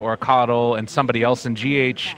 or a Coddle and somebody else in GH,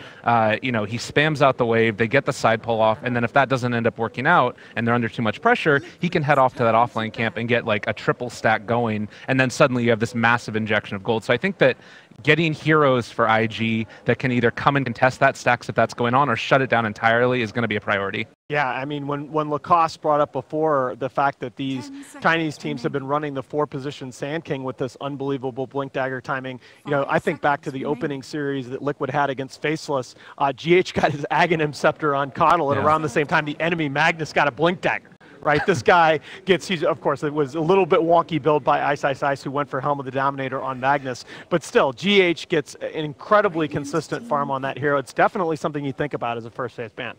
you know, he spams out the wave, they get the side pull off, and then if that doesn't end up working out and they're under too much pressure, he can head off to that offlane camp and get like a triple stack going, and then suddenly you have this massive injection of gold. So I think that getting heroes for IG that can either come and contest that stacks if that's going on or shut it down entirely is going to be a priority. Yeah, I mean, when Lacoste brought up before the fact that these Chinese teams have been running the 4-position Sand King with this unbelievable Blink Dagger timing, you know, I think back to the opening series that Liquid had against Faceless. GH got his Aghanim Scepter on Coddle, and around the same time, the enemy Magnus got a Blink Dagger. Right, this guy gets, of course, it was a little bit wonky build by Ice, who went for Helm of the Dominator on Magnus, but still, GH gets an incredibly consistent farm on that hero. It's definitely something you think about as a first phase ban.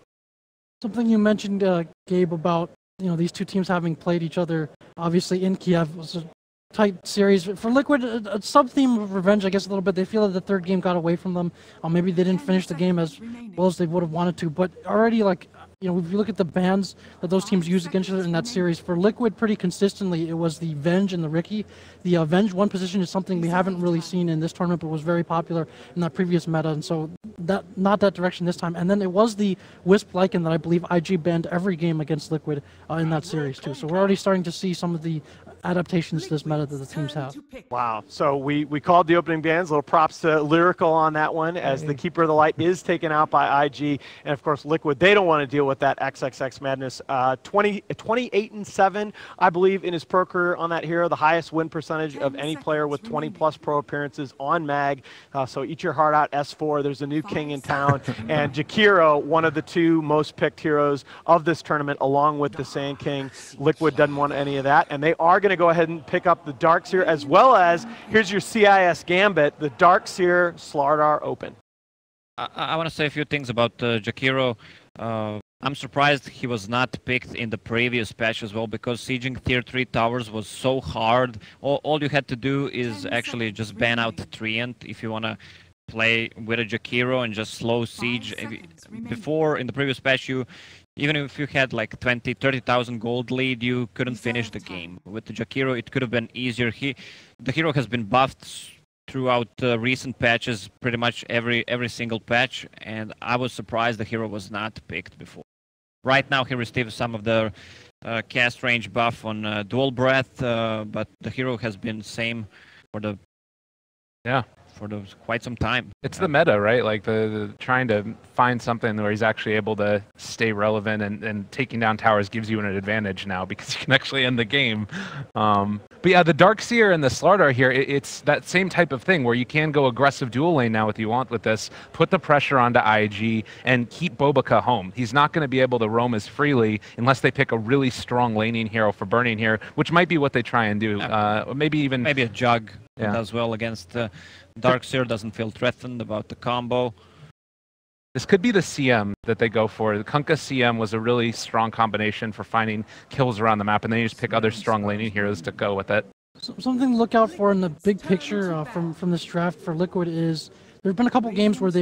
Something you mentioned, Gabe, about, you know, these two teams having played each other, obviously in Kiev, was a tight series. For Liquid, a sub-theme of revenge, I guess, a little bit. They feel that the third game got away from them. Maybe they didn't finish the game as well as they would have wanted to, but already, like, you know, if you look at the bans that those teams used against each other in that series, for Liquid pretty consistently, it was the Venge and the Riki. The Venge 1 position is something we haven't really seen in this tournament, but was very popular in that previous meta, and so that not that direction this time. And then it was the Wisp Lycan that I believe IG banned every game against Liquid in that series too. So we're already starting to see some of the adaptations to this meta that the teams have. Wow, so we called the opening bans. Little props to Lyrical on that one, as the Keeper of the Light is taken out by IG, and of course Liquid, they don't want to deal with that XXX madness. 28-7, I believe, in his pro career on that hero, the highest win percentage of any player with 20+ pro appearances on Mag. So eat your heart out, S4. There's a new king in town, and Jakiro, one of the 2 most picked heroes of this tournament, along with the Sand King. Liquid doesn't want any of that, and they are going to go ahead and pick up the Darkseer, as well as, here's your CIS Gambit, the Darkseer Slardar Open. I want to say a few things about Jakiro. I'm surprised he was not picked in the previous patch as well, because sieging tier 3 towers was so hard. All you had to do is actually just ban out Treant if you want to play with a Jakiro and just slow siege. Before, in the previous patch, even if you had like 20, 30,000 gold lead, you couldn't finish the game. With the Jakiro, it could have been easier. The hero has been buffed throughout recent patches, pretty much every single patch, and I was surprised the hero was not picked before. Right now he receives some of the cast range buff on dual breath, but the hero has been same for quite some time. It's the meta, right? Like the trying to find something where he's actually able to stay relevant, and taking down towers gives you an advantage now because you can actually end the game. But yeah, the Darkseer and the Slardar here, it's that same type of thing where you can go aggressive dual lane now if you want with this, put the pressure onto IG and keep Bobaka home. He's not going to be able to roam as freely unless they pick a really strong laning hero for burning here, which might be what they try and do. Maybe a Jug does well against Darkseer, doesn't feel threatened about the combo. This could be the CM that they go for. The Kunkka CM was a really strong combination for finding kills around the map, and then you just pick other strong laning heroes to go with it. Something to look out for in the big picture from this draft for Liquid is there have been a couple games where they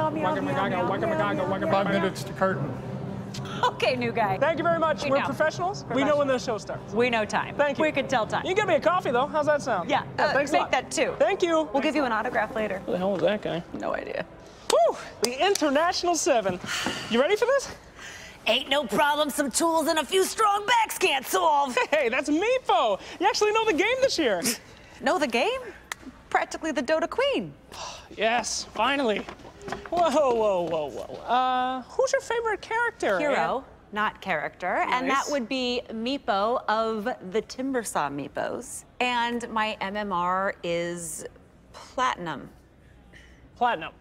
5 minutes to curtain. Okay, new guy. Thank you very much. We're know. professionals. We know when the show starts. We know time. Thank you. We can tell time. You can get me a coffee, though. How's that sound? Yeah, thanks a make lot. that too. Thank you. We'll give you an autograph later. Who the hell was that guy? No idea. Whew! The International 7. You ready for this? Ain't no problem some tools and a few strong backs can't solve. Hey, that's Meepo. You actually know the game this year. Know the game? Practically the Dota queen. Yes, finally. Whoa, whoa, whoa, whoa. Who's your favorite character? Hero, not character. Nice. And that would be Meepo of the Timbersaw Meepos. And my MMR is Platinum. Platinum.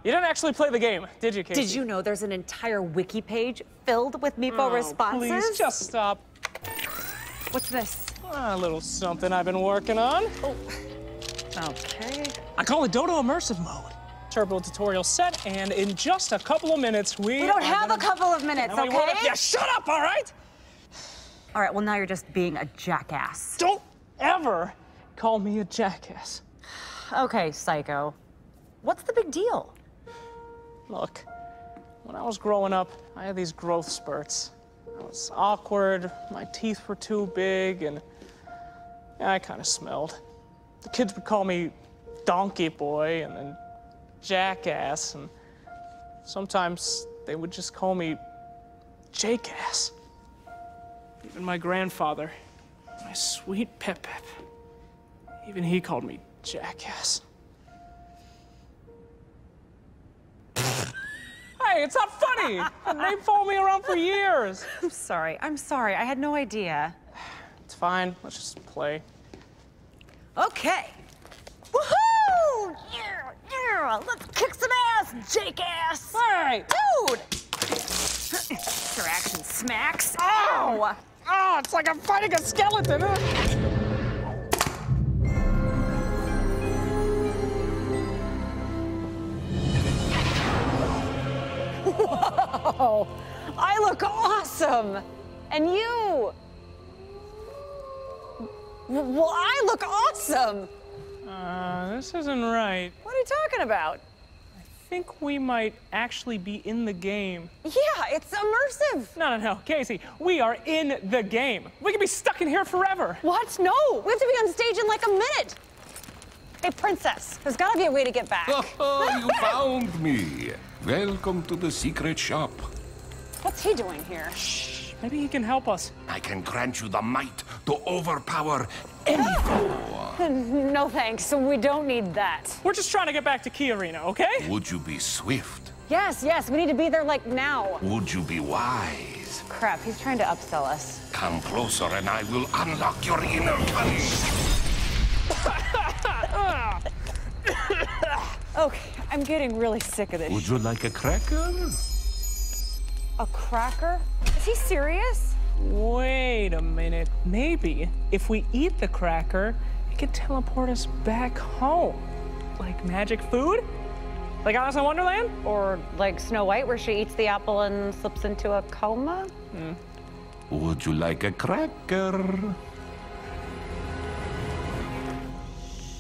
You didn't actually play the game, did you, Casey? Did you know there's an entire wiki page filled with Meepo responses? Please, just stop. What's this? A little something I've been working on. Oh. Okay. I call it Dodo Immersive Mode. Turbo tutorial set, and in just a couple of minutes, we don't have a couple of minutes, No, we okay? won't- Yeah, shut up, all right? All right, well, now you're just being a jackass. Don't ever call me a jackass. Okay, psycho. What's the big deal? Look, when I was growing up, I had these growth spurts. I was awkward, my teeth were too big, and I kind of smelled. The kids would call me Donkey Boy and then Jackass, and sometimes they would just call me Jake-ass. Even my grandfather, my sweet Pep-Pep, even he called me Jackass. Hey, it's not funny. They followed me around for years. I'm sorry. I had no idea. It's fine. Let's just play. Okay. Woohoo! Yeah! Let's kick some ass, Jake-ass! All right. Dude! Interaction smacks. Ow! Oh, it's like I'm fighting a skeleton. Whoa! I look awesome! And you? Well, I look awesome! This isn't right. What are you talking about? I think we might actually be in the game. Yeah, it's immersive. No. Casey, we are in the game. We could be stuck in here forever. What? No, we have to be on stage in like a minute. Hey, princess, there's gotta be a way to get back. Oh, you found me. Welcome to the secret shop. What's he doing here? Shh, maybe he can help us. I can grant you the might to overpower any foe. No thanks, we don't need that. We're just trying to get back to Key Arena, okay? Would you be swift? Yes, we need to be there like now. Would you be wise? Crap, he's trying to upsell us. Come closer and I will unlock your inner cunning. Okay, I'm getting really sick of this. Would you like a cracker? A cracker? Is he serious? Wait a minute. Maybe if we eat the cracker, it could teleport us back home. Like magic food? Like Alice in Wonderland? Or like Snow White, where she eats the apple and slips into a coma? Would you like a cracker?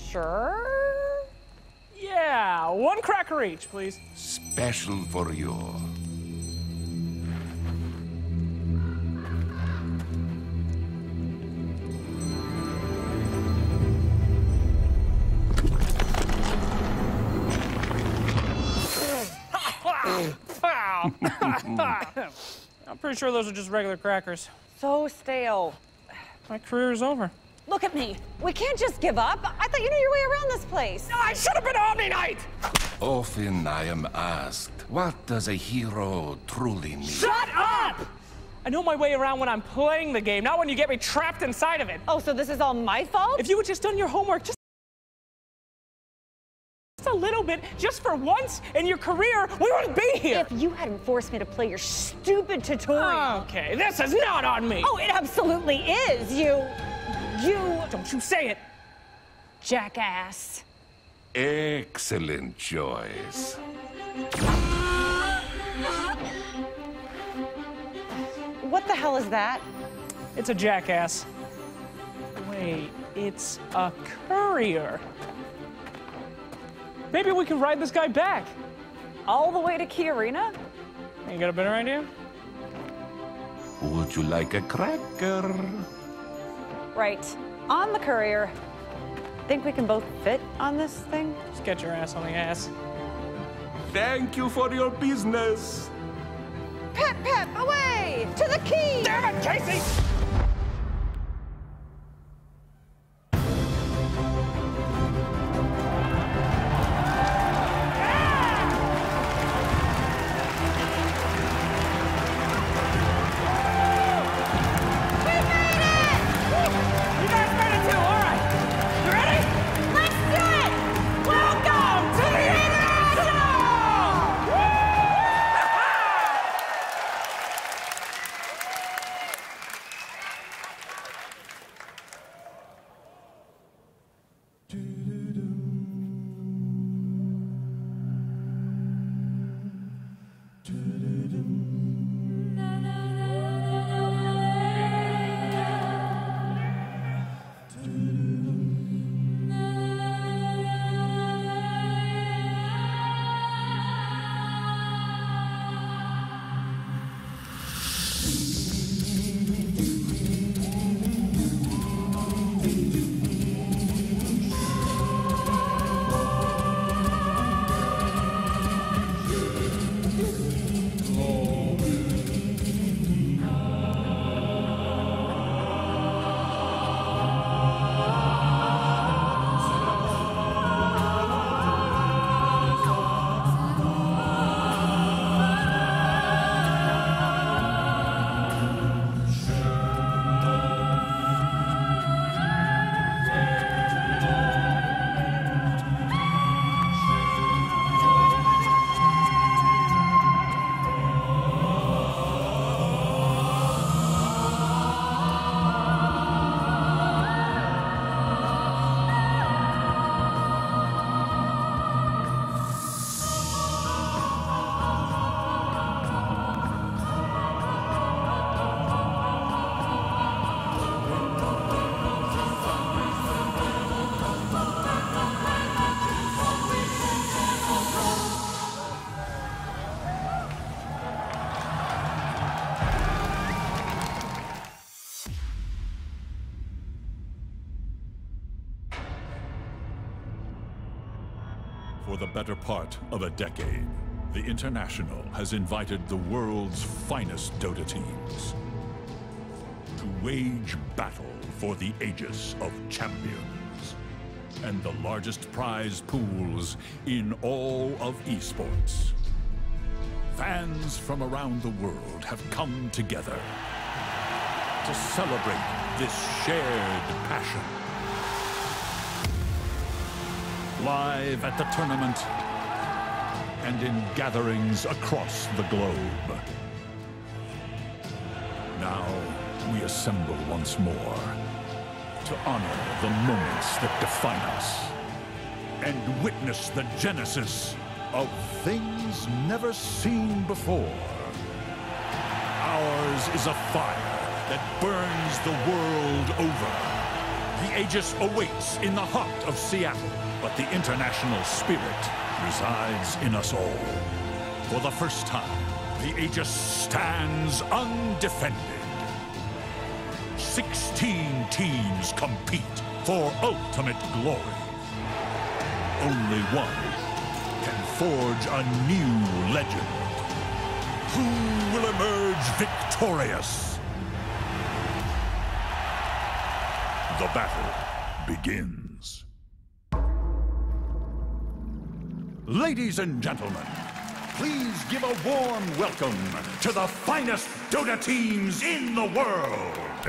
Sure. Yeah, one cracker each, please. Special for you. Wow. I'm pretty sure those are just regular crackers. So stale. My career is over. Look at me. We can't just give up. I thought you knew your way around this place. No, I should have been Omni Knight! Often I am asked, what does a hero truly need? Shut up! I know my way around when I'm playing the game, not when you get me trapped inside of it. Oh, so this is all my fault? If you had just done your homework just a little bit, just for once in your career, we wouldn't be here. If you hadn't forced me to play your stupid tutorial. Okay, this is not on me. Oh, it absolutely is. You... Don't you say it. Jackass. Excellent choice. What the hell is that? It's a jackass. Wait, it's a courier. Maybe we can ride this guy back. All the way to Key Arena? You got a better idea? Would you like a cracker? Right. On the courier. Think we can both fit on this thing? Just get your ass on the ass. Thank you for your business. Pep, pep, away! To the key! Damn it, Casey! For the better part of a decade, the International has invited the world's finest Dota teams to wage battle for the Aegis of Champions and the largest prize pools in all of esports. Fans from around the world have come together to celebrate this shared passion. Live at the tournament and in gatherings across the globe. Now we assemble once more to honor the moments that define us and witness the genesis of things never seen before. Ours is a fire that burns the world over. The Aegis awaits in the heart of Seattle, but the international spirit resides in us all. For the first time, the Aegis stands undefended. 16 teams compete for ultimate glory. Only one can forge a new legend. Who will emerge victorious? The battle begins. Ladies and gentlemen, please give a warm welcome to the finest Dota teams in the world.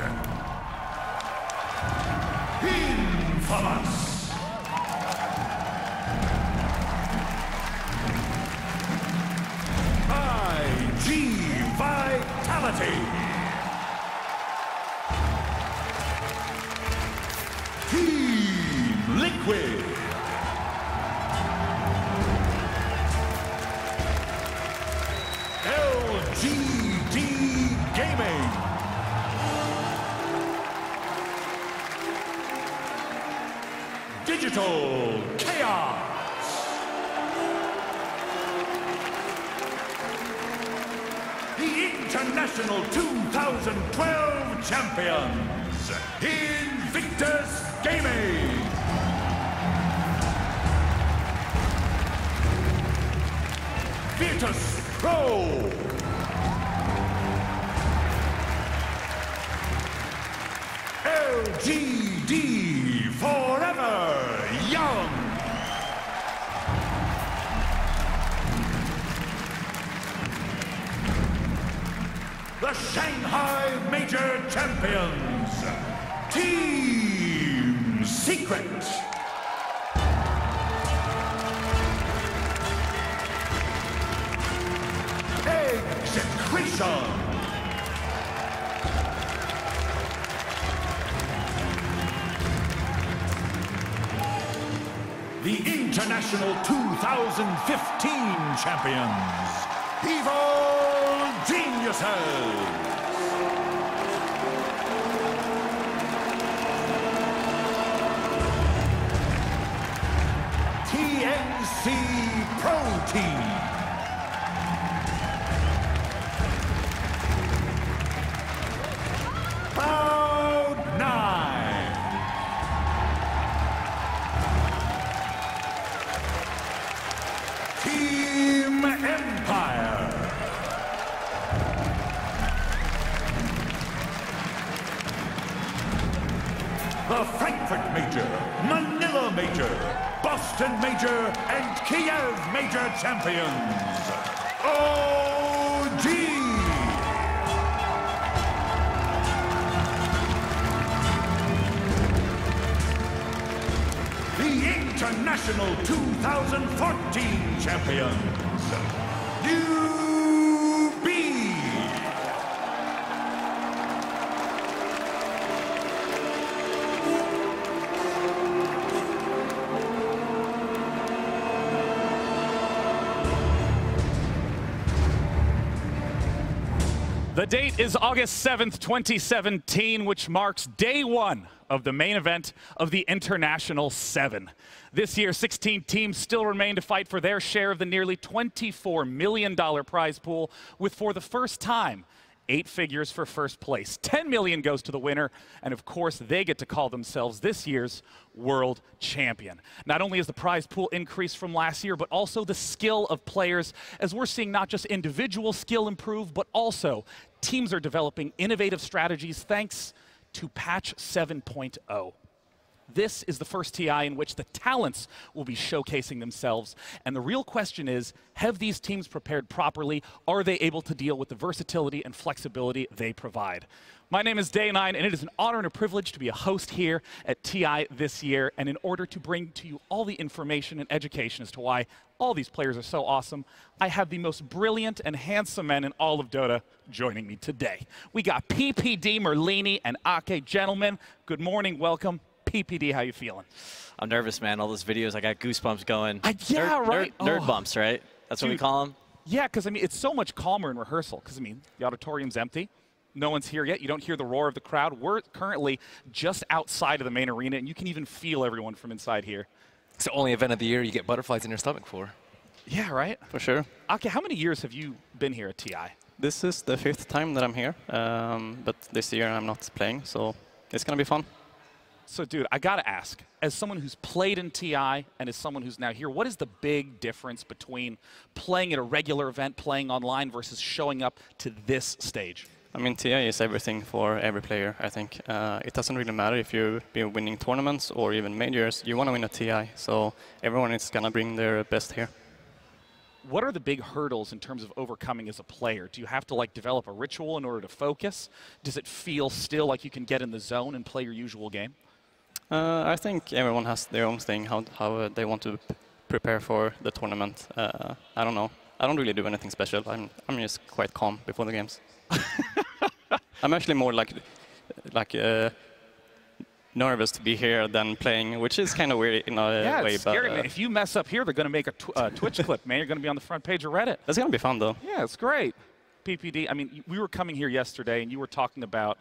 Infamous! IG Vitality! Team Liquid! LGD Gaming! Digital Chaos! International 2012 champions, Invictus Gaming. Virtus Pro. LGD Forever Young. The Shanghai Major Champions, Team Secret. Execration. The International 2015 champions, Evil Geniuses. TNC Pro Team. Team Empire. The Frankfurt Major, Manila Major, Boston Major, and Kiev Major champions, OG. International 2014 champions, Newbee. The date is August 7th, 2017, which marks day one of the main event of the International 7. This year, 16 teams still remain to fight for their share of the nearly $24 million prize pool, with for the first time, 8 figures for first place. $10 million goes to the winner, and of course, they get to call themselves this year's world champion. Not only has the prize pool increased from last year, but also the skill of players, as we're seeing not just individual skill improve, but also teams are developing innovative strategies thanks to patch 7.0. This is the first TI in which the talents will be showcasing themselves. And the real question is, have these teams prepared properly? Are they able to deal with the versatility and flexibility they provide? My name is Day9, and it is an honor and a privilege to be a host here at TI this year. And in order to bring to you all the information and education as to why all these players are so awesome, I have the most brilliant and handsome men in all of Dota joining me today. We got PPD, Merlini, and Ake. Gentlemen, good morning, welcome. PPD, how you feeling? I'm nervous, man. All those videos, I got goosebumps going. Right? Nerd bumps, right? That's what we call them? Yeah, because, I mean, it's so much calmer in rehearsal. Because, I mean, the auditorium's empty. No one's here yet. You don't hear the roar of the crowd. We're currently just outside of the main arena, and you can even feel everyone from inside here. It's the only event of the year you get butterflies in your stomach for. Yeah, right? For sure. Okay, how many years have you been here at TI? This is the 5th time that I'm here, but this year I'm not playing, so it's going to be fun. So, dude, I got to ask, as someone who's played in TI and as someone who's now here, what is the big difference between playing at a regular event, playing online, versus showing up to this stage? I mean, TI is everything for every player, I think. It doesn't really matter if you've been winning tournaments or even majors. You want to win a TI, so everyone is going to bring their best here. What are the big hurdles in terms of overcoming as a player? Do you have to like develop a ritual in order to focus? Does it feel still like you can get in the zone and play your usual game? I think everyone has their own thing, how they want to prepare for the tournament. I don't know. I don't really do anything special. I'm just quite calm before the games. I'm actually more like nervous to be here than playing, which is kind of weird in a way. Yeah, it's scary, but, man. If you mess up here, they're going to make a Twitch clip, man. You're going to be on the front page of Reddit. That's going to be fun, though. Yeah, it's great. PPD, I mean, we were coming here yesterday, and you were talking about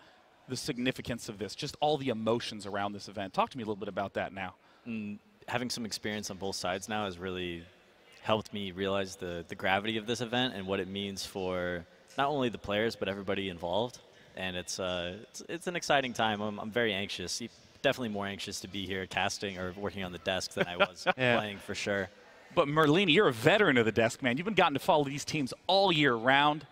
the significance of this, just all the emotions around this event. Talk to me a little bit about that now. Having some experience on both sides now has really helped me realize the gravity of this event and what it means for not only the players but everybody involved, and it's an exciting time. I'm very anxious, definitely more anxious to be here casting or working on the desk than I was playing for sure. But Merlini, you're a veteran of the desk, man. You've been gotten to follow these teams all year round.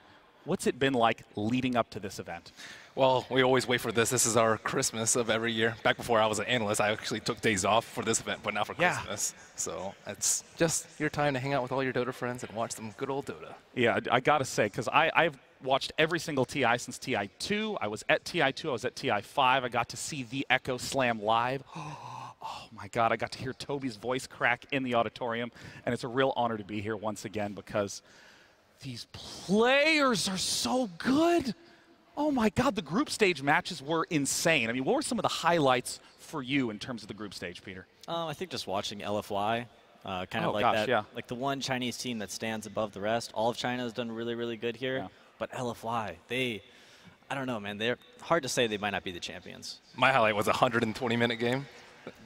What's it been like leading up to this event? Well, we always wait for this. This is our Christmas of every year. Back before I was an analyst, I actually took days off for this event, but not for Christmas. So it's just your time to hang out with all your Dota friends and watch some good old Dota. Yeah, I got to say, because I've watched every single TI since TI2. I was at TI2. I was at TI5. I got to see the Echo Slam live. Oh, my God. I got to hear Toby's voice crack in the auditorium, and it's a real honor to be here once again because these players are so good. Oh, my God. The group stage matches were insane. I mean, what were some of the highlights for you in terms of the group stage, Peter? I think just watching LFY, kind of like that, like the one Chinese team that stands above the rest. All of China has done really, really good here. Yeah. But LFY, I don't know, man. They're hard to say they might not be the champions. My highlight was a 120-minute game.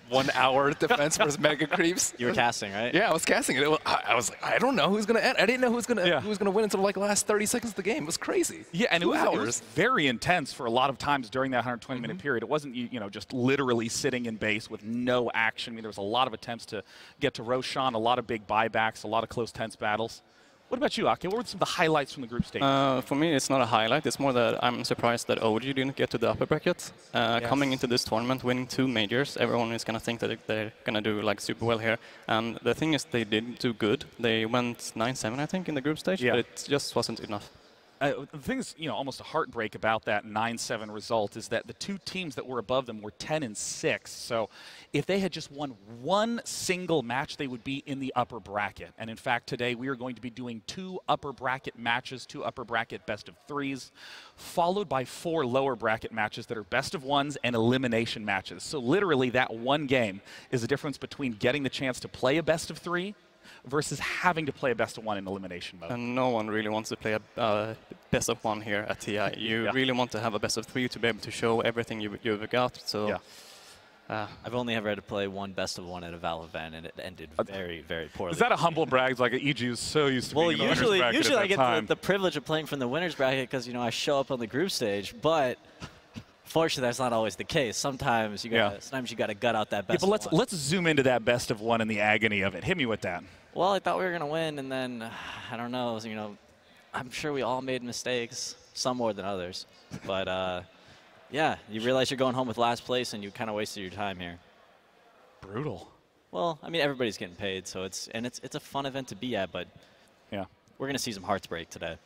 1 hour defense versus Mega Creeps. You were casting, right? Yeah, I was casting it. I was like, I don't know who's gonna end. I didn't know who was gonna win until like the last 30 seconds of the game. It was crazy. Yeah, and it was very intense for a lot of times during that 120-minute period. It wasn't just literally sitting in base with no action. I mean, there was a lot of attempts to get to Roshan, a lot of big buybacks, a lot of close, tense battles. What about you, Aki? What were some of the highlights from the group stage? For me, it's not a highlight. It's more that I'm surprised that OG didn't get to the upper bracket. Coming into this tournament, winning 2 majors, everyone is going to think that they're going to do like super well here. And the thing is, they didn't do good. They went 9-7, I think, in the group stage, but it just wasn't enough. The thing is, almost a heartbreak about that 9-7 result is that the 2 teams that were above them were 10-6. So if they had just won 1 single match, they would be in the upper bracket. And in fact, today we are going to be doing 2 upper bracket matches, 2 upper bracket best of 3s, followed by 4 lower bracket matches that are best of 1s and elimination matches. So literally that one game is the difference between getting the chance to play a best of 3 versus having to play a best of 1 in elimination mode. And no one really wants to play a best of 1 here at TI. You really want to have a best of 3 to be able to show everything you've got. So I've only ever had to play 1 best of 1 at a Val event, and it ended very, very poorly. Is that a humble brag? Like EG was so used to being in the winners bracket usually at I get the privilege of playing from the winners bracket because I show up on the group stage, but fortunately, that's not always the case. Sometimes you got to gut out that best. But let's zoom into that best of 1 and the agony of it. Hit me with that. Well, I thought we were going to win, and then, I don't know, I'm sure we all made mistakes, some more than others. But, yeah, you realize you're going home with last place, and you kind of wasted your time here. Brutal. Well, I mean, everybody's getting paid, so it's a fun event to be at, but we're going to see some hearts break today.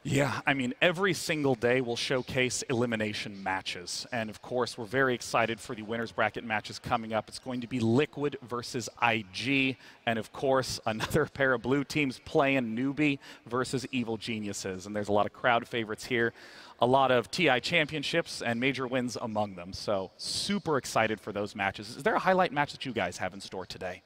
Yeah, I mean, every single day will showcase elimination matches. And, of course, we're very excited for the winners bracket matches coming up. It's going to be Liquid versus IG. And, of course, another pair of blue teams playing Newbee versus Evil Geniuses. And there's a lot of crowd favorites here, a lot of TI championships and major wins among them. So super excited for those matches. Is there a highlight match that you guys have in store today?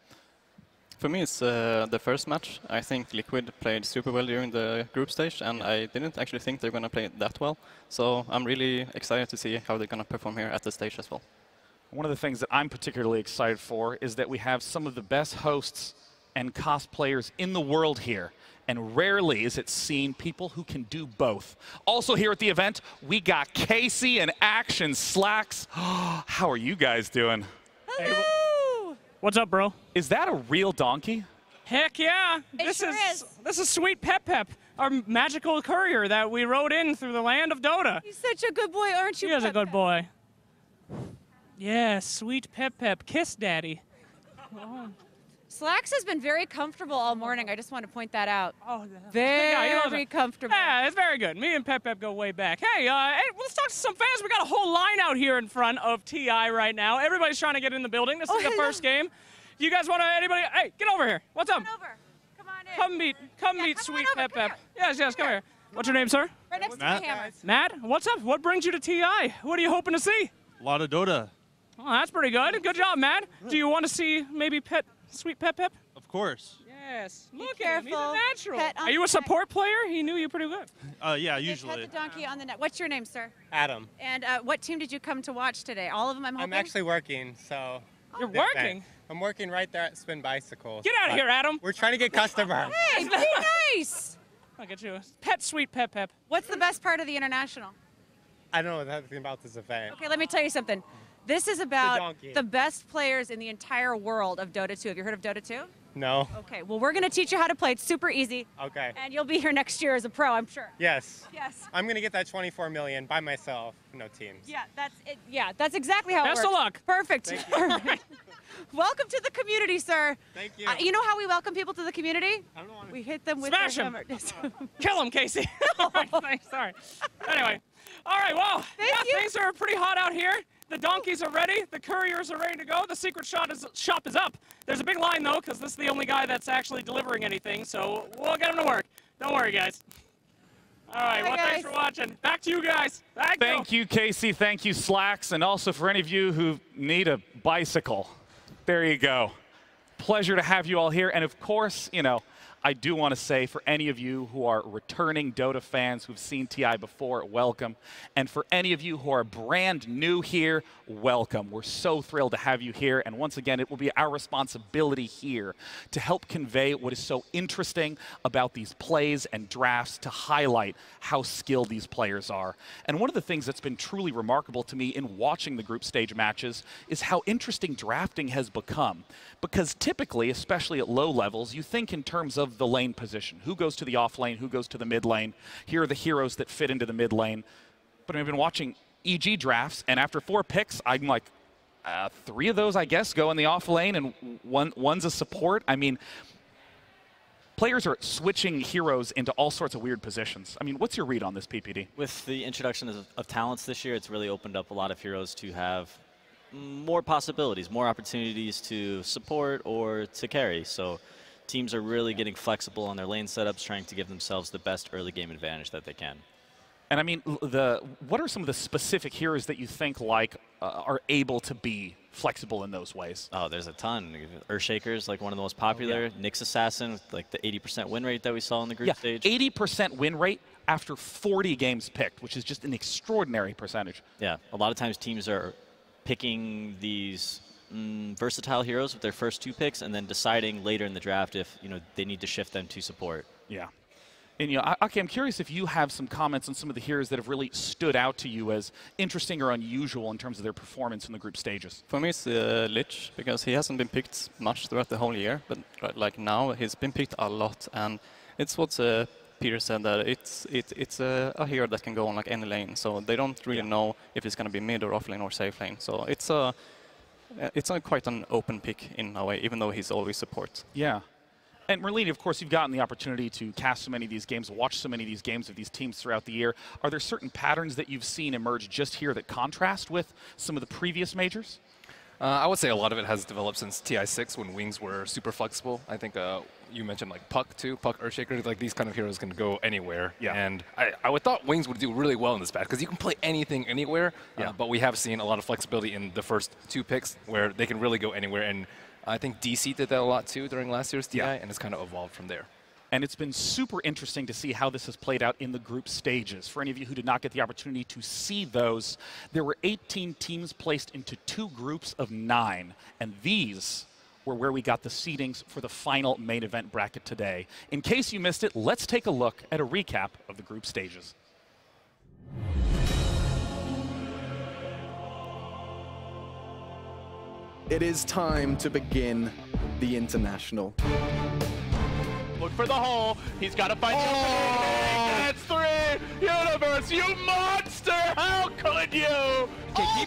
For me, it's the first match. I think Liquid played super well during the group stage, and I didn't actually think they're going to play that well. So I'm really excited to see how they're going to perform here at the stage as well. One of the things that I'm particularly excited for is that we have some of the best hosts and cosplayers in the world here. And rarely is it seen people who can do both. Also here at the event, we got Casey and Action Slacks. How are you guys doing? Hello! What's up, bro? Is that a real donkey? Heck yeah! This is Sweet Pep Pep, our magical courier that we rode in through the land of Dota. He's such a good boy, aren't you? He is a good boy. Yeah, Sweet Pep Pep, kiss daddy. Oh. Slacks has been very comfortable all morning. I just want to point that out. Oh, very comfortable. Yeah, it's very good. Me and Pep Pep go way back. Hey, let's talk to some fans. We got a whole line out here in front of TI right now. Everybody's trying to get in the building. This is the first game. You guys want to, anybody? Hey, get over here. What's up? Come over. Come on in. Come meet Sweet Pep Pep. Yes, come here. What's your name, sir? Right next to the hammer. Matt, what's up? What brings you to TI? What are you hoping to see? A lot of Dota. Oh, that's pretty good. Good job, Matt. Do you want to see maybe Sweet Pep Pep? Of course. Yes. Look at him. He's a natural. Are you a support player? He knew you pretty good. Yeah, usually. Pet the donkey on the net. What's your name, sir? Adam. And what team did you come to watch today? All of them, I'm hoping? I'm actually working, so. You're working? I'm working right there at Spin Bicycles. Get out of here, Adam. We're trying to get customers. Hey, be nice. I'll get you a pet sweet pep pep. What's the best part of the international? I don't know anything about this event. Okay, let me tell you something. This is about the best players in the entire world of Dota 2. Have you heard of Dota 2? No. Okay, well, we're going to teach you how to play. It's super easy. Okay. And you'll be here next year as a pro, I'm sure. Yes. Yes. I'm going to get that 24 million by myself, no teams. Yeah, that's it. Yeah, that's exactly how it works. Best of luck. Perfect. Thank you. Perfect. Welcome to the community, sir. Thank you. You know how we welcome people to the community? I don't want to. We hit them with Smash their him. hammers. Kill him, Casey. Sorry. Anyway. All right, well, things are pretty hot out here. The donkeys are ready. The couriers are ready to go. The secret shop is up. There's a big line, though, because this is the only guy that's actually delivering anything, so we'll get him to work. Don't worry, guys. All right, well, thanks for watching. Back to you guys. Thank you, Casey. Thank you, Slacks. And also for any of you who need a bicycle, there you go. Pleasure to have you all here. And of course, you know, I do want to say for any of you who are returning Dota fans who've seen TI before, welcome. And for any of you who are brand new here, welcome. We're so thrilled to have you here. And once again, it will be our responsibility here to help convey what is so interesting about these plays and drafts, to highlight how skilled these players are. And one of the things that's been truly remarkable to me in watching the group stage matches is how interesting drafting has become. Because typically, especially at low levels, you think in terms of the lane position. Who goes to the off lane? Who goes to the mid lane? Here are the heroes that fit into the mid lane. But I've been watching EG drafts, and after 4 picks, I'm like, 3 of those, I guess, go in the off lane, and one's a support. I mean, players are switching heroes into all sorts of weird positions. I mean, what's your read on this, PPD? With the introduction of talents this year, it's really opened up a lot of heroes to have more possibilities, more opportunities to support or to carry. So teams are really getting flexible on their lane setups, trying to give themselves the best early game advantage that they can. And I mean, what are some of the specific heroes that you think are able to be flexible in those ways? Oh, there's a ton. Earthshaker's like one of the most popular. Nyx Assassin with like the 80% win rate that we saw in the group stage. 80% win rate after 40 games picked, which is just an extraordinary percentage. Yeah, a lot of times teams are picking these versatile heroes with their first 2 picks and then deciding later in the draft if they need to shift them to support. Yeah. And Aki, I'm curious if you have some comments on some of the heroes that have really stood out to you as interesting or unusual in terms of their performance in the group stages. For me, it's Lich, because he hasn't been picked much throughout the whole year, but like now he's been picked a lot, and it's what Peter said, that it's a hero that can go on like any lane, so they don't really know if it's going to be mid or off lane or safe lane. So it's quite an open pick in a way, even though he's always support. Yeah. And Merlini, of course, you've gotten the opportunity to cast so many of these games, watch so many of these games of these teams throughout the year. Are there certain patterns that you've seen emerge just here that contrast with some of the previous majors? I would say a lot of it has developed since TI6 when wings were super flexible. I think you mentioned like Puck too, Puck Earthshaker, like these kind of heroes can go anywhere. Yeah. And I would thought wings would do really well in this patch because you can play anything anywhere. Yeah. But we have seen a lot of flexibility in the first 2 picks where they can really go anywhere. And I think DC did that a lot too during last year's TI, and it's kind of evolved from there. And it's been super interesting to see how this has played out in the group stages. For any of you who did not get the opportunity to see those, there were 18 teams placed into 2 groups of 9, and these were where we got the seedings for the final main event bracket today. In case you missed it, let's take a look at a recap of the group stages. It is time to begin the international. Look for the hole. He's got to find the opening. That's 3. Universe, you monster! How could you? Oh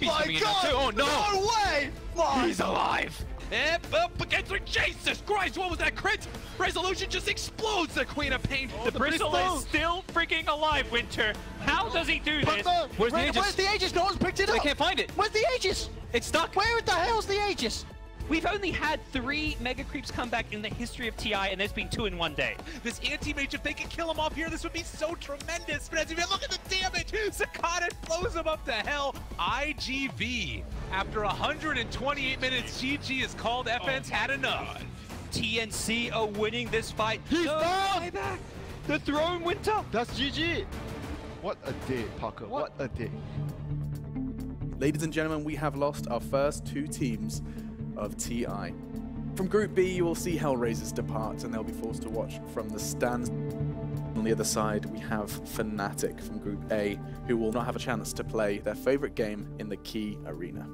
my God! Oh no! No way! Fuck. He's alive. And up against her. Jesus Christ! What was that crit? Resolution just explodes. The Queen of Pain. Oh, the Bristle is still freaking alive. Winter. How does he do this? Where's the Aegis? No one's picked it up. They can't find it. Where's the Aegis? It's stuck. Where the hell's the Aegis? We've only had 3 Mega Creeps come back in the history of TI, and there's been 2 in 1 day. This anti-mage, if they can kill him off here, this would be so tremendous. But as you look at the damage, Sakata blows him up to hell. IGV, after 128 minutes, GG is called. FN's had enough. TNC are winning this fight. He's down! The throne, Winter. That's GG. What a day, Parker. What a day. Ladies and gentlemen, we have lost our first 2 teams of TI. From Group B, you will see Hellraisers depart, and they'll be forced to watch from the stands. On the other side, we have Fnatic from Group A, who will not have a chance to play their favorite game in the key arena.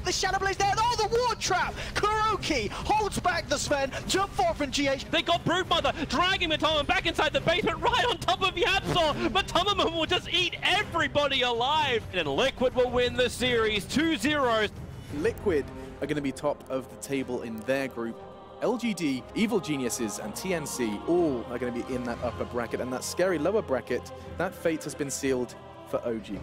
The Shadow Blaze there, oh, the ward trap! Kuroki holds back the Sven, jump forward from GH. They got Broodmother, dragging Matomum back inside the basement, right on top of Yapsor. Matomum will just eat everybody alive. And Liquid will win the series 2-0. Liquid are going to be top of the table in their group. LGD, Evil Geniuses, and TNC all are going to be in that upper bracket, and that scary lower bracket, that fate has been sealed for OG.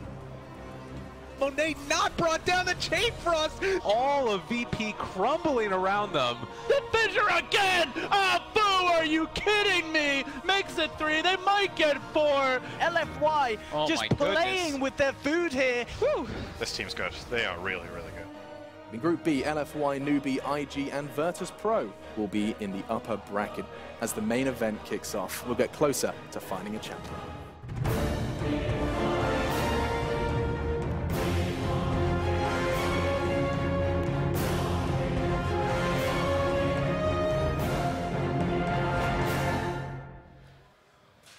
Monet not brought down the Chain Frost. All of VP crumbling around them. The Fissure again! Ah, boo, are you kidding me? Makes it 3, they might get 4. LFY just playing with their food here. Whew. This team's good. They are really, really good. In Group B, LFY, Newbee, IG, and Virtus Pro will be in the upper bracket. As the main event kicks off, we'll get closer to finding a champion.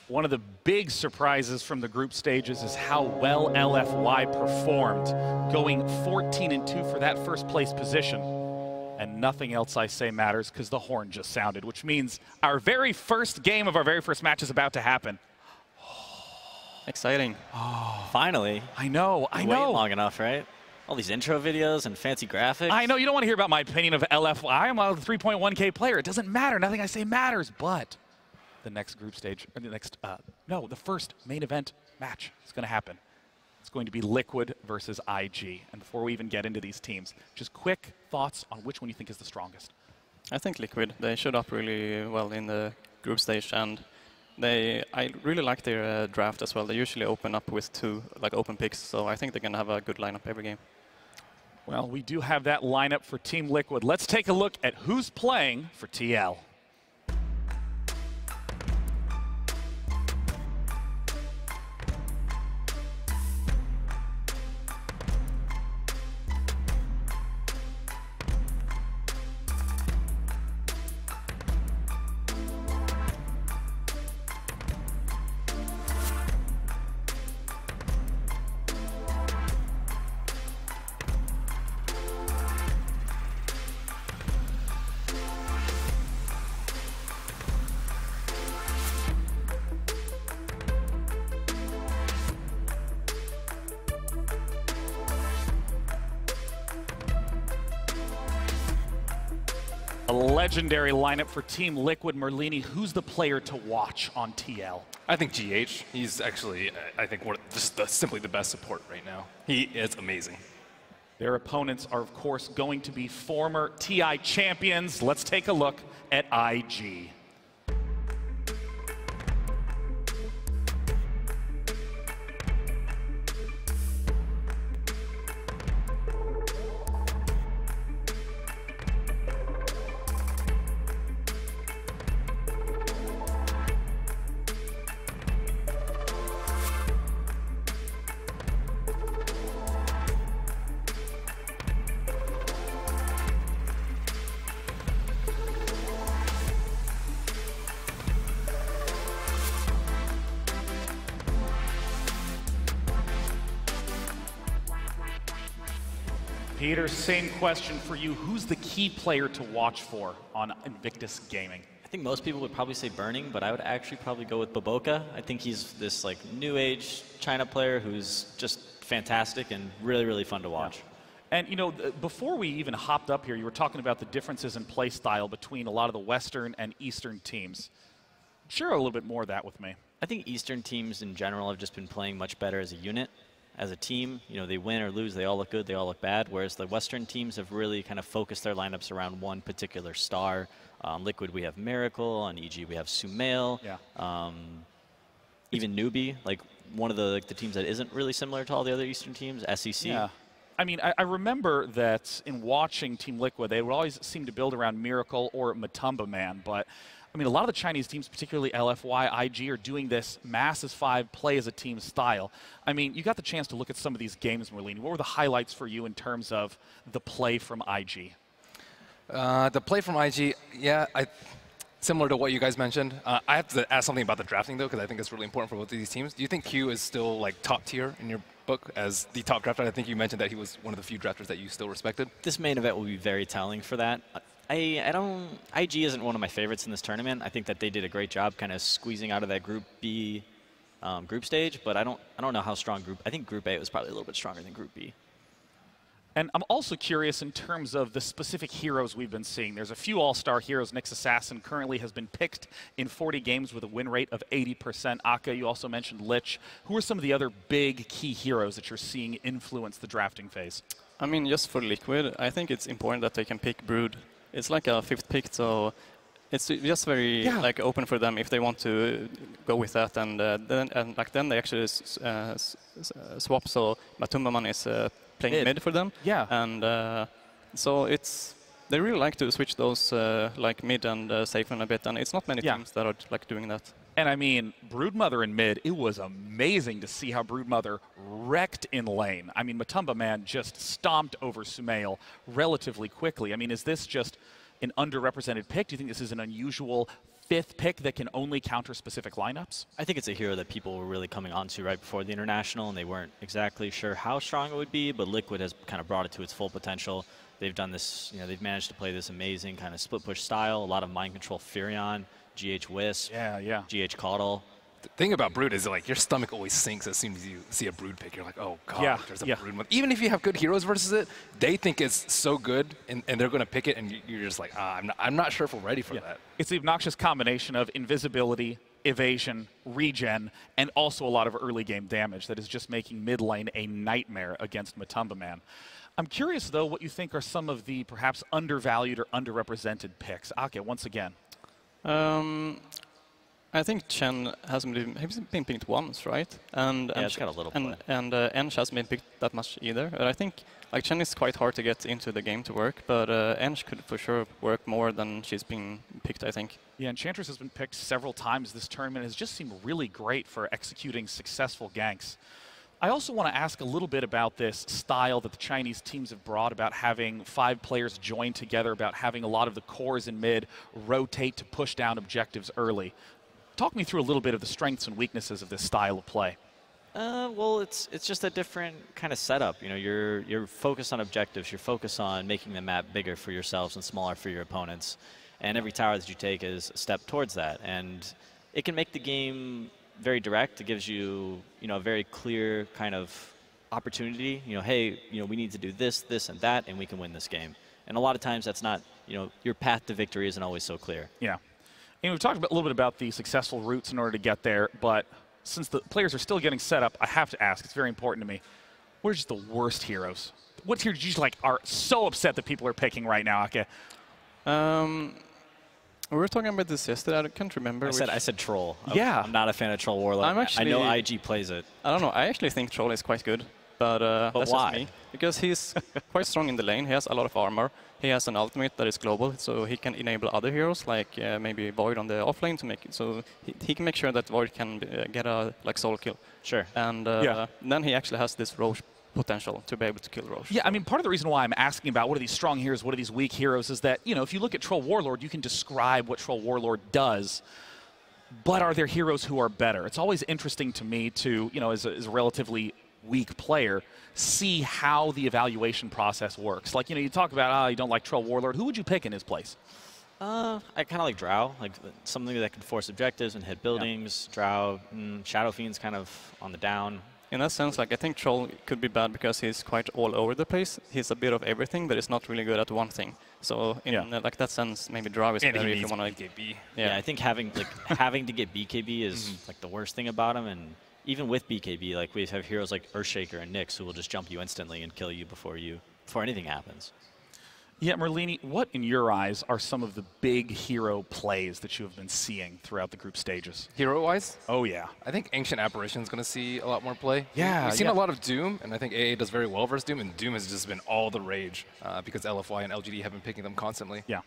One of the big surprises from the group stages is how well LFY performed, going 14-2 for that first place position. And nothing else I say matters because the horn just sounded, which means our very first game of our very first match is about to happen. Exciting. Oh, finally. I know. Wait long enough, right? All these intro videos and fancy graphics. I know, you don't want to hear about my opinion of LFY. I'm a 3.1K player. It doesn't matter. Nothing I say matters, but the next group stage, or the next, the first main event match is going to happen. It's going to be Liquid versus IG. And before we even get into these teams, just quick thoughts on which one you think is the strongest. I think Liquid. They showed up really well in the group stage, and I really like their draft as well. They usually open up with 2 open picks, so I think they're going to have a good lineup every game. Well, we do have that lineup for Team Liquid. Let's take a look at who's playing for TL. A legendary lineup for Team Liquid. Merlini, who's the player to watch on TL? I think GH. He's actually, I think, simply the best support right now. He is amazing. Their opponents are, of course, going to be former TI champions. Let's take a look at IG. Peter, same question for you. Who's the key player to watch for on Invictus Gaming? I think most people would probably say Burning, but I would actually probably go with Baboka. I think he's this new age China player who's just fantastic and really, really fun to watch. Yeah. And you know, before we even hopped up here, you were talking about the differences in play style between a lot of the Western and Eastern teams. Share a little bit more of that with me. I think Eastern teams in general have just been playing much better as a unit. As a team, you know, they win or lose, they all look good, they all look bad, whereas the Western teams have really kind of focused their lineups around one particular star. Liquid, we have Miracle. On EG, we have Sumail. Yeah. Even Newbee, like one of the teams that isn't really similar to all the other Eastern teams, SEC. Yeah. I mean, I remember that in watching Team Liquid, they would always seem to build around Miracle or Matumba Man, but I mean, a lot of the Chinese teams, particularly LFY, IG, are doing this Masses 5 play as a team style. I mean, you got the chance to look at some of these games, Merlini. What were the highlights for you in terms of the play from IG? The play from IG, yeah, Similar to what you guys mentioned, I have to ask something about the drafting, though, because I think it's really important for both of these teams. Do you think Q is still like top tier in your book as the top drafter? I think you mentioned that he was one of the few drafters that you still respected. This main event will be very telling for that. IG isn't one of my favorites in this tournament. I think that they did a great job kind of squeezing out of that Group B group stage, but I don't know how strong I think Group A was probably a little bit stronger than Group B. And I'm also curious in terms of the specific heroes we've been seeing. There's a few all-star heroes. Nyx Assassin currently has been picked in 40 games with a win rate of 80%. Aka, you also mentioned Lich. Who are some of the other big key heroes that you're seeing influence the drafting phase? I mean, just for Liquid, I think it's important that they can pick Brood. It's like a 5th pick, so it's just very like open for them if they want to go with that. And then they actually swap. So Matumbaman is playing mid for them. Yeah. And so they really like to switch those like mid and safe a bit, and it's not many teams that are like doing that. And I mean, Broodmother in mid, it was amazing to see how Broodmother wrecked in lane. I mean, Matumba Man just stomped over Sumail relatively quickly. I mean, is this just an underrepresented pick? Do you think this is an unusual 5th pick that can only counter specific lineups? I think it's a hero that people were really coming onto right before the International, and they weren't exactly sure how strong it would be, but Liquid has kind of brought it to its full potential. They've done this, they've managed to play this amazing kind of split push style, a lot of mind control Furion, GH Wisp, GH Caudle. The thing about Brood is like your stomach always sinks as soon as you see a Brood pick. You're like, oh god, there's a Brood one. Even if you have good heroes versus it, they think it's so good, and they're going to pick it, and you're just like, I'm not sure if we're ready for that. It's the obnoxious combination of invisibility, evasion, regen, and also a lot of early game damage that is just making mid lane a nightmare against Matumba Man. I'm curious, though, what you think are some of the perhaps undervalued or underrepresented picks. Ake, once again. I think Chen hasn't been picked once, right? And it's got a little play. And Ench hasn't been picked that much either. But I think like Chen is quite hard to get into the game to work, but Ench could for sure work more than she's been picked, I think. Yeah, Enchantress has been picked several times this tournament. It has just seemed really great for executing successful ganks. I also want to ask a little bit about this style that the Chinese teams have brought about having 5 players join together, about having a lot of the cores in mid rotate to push down objectives early. Talk me through a little bit of the strengths and weaknesses of this style of play. Well, it's just a different kind of setup. You're focused on objectives. You're focused on making the map bigger for yourselves and smaller for your opponents. And every tower that you take is a step towards that. And it can make the game very direct. It gives you, a very clear kind of opportunity. Hey, we need to do this, this, and that, and we can win this game. And a lot of times that's not, your path to victory isn't always so clear. Yeah. And we've talked a little bit about the successful routes in order to get there, but since the players are still getting set up, I have to ask, it's very important to me, what are just the worst heroes? What heroes you just are so upset that people are picking right now, Ake? We were talking about this yesterday. I can't remember. I said Troll. Yeah. I'm not a fan of Troll Warlord. I know IG plays it. I don't know. I actually think Troll is quite good. But that's why? just me. Because he's quite strong in the lane. He has a lot of armor. He has an ultimate that is global, so he can enable other heroes, like maybe Void on the offlane, to make it so he can make sure that Void can get a solo kill. Sure. And then he actually has this Roche potential to be able to kill Roche. Yeah, I mean, part of the reason why I'm asking about what are these strong heroes, what are these weak heroes, is that, if you look at Troll Warlord, you can describe what Troll Warlord does, but are there heroes who are better? It's always interesting to me to, as a relatively weak player, see how the evaluation process works. Like, you talk about, you don't like Troll Warlord. Who would you pick in his place? I kind of like Drow, like something that can force objectives and hit buildings. Yeah. Drow, Shadow Fiend's kind of on the down. In that sense, I think Troll could be bad because he's quite all over the place. He's a bit of everything, but he's not really good at one thing. So in that sense, maybe Drow is better if you want to BKB. Yeah, I think having to get BKB is the worst thing about him. And even with BKB, we have heroes like Earthshaker and Nyx who will just jump you instantly and kill you before anything happens. Yeah, Merlini, what in your eyes are some of the big hero plays that you have been seeing throughout the group stages? Hero-wise? Oh, yeah. I think Ancient Apparition is going to see a lot more play. Yeah. We've seen a lot of Doom, and I think AA does very well versus Doom, and Doom has just been all the rage because LFY and LGD have been picking them constantly. Yeah.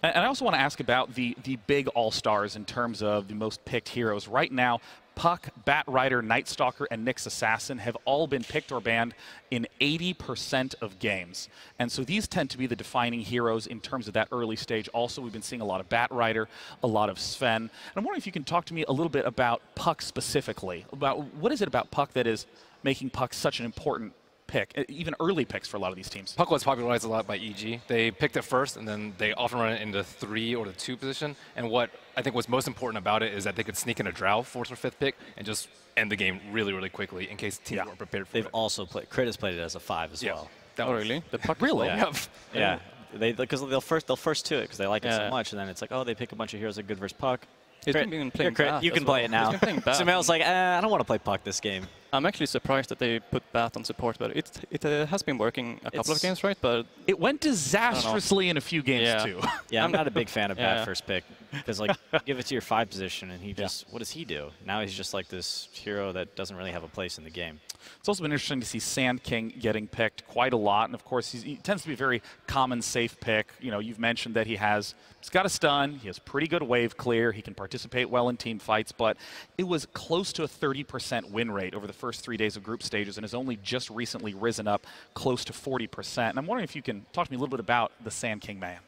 And I also want to ask about the big all-stars in terms of the most picked heroes. Right now, Puck, Bat Rider, Night Stalker, and Nyx Assassin have all been picked or banned in 80% of games. And so these tend to be the defining heroes in terms of that early stage. Also, we've been seeing a lot of Bat Rider, a lot of Sven. And I'm wondering if you can talk to me a little bit about Puck specifically. About what is it about Puck that is making Puck such an important pick, even early picks for a lot of these teams? Puck was popularized a lot by EG. They picked it first, and then they often run it into 3 or the 2 position. And what I think was most important about it is that they could sneak in a Drow 4th or 5th pick and just end the game really, really quickly in case teams weren't prepared for it. They've also played, Crit has played it as a 5 as well. Oh, really? The Puck really? Yeah. Because they'll first to it because they like it so much, and then it's like, oh, they pick a bunch of heroes that are good versus Puck. He's been playing Crit, you can play it now. Sumail's like, I don't want to play Puck this game. I'm actually surprised that they put Bat on support, but it has been working a couple of games, right? But it went disastrously in a few games too. Yeah, I'm not a big fan of Bat first pick because like give it to your 5 position and he just what does he do? Now he's just like this hero that doesn't really have a place in the game. It's also been interesting to see Sand King getting picked quite a lot, and of course he tends to be a very common, safe pick. You know, you've mentioned that he's got a stun, he has pretty good wave clear, he can participate well in team fights, but it was close to a 30% win rate over the first 3 days of group stages, and has only just recently risen up close to 40%. And I'm wondering if you can talk to me a little bit about the Sand King man.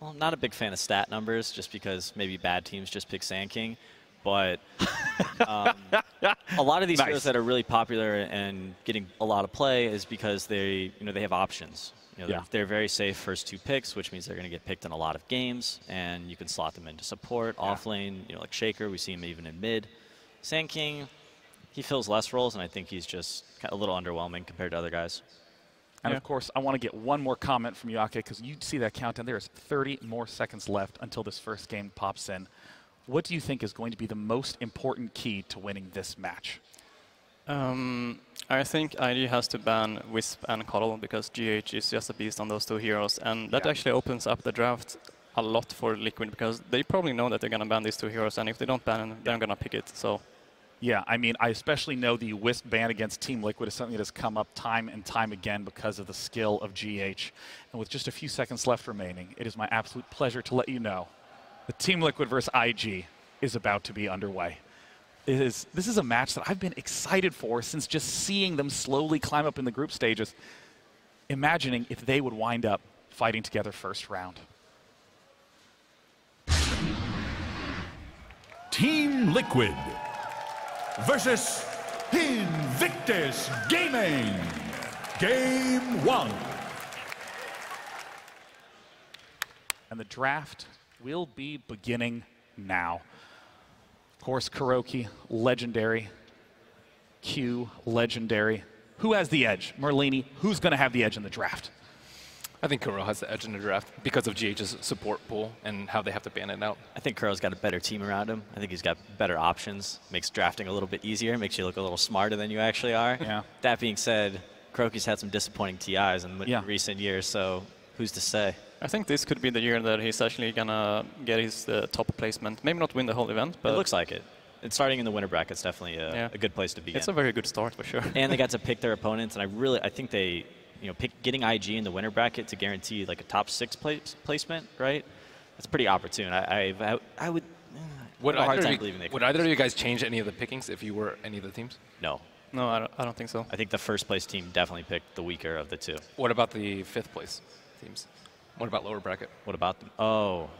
Well, I'm not a big fan of stat numbers, just because maybe bad teams just pick Sand King. But a lot of these heroes that are really popular and getting a lot of play is because they have options. They're very safe first 2 picks, which means they're going to get picked in a lot of games, and you can slot them into support, off lane, like Shaker. We see him even in mid. Sand King, he fills less roles, and I think he's just a little underwhelming compared to other guys. And of course, I want to get one more comment from you, Ake, because you see that countdown. There is 30 more seconds left until this first game pops in. What do you think is going to be the most important key to winning this match? I think IG has to ban Wisp and Coddle because GH is just a beast on those 2 heroes, and that actually opens up the draft a lot for Liquid because they probably know that they're going to ban these 2 heroes, and if they don't ban them, they're going to pick it. So. Yeah, I mean, I especially know the Wisp ban against Team Liquid is something that has come up time and time again because of the skill of GH. And with just a few seconds left remaining, it is my absolute pleasure to let you know that Team Liquid versus IG is about to be underway. This is a match that I've been excited for since just seeing them slowly climb up in the group stages, imagining if they would wind up fighting together first round. Team Liquid versus Invictus Gaming. Game 1. And the draft will be beginning now. Of course, Kuroki, legendary. Q, legendary. Who has the edge? Merlini, who's going to have the edge in the draft? I think Kuro has the edge in the draft because of GH's support pool and how they have to ban it out. I think Kuro's got a better team around him. I think he's got better options. Makes drafting a little bit easier. Makes you look a little smarter than you actually are. Yeah. That being said, Kuroki's had some disappointing TIs in recent years, so who's to say? I think this could be the year that he's actually going to get his top placement. Maybe not win the whole event, but... It looks like it. And starting in the winner bracket is definitely a good place to begin. It's a very good start for sure. And they got to pick their opponents, and I think they, getting IG in the winner bracket to guarantee like a top 6 placement, right? That's pretty opportune. I would. Would either of you guys change any of the pickings if you were any of the teams? No. No, I don't think so. I think the first place team definitely picked the weaker of the 2. What about the 5th place teams? What about lower bracket? What about them? Oh,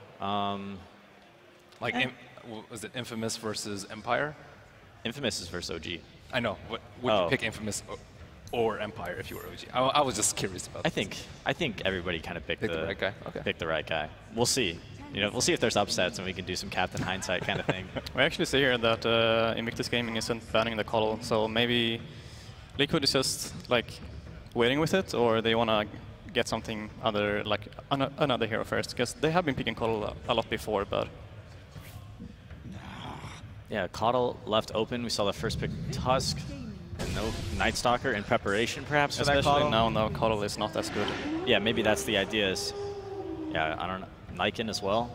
was it Infamous versus Empire? Infamous is versus OG. I know. Would you pick Infamous or Empire if you were OG? I was just curious about that. I think everybody kind of picked the right guy. Okay. Picked the right guy. We'll see. We'll see if there's upsets and we can do some Captain Hindsight kind of thing. We actually see here that Invictus Gaming isn't banning the Coddle, so maybe Liquid is just like waiting with it, or they want to get something other, like another hero first, because they have been picking Coddle a lot before, but... Yeah, Coddle left open. We saw the first pick Tusk, and no Night Stalker in preparation perhaps for that Coddle. Especially now Coddle is not as good. Yeah, maybe that's the idea is, I don't know, Lycan as well.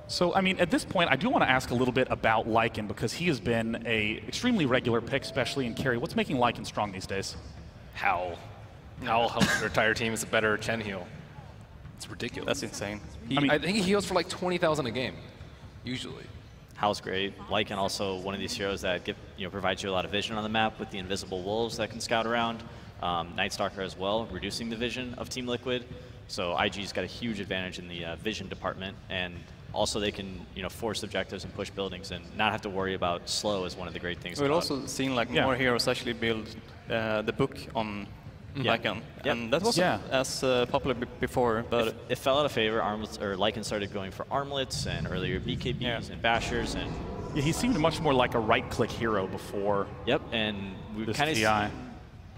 So, I mean, at this point, I do want to ask a little bit about Lycan, because he has been an extremely regular pick, especially in carry. What's making Lycan strong these days? Howl helps their entire team is a better Chen heal. It's ridiculous. That's insane. I think he heals for like 20,000 a game, usually. Hal's great. Lycan also one of these heroes that provides you a lot of vision on the map with the invisible wolves that can scout around. Night Stalker as well, reducing the vision of Team Liquid. So IG's got a huge advantage in the vision department, and also they can force objectives and push buildings and not have to worry about slow is one of the great things. We've also seen like more heroes actually build the book on Lycan, and that wasn't as popular before, but it fell out of favor. Lycan started going for armlets and earlier BKBs and bashers, and he seemed much more like a right-click hero before. Yep, and we kind of see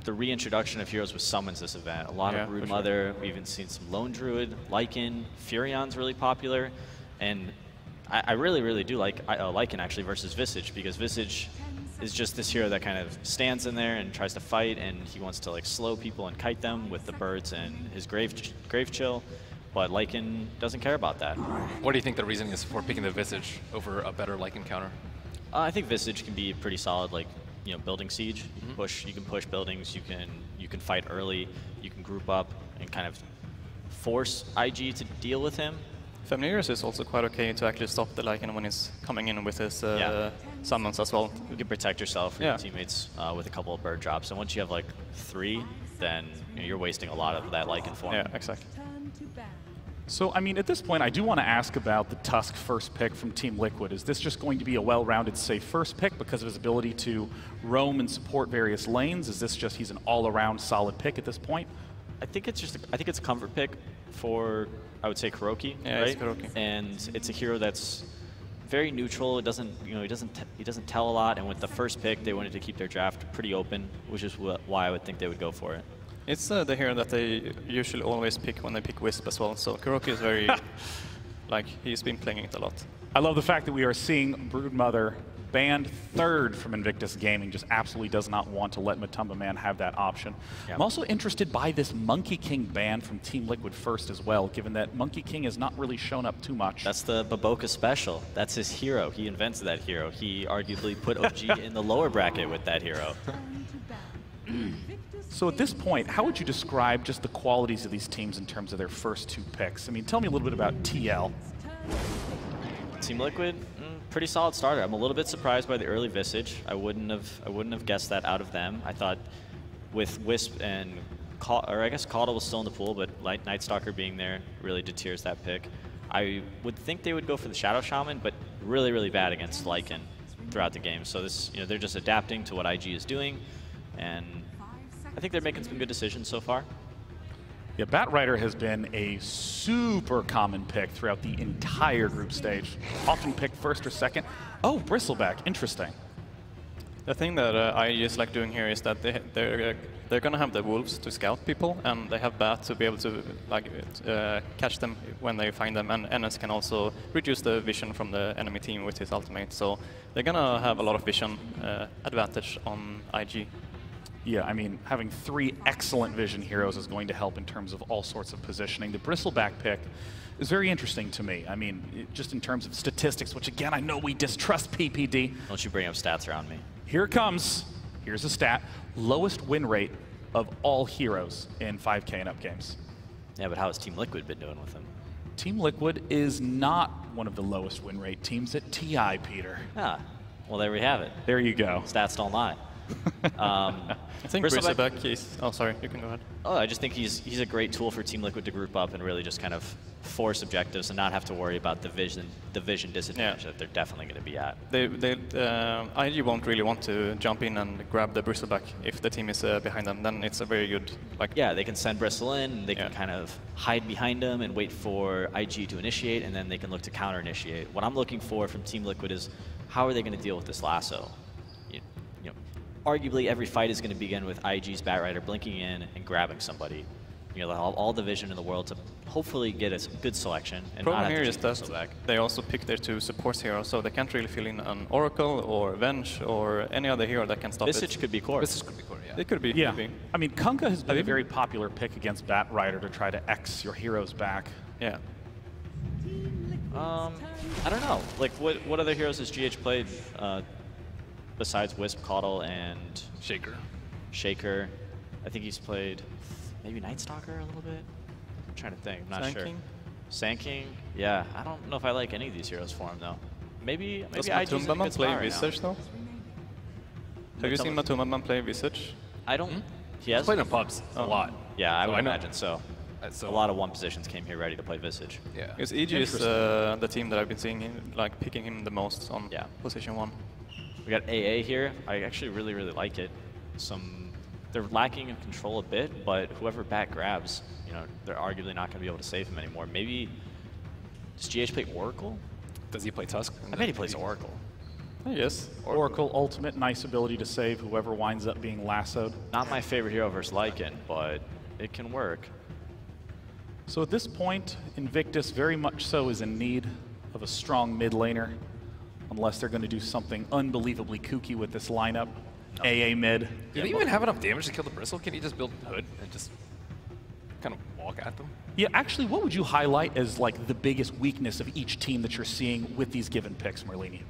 the reintroduction of heroes with summons this event. A lot of Brood Mother. We've even seen some Lone Druid, Lycan, Furion's really popular, and I really, really do like Lycan actually versus Visage, because Visage is just this hero that kind of stands in there and tries to fight, and he wants to like slow people and kite them with the birds and his grave chill, but Lycan doesn't care about that. What do you think the reasoning is for picking the Visage over a better Lycan counter? I think Visage can be pretty solid, like building siege. You can push buildings. You can fight early. You can group up and kind of force IG to deal with him. Femniris is also quite okay to actually stop the Lycan when he's coming in with his summons as well. You can protect yourself or your teammates with a couple of bird drops. And once you have like 3, then you're wasting a lot of that Lycan form. Yeah, exactly. So, I mean, at this point, I do want to ask about the Tusk first pick from Team Liquid. Is this just going to be a well-rounded, safe first pick because of his ability to roam and support various lanes? Is this just he's an all-around solid pick at this point? I think it's just I think it's a comfort pick for, I would say, KuroKy, right? It's KuroKy. And it's a hero that's very neutral. It doesn't, he doesn't tell a lot. And with the first pick, they wanted to keep their draft pretty open, which is why I would think they would go for it. It's the hero that they usually always pick when they pick Wisp as well. So KuroKy is very, like, he's been playing it a lot. I love the fact that we are seeing Broodmother banned 3rd from Invictus Gaming, just absolutely does not want to let Matumba Man have that option. Yep. I'm also interested by this Monkey King ban from Team Liquid first as well, given that Monkey King has not really shown up too much. That's the Baboka special. That's his hero. He invented that hero. He arguably put OG in the lower bracket with that hero. So at this point, how would you describe just the qualities of these teams in terms of their first 2 picks? I mean, tell me a little bit about TL. Team Liquid, pretty solid starter. I'm a little bit surprised by the early Visage. I wouldn't have guessed that out of them. I thought with Wisp and I guess Caudle was still in the pool, but Night Stalker being there really deters that pick. I would think they would go for the Shadow Shaman, but really, really bad against Lycan throughout the game. So this, they're just adapting to what IG is doing, and I think they're making some good decisions so far. Yeah, Batrider has been a super common pick throughout the entire group stage. Often picked first or second. Oh, Bristleback, interesting. The thing that I just like doing here is that they're gonna have the wolves to scout people, and they have Bat to be able to catch them when they find them, and NS can also reduce the vision from the enemy team with his ultimate. So they're gonna have a lot of vision advantage on IG. Yeah, I mean, having 3 excellent vision heroes is going to help in terms of all sorts of positioning. The Bristleback pick is very interesting to me. I mean, just in terms of statistics, which again, I know we distrust PPD. Don't you bring up stats around me. Here it comes. Here's a stat. Lowest win rate of all heroes in 5K and up games. Yeah, but how has Team Liquid been doing with them? Team Liquid is not one of the lowest win rate teams at TI, Peter. Ah, well, there we have it. There you go. Stats don't lie. I think Bristleback is... Oh, sorry, you can go ahead. Oh, I just think he's a great tool for Team Liquid to group up and really just kind of force objectives and not have to worry about the vision disadvantage that they're definitely going to be at. IG won't really want to jump in and grab the Bristleback if the team is behind them. Then it's a very good... Yeah, they can send Bristle in, and they can kind of hide behind them and wait for IG to initiate, and then they can look to counter-initiate. What I'm looking for from Team Liquid is how are they going to deal with this lasso? Arguably, every fight is going to begin with IG's Batrider blinking in and grabbing somebody. All the vision in the world to hopefully get a good selection. And problem here is that they also pick their 2 support heroes, so they can't really fill in an Oracle or Venge or any other hero that can stop Visage it. could be core. Visage could be core, yeah. It could be. Yeah. Could be. I mean, Kunkka has been a very popular pick against Batrider to try to X your heroes back. Yeah. I don't know. Like, what other heroes has GH played? Besides Wisp, Caudle, and Shaker. Shaker. I think he's played maybe Night Stalker a little bit. I'm trying to think. I'm not sure. Sand King? Yeah. I don't know if I like any of these heroes for him, though. maybe Does IG's in a Matumbaman good play spot right Visage now. though? Have you seen Matumbaman play Visage? I don't. He has played in pubs a lot. Yeah, I So would I know. imagine so. A lot of one positions came here ready to play Visage. Yeah. Because EG is the team that I've been seeing him, like picking him the most on position 1. We got AA here. I actually really like it. They're lacking in control a bit, but whoever back grabs, you know, they're arguably not going to be able to save him anymore. Maybe does GH play Oracle? Does he play Tusk? I bet he plays Oracle. Yes. Oracle ultimate, nice ability to save whoever winds up being lassoed. Not my favorite hero versus Lycan, but it can work. So at this point, Invictus very much so is in need of a strong mid laner, unless they're going to do something unbelievably kooky with this lineup. AA mid. Do they even have enough damage to kill the Bristle? Can you just build Hood and just kind of walk at them? Yeah, actually, what would you highlight as like the biggest weakness of each team that you're seeing with these given picks, Merlini?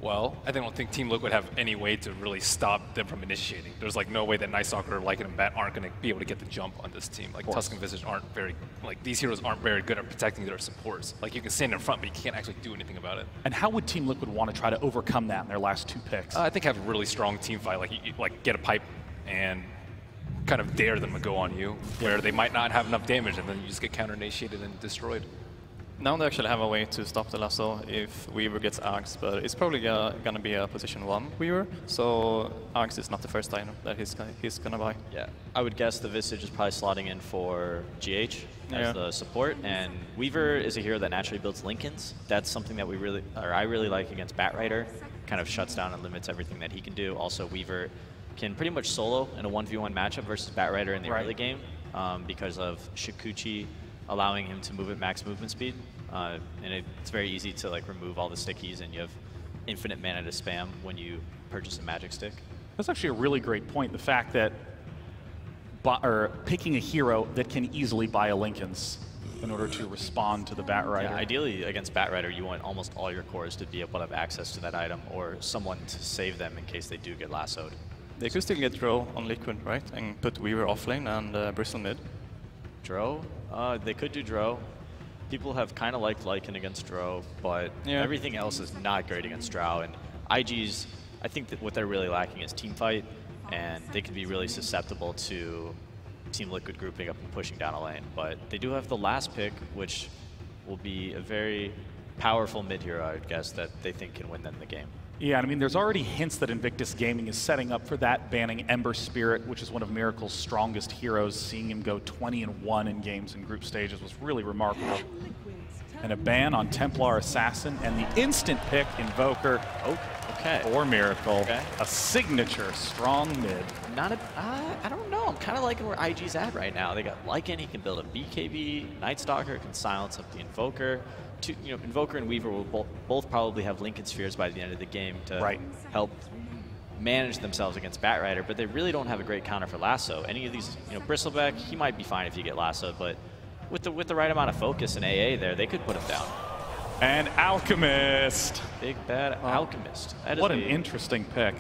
Well, I don't think Team Liquid have any way to really stop them from initiating. There's like no way that Night Stalker, Lycan, and Bat aren't going to be able to get the jump on this team. Like Tusk and Visage aren't very, like these heroes aren't very good at protecting their supports. Like you can stand in front, but you can't actually do anything about it. And how would Team Liquid want to try to overcome that in their last 2 picks? I think have a really strong team fight, like like get a pipe and kind of dare them to go on you, where they might not have enough damage, and then you just get counter-initiated and destroyed. Now they actually have a way to stop the lasso if Weaver gets Arcs, but it's probably gonna be a position 1 Weaver, so Arcs is not the first item that he's gonna buy. Yeah, I would guess the Visage is probably slotting in for GH as the support, and Weaver is a hero that naturally builds Lincolns. That's something that I really like against Batrider. Kind of shuts down and limits everything that he can do. Also, Weaver can pretty much solo in a 1v1 matchup versus Batrider in the early game because of Shikuchi allowing him to move at max movement speed. And it's very easy to like remove all the stickies, and you have infinite mana to spam when you purchase a magic stick. That's actually a really great point. The fact that picking a hero that can easily buy a Lincoln's in order to respond to the Batrider. Yeah, ideally against Batrider, you want almost all your cores to be able to have access to that item, or someone to save them in case they do get lassoed. They could still get Dro on Liquid, right? And put Weaver offlane and Bristle mid. Dro? They could do Dro. People have kind of liked Lycan against Dro, but everything else is not great against Drow. And IG's, I think that what they're really lacking is team fight, and they can be really susceptible to Team Liquid grouping up and pushing down a lane. But they do have the last pick, which will be a very powerful mid hero, I would guess, that they think can win them the game. Yeah, I mean, there's already hints that Invictus Gaming is setting up for that, banning Ember Spirit, which is one of Miracle's strongest heroes. Seeing him go 20-1 in games in group stages was really remarkable. And a ban on Templar Assassin, and the instant pick Invoker for Miracle. A signature strong mid. I don't know. I'm kind of liking where IG's at right now. They got Lycan, he can build a BKB. Night Stalker can silence up the Invoker. Invoker and Weaver will both probably have Lincoln Spheres by the end of the game to help manage themselves against Batrider, but they really don't have a great counter for Lasso. Any of these, Bristleback, he might be fine if you get Lassoed, but with the right amount of focus and AA there, they could put him down. And Alchemist. Big bad Alchemist. That is what an interesting pick.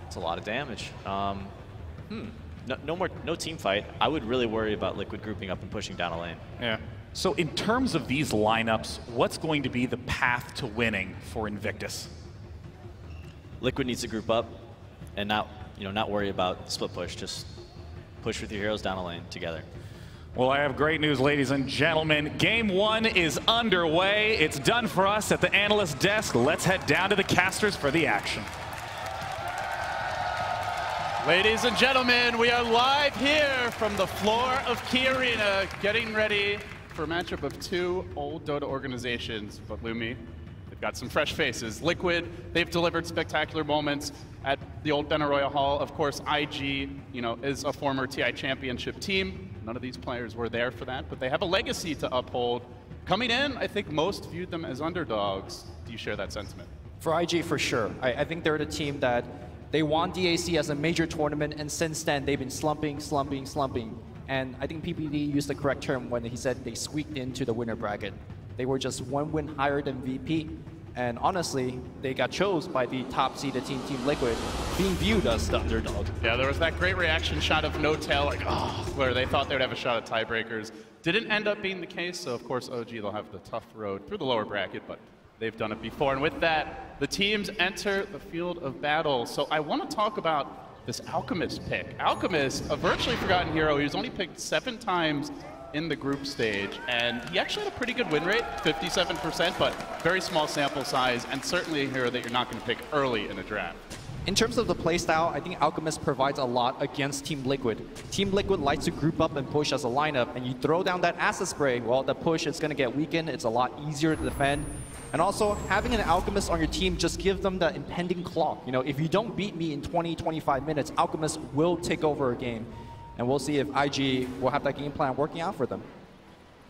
It's a lot of damage. No team fight. I would really worry about Liquid grouping up and pushing down a lane. Yeah. So in terms of these lineups, what's going to be the path to winning for Invictus? Liquid needs to group up and not worry about the split push. Just push with your heroes down a lane together. Well, I have great news, ladies and gentlemen. Game 1 is underway. It's done for us at the analyst desk. Let's head down to the casters for the action. Ladies and gentlemen, we are live here from the floor of Key Arena, getting ready for a matchup of 2 old Dota organizations, but Lumi, they've got some fresh faces. Liquid, they've delivered spectacular moments at the old Benaroya Hall. Of course, IG, is a former TI championship team. None of these players were there for that, but they have a legacy to uphold. Coming in, I think most viewed them as underdogs. Do you share that sentiment? For IG, for sure. I think they're the team that they won DAC as a major tournament, and since then they've been slumping. And I think PPD used the correct term when he said they squeaked into the winner bracket. They were just 1 win higher than VP. And honestly, they got chosen by the top-seeded team, Team Liquid, being viewed as the underdog. Yeah, there was that great reaction shot of No Tail, where they thought they would have a shot at tiebreakers. Didn't end up being the case, so of course OG, they'll have the tough road through the lower bracket, but They've done it before. And with that, the teams enter the field of battle. So I want to talk about this Alchemist pick. Alchemist, a virtually forgotten hero. He was only picked 7 times in the group stage, and he actually had a pretty good win rate, 57%, but very small sample size, and certainly a hero that you're not going to pick early in a draft. In terms of the playstyle, I think Alchemist provides a lot against Team Liquid. Team Liquid likes to group up and push as a lineup, and you throw down that acid spray, well, the push is going to get weakened. It's a lot easier to defend. And also, having an Alchemist on your team just gives them the impending clock. You know, if you don't beat me in 20, 25 minutes, Alchemist will take over a game. And we'll see if IG will have that game plan working out for them.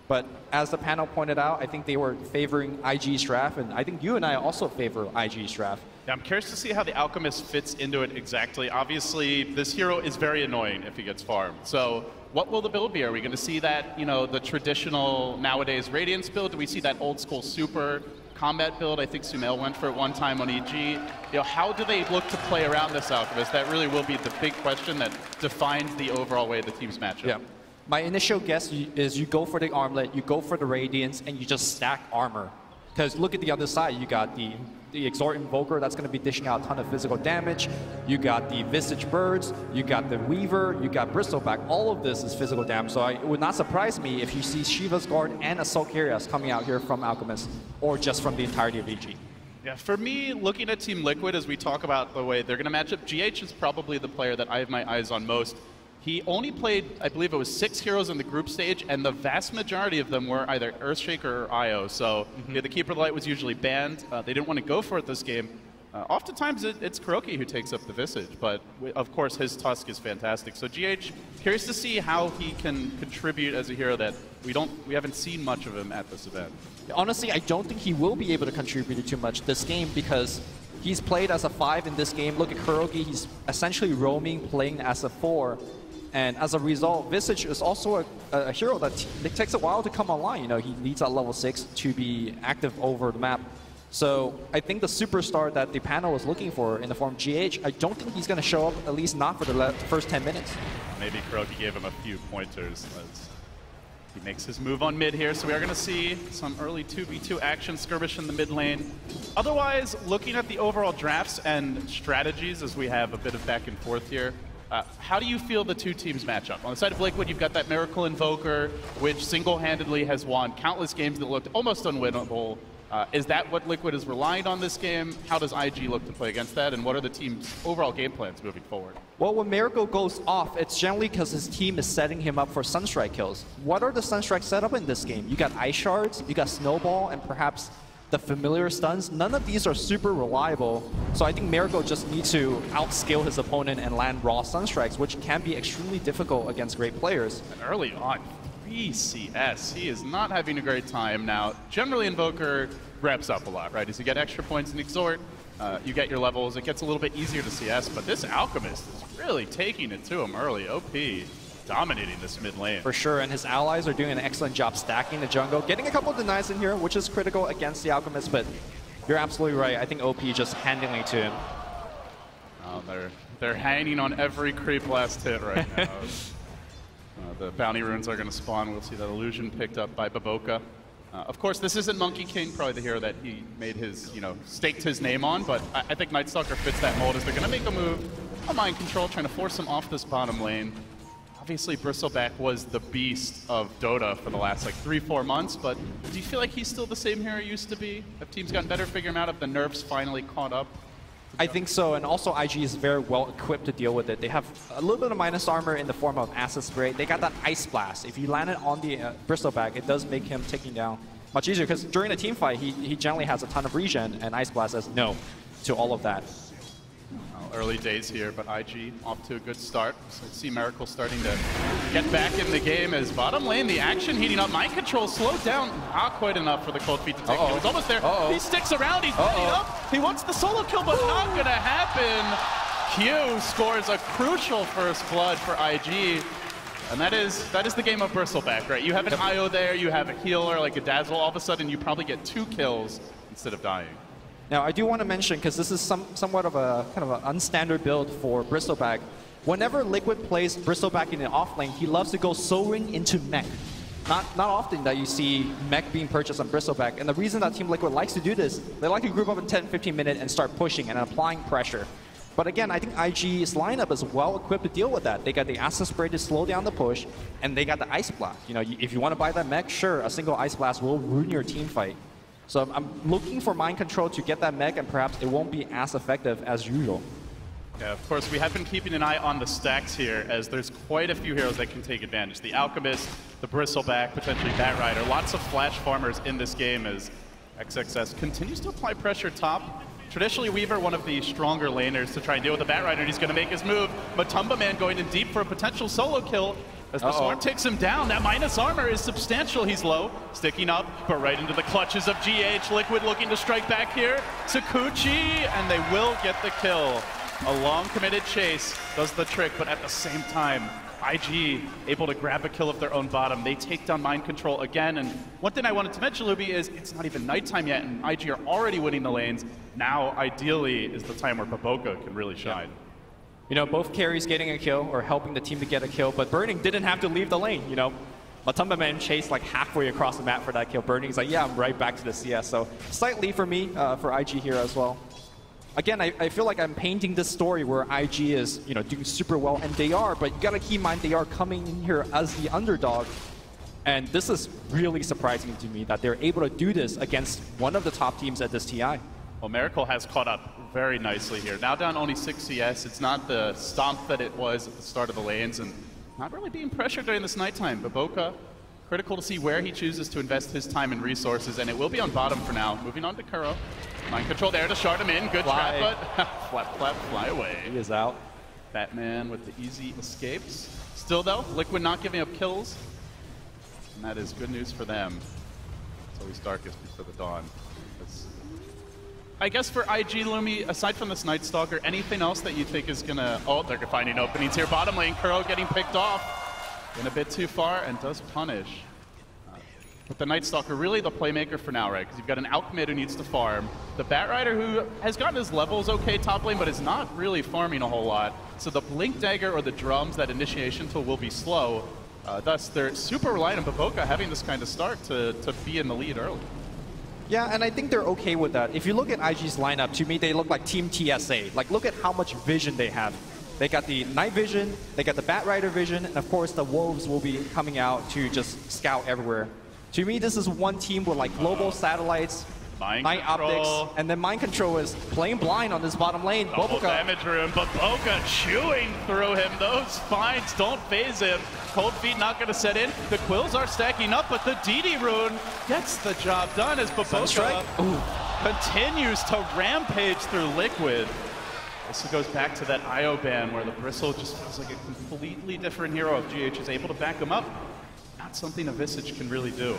But as the panel pointed out, I think they were favoring IG's draft, and I think you and I also favor IG's draft. Yeah, I'm curious to see how the Alchemist fits into it exactly. Obviously, this hero is very annoying if he gets farmed. So what will the build be? Are we going to see that, you know, the traditional nowadays Radiance build? Do we see that old school super combat build? I think Sumail went for it one time on EG. You know, how do they look to play around this Alchemist? That really will be the big question that defines the overall way the teams match up. Yeah. My initial guess is you go for the armlet, you go for the Radiance, and you just stack armor. Because look at the other side, you got the Exort Invoker that's going to be dishing out a ton of physical damage. You got the Visage Birds, you got the Weaver, you got Bristleback. All of this is physical damage, so it would not surprise me if you see Shiva's Guard and Assault Carriers coming out here from Alchemist, or just from the entirety of EG. Yeah, for me, looking at Team Liquid as we talk about the way they're going to match up, GH is probably the player that I have my eyes on most. He only played, I believe it was 6 heroes in the group stage, and the vast majority of them were either Earthshaker or IO. So yeah, the Keeper of the Light was usually banned. They didn't want to go for it this game. Oftentimes it's Kuroki who takes up the Visage, but of course his Tusk is fantastic. So GH, curious to see how he can contribute as a hero that we haven't seen much of him at this event. Honestly, I don't think he will be able to contribute too much this game because he's played as a 5 in this game. Look at Kuroki, he's essentially roaming, playing as a 4. And as a result, Visage is also a hero that it takes a while to come online. You know, he needs at level 6 to be active over the map. So I think the superstar that the panel is looking for in the form of GH, I don't think he's going to show up, at least not for the first 10 minutes. Maybe Kuroki gave him a few pointers as he makes his move on mid here. So we are going to see some early 2v2 action, skirmish in the mid lane. Otherwise, looking at the overall drafts and strategies as we have a bit of back and forth here, how do you feel the two teams match up? On the side of Liquid, you've got that Miracle Invoker, which single-handedly has won countless games that looked almost unwinnable. Is that what Liquid is relying on this game? How does IG look to play against that? And what are the team's overall game plans moving forward? Well, when Miracle goes off, it's generally because his team is setting him up for Sunstrike kills. What are the Sunstrike set up in this game? You got Ice Shards, you got Snowball, and perhaps the familiar stuns. None of these are super reliable, so I think Miracle just needs to outscale his opponent and land raw Sunstrikes, which can be extremely difficult against great players. And early on, 3 CS. He is not having a great time now. Generally, Invoker reps up a lot, right? As you get extra points in Exort, you get your levels, it gets a little bit easier to CS, but this Alchemist is really taking it to him early. OP dominating this mid lane. For sure, and his allies are doing an excellent job stacking the jungle, getting a couple of denies in here, which is critical against the Alchemist, but you're absolutely right. I think OP just handling it to him. Oh, they're hanging on every creep last hit right now. The bounty runes are going to spawn. We'll see that illusion picked up by Baboka. Of course, this isn't Monkey King, probably the hero that he made his, staked his name on, but I think Night Stalker fits that mold as they're going to make a move on mind control, trying to force him off this bottom lane. Obviously, Bristleback was the beast of Dota for the last 3-4 months, but do you feel like he's still the same hero he used to be? Have teams gotten better figuring him out? Have the nerfs finally caught up? I think so, and also IG is very well equipped to deal with it. They have a little bit of minus armor in the form of Acid Spray. They got that Ice Blast. If you land it on the Bristleback, it does make him taking down much easier, because during a team fight, he generally has a ton of regen, and Ice Blast says no to all of that. Early days here, but IG off to a good start. So I see Miracle starting to get back in the game as bottom lane, the action heating up. Mind control slowed down, not quite enough for the cold feet to take. He was almost there. He sticks around, he's ready up. He wants the solo kill, but not gonna happen. Q scores a crucial first blood for IG. And that is the game of Bristleback, right? You have an IO there, you have a healer like a Dazzle, all of a sudden you probably get 2 kills instead of dying. Now, I do want to mention, because this is somewhat of a kind of an unstandard build for Bristleback. Whenever Liquid plays Bristleback in an off lane, he loves to go Soul Ring into mech. not often that you see mech being purchased on Bristleback. And the reason that Team Liquid likes to do this, they like to group up in 10-15 minutes and start pushing and applying pressure. But again, I think IG's lineup is well equipped to deal with that. They got the Acid Spray to slow down the push, and they got the Ice Blast. You know, if you want to buy that mech, sure, a single Ice Blast will ruin your team fight. So I'm looking for Mind Control to get that mech, and perhaps it won't be as effective as usual. Yeah, of course, we have been keeping an eye on the stacks here, as there's quite a few heroes that can take advantage. The Alchemist, the Bristleback, potentially Bat Rider. Lots of flash farmers in this game as XXS continues to apply pressure top. Traditionally, Weaver, one of the stronger laners to try and deal with the Bat Rider, and he's going to make his move. Matumba Man going in deep for a potential solo kill as the Swarm takes him down. That minus armor is substantial. He's low, sticking up, but right into the clutches of GH. Liquid looking to strike back here. Sakuchi, and they will get the kill. A long committed chase does the trick, but at the same time, IG able to grab a kill of their own bottom. They take down Mind Control again, and one thing I wanted to mention, Newbee, is it's not even nighttime yet, and IG are already winning the lanes. Now, ideally, is the time where Baboka can really shine. You know, both carries getting a kill or helping the team to get a kill, but Burning didn't have to leave the lane, you know. Matumba Man chased like halfway across the map for that kill. Burning's like, yeah, I'm right back to the CS. So slight lead for me, for IG here as well. Again, I feel like I'm painting this story where IG is, you know, doing super well, and they are, but you gotta keep in mind they are coming in here as the underdog. And this is really surprising to me that they're able to do this against one of the top teams at this TI. Well, Miracle has caught up very nicely here. Now down only 6 CS. It's not the stomp that it was at the start of the lanes, and not really being pressured during this nighttime. Baboka, critical to see where he chooses to invest his time and resources, and it will be on bottom for now. Moving on to Kuro. Mind Control there to shard him in. Good trap, but flap, fly away. He is out. Batman with the easy escapes. Still though, Liquid not giving up kills, and that is good news for them. It's always darkest before the dawn. I guess for IG, Lumi, aside from this Night Stalker, anything else that you think is gonna... Oh, they're finding openings here. Bottom lane, Kuro getting picked off. Went a bit too far and does punish. But the Night Stalker, really the playmaker for now, right? Because you've got an Alchemid who needs to farm. The Bat Rider who has gotten his levels okay top lane, but is not really farming a whole lot. So the Blink Dagger or the drums, that initiation tool will be slow. Thus, they're super reliant on Baboka having this kind of start to be in the lead early. Yeah, and I think they're okay with that. If you look at IG's lineup, to me, they look like Team TSA. Like, look at how much vision they have. They got the night vision, they got the Bat Rider vision, and of course, the Wolves will be coming out to just scout everywhere. To me, this is one team with like global satellites, night optics, and then Mind Control is playing blind on this bottom lane. Double damage room, Baboka chewing through him. Those spines don't phase him. Cold Feet not going to set in. The Quills are stacking up, but the DD rune gets the job done as Baboka continues to rampage through Liquid. This goes back to that IO ban where the Bristle just feels like a completely different hero if GH is able to back him up. Not something a Visage can really do.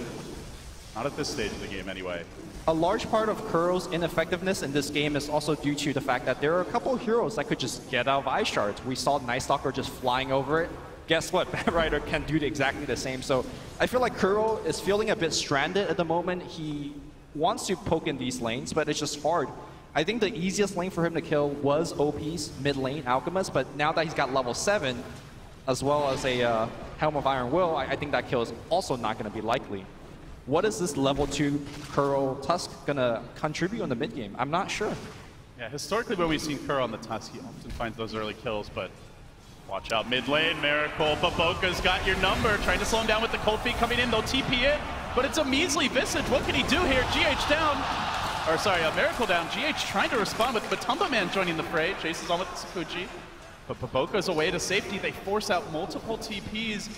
Not at this stage of the game anyway. A large part of Kuro's ineffectiveness in this game is also due to the fact that there are a couple of heroes that could just get out of Ice Shards. We saw Night Stalker just flying over it. Guess what? Bat Rider can do exactly the same. So I feel like Kuro is feeling a bit stranded at the moment. He wants to poke in these lanes, but it's just hard. I think the easiest lane for him to kill was OP's mid lane, Alchemist, but now that he's got level 7, as well as a Helm of Iron Will, I think that kill is also not going to be likely. What is this level 2 Kuro Tusk going to contribute in the mid game? I'm not sure. Yeah, historically when we've seen Kuro on the Tusk, he often finds those early kills, but watch out mid lane, Miracle. Baboka's got your number, trying to slow him down with the Cold Feet coming in. They'll TP it, but it's a measly Visage. What can he do here? GH down. Or sorry, Miracle down. GH trying to respond with Matumba Man joining the fray. Chases on with Sakuchi. But Baboka's away to safety. They force out multiple TPs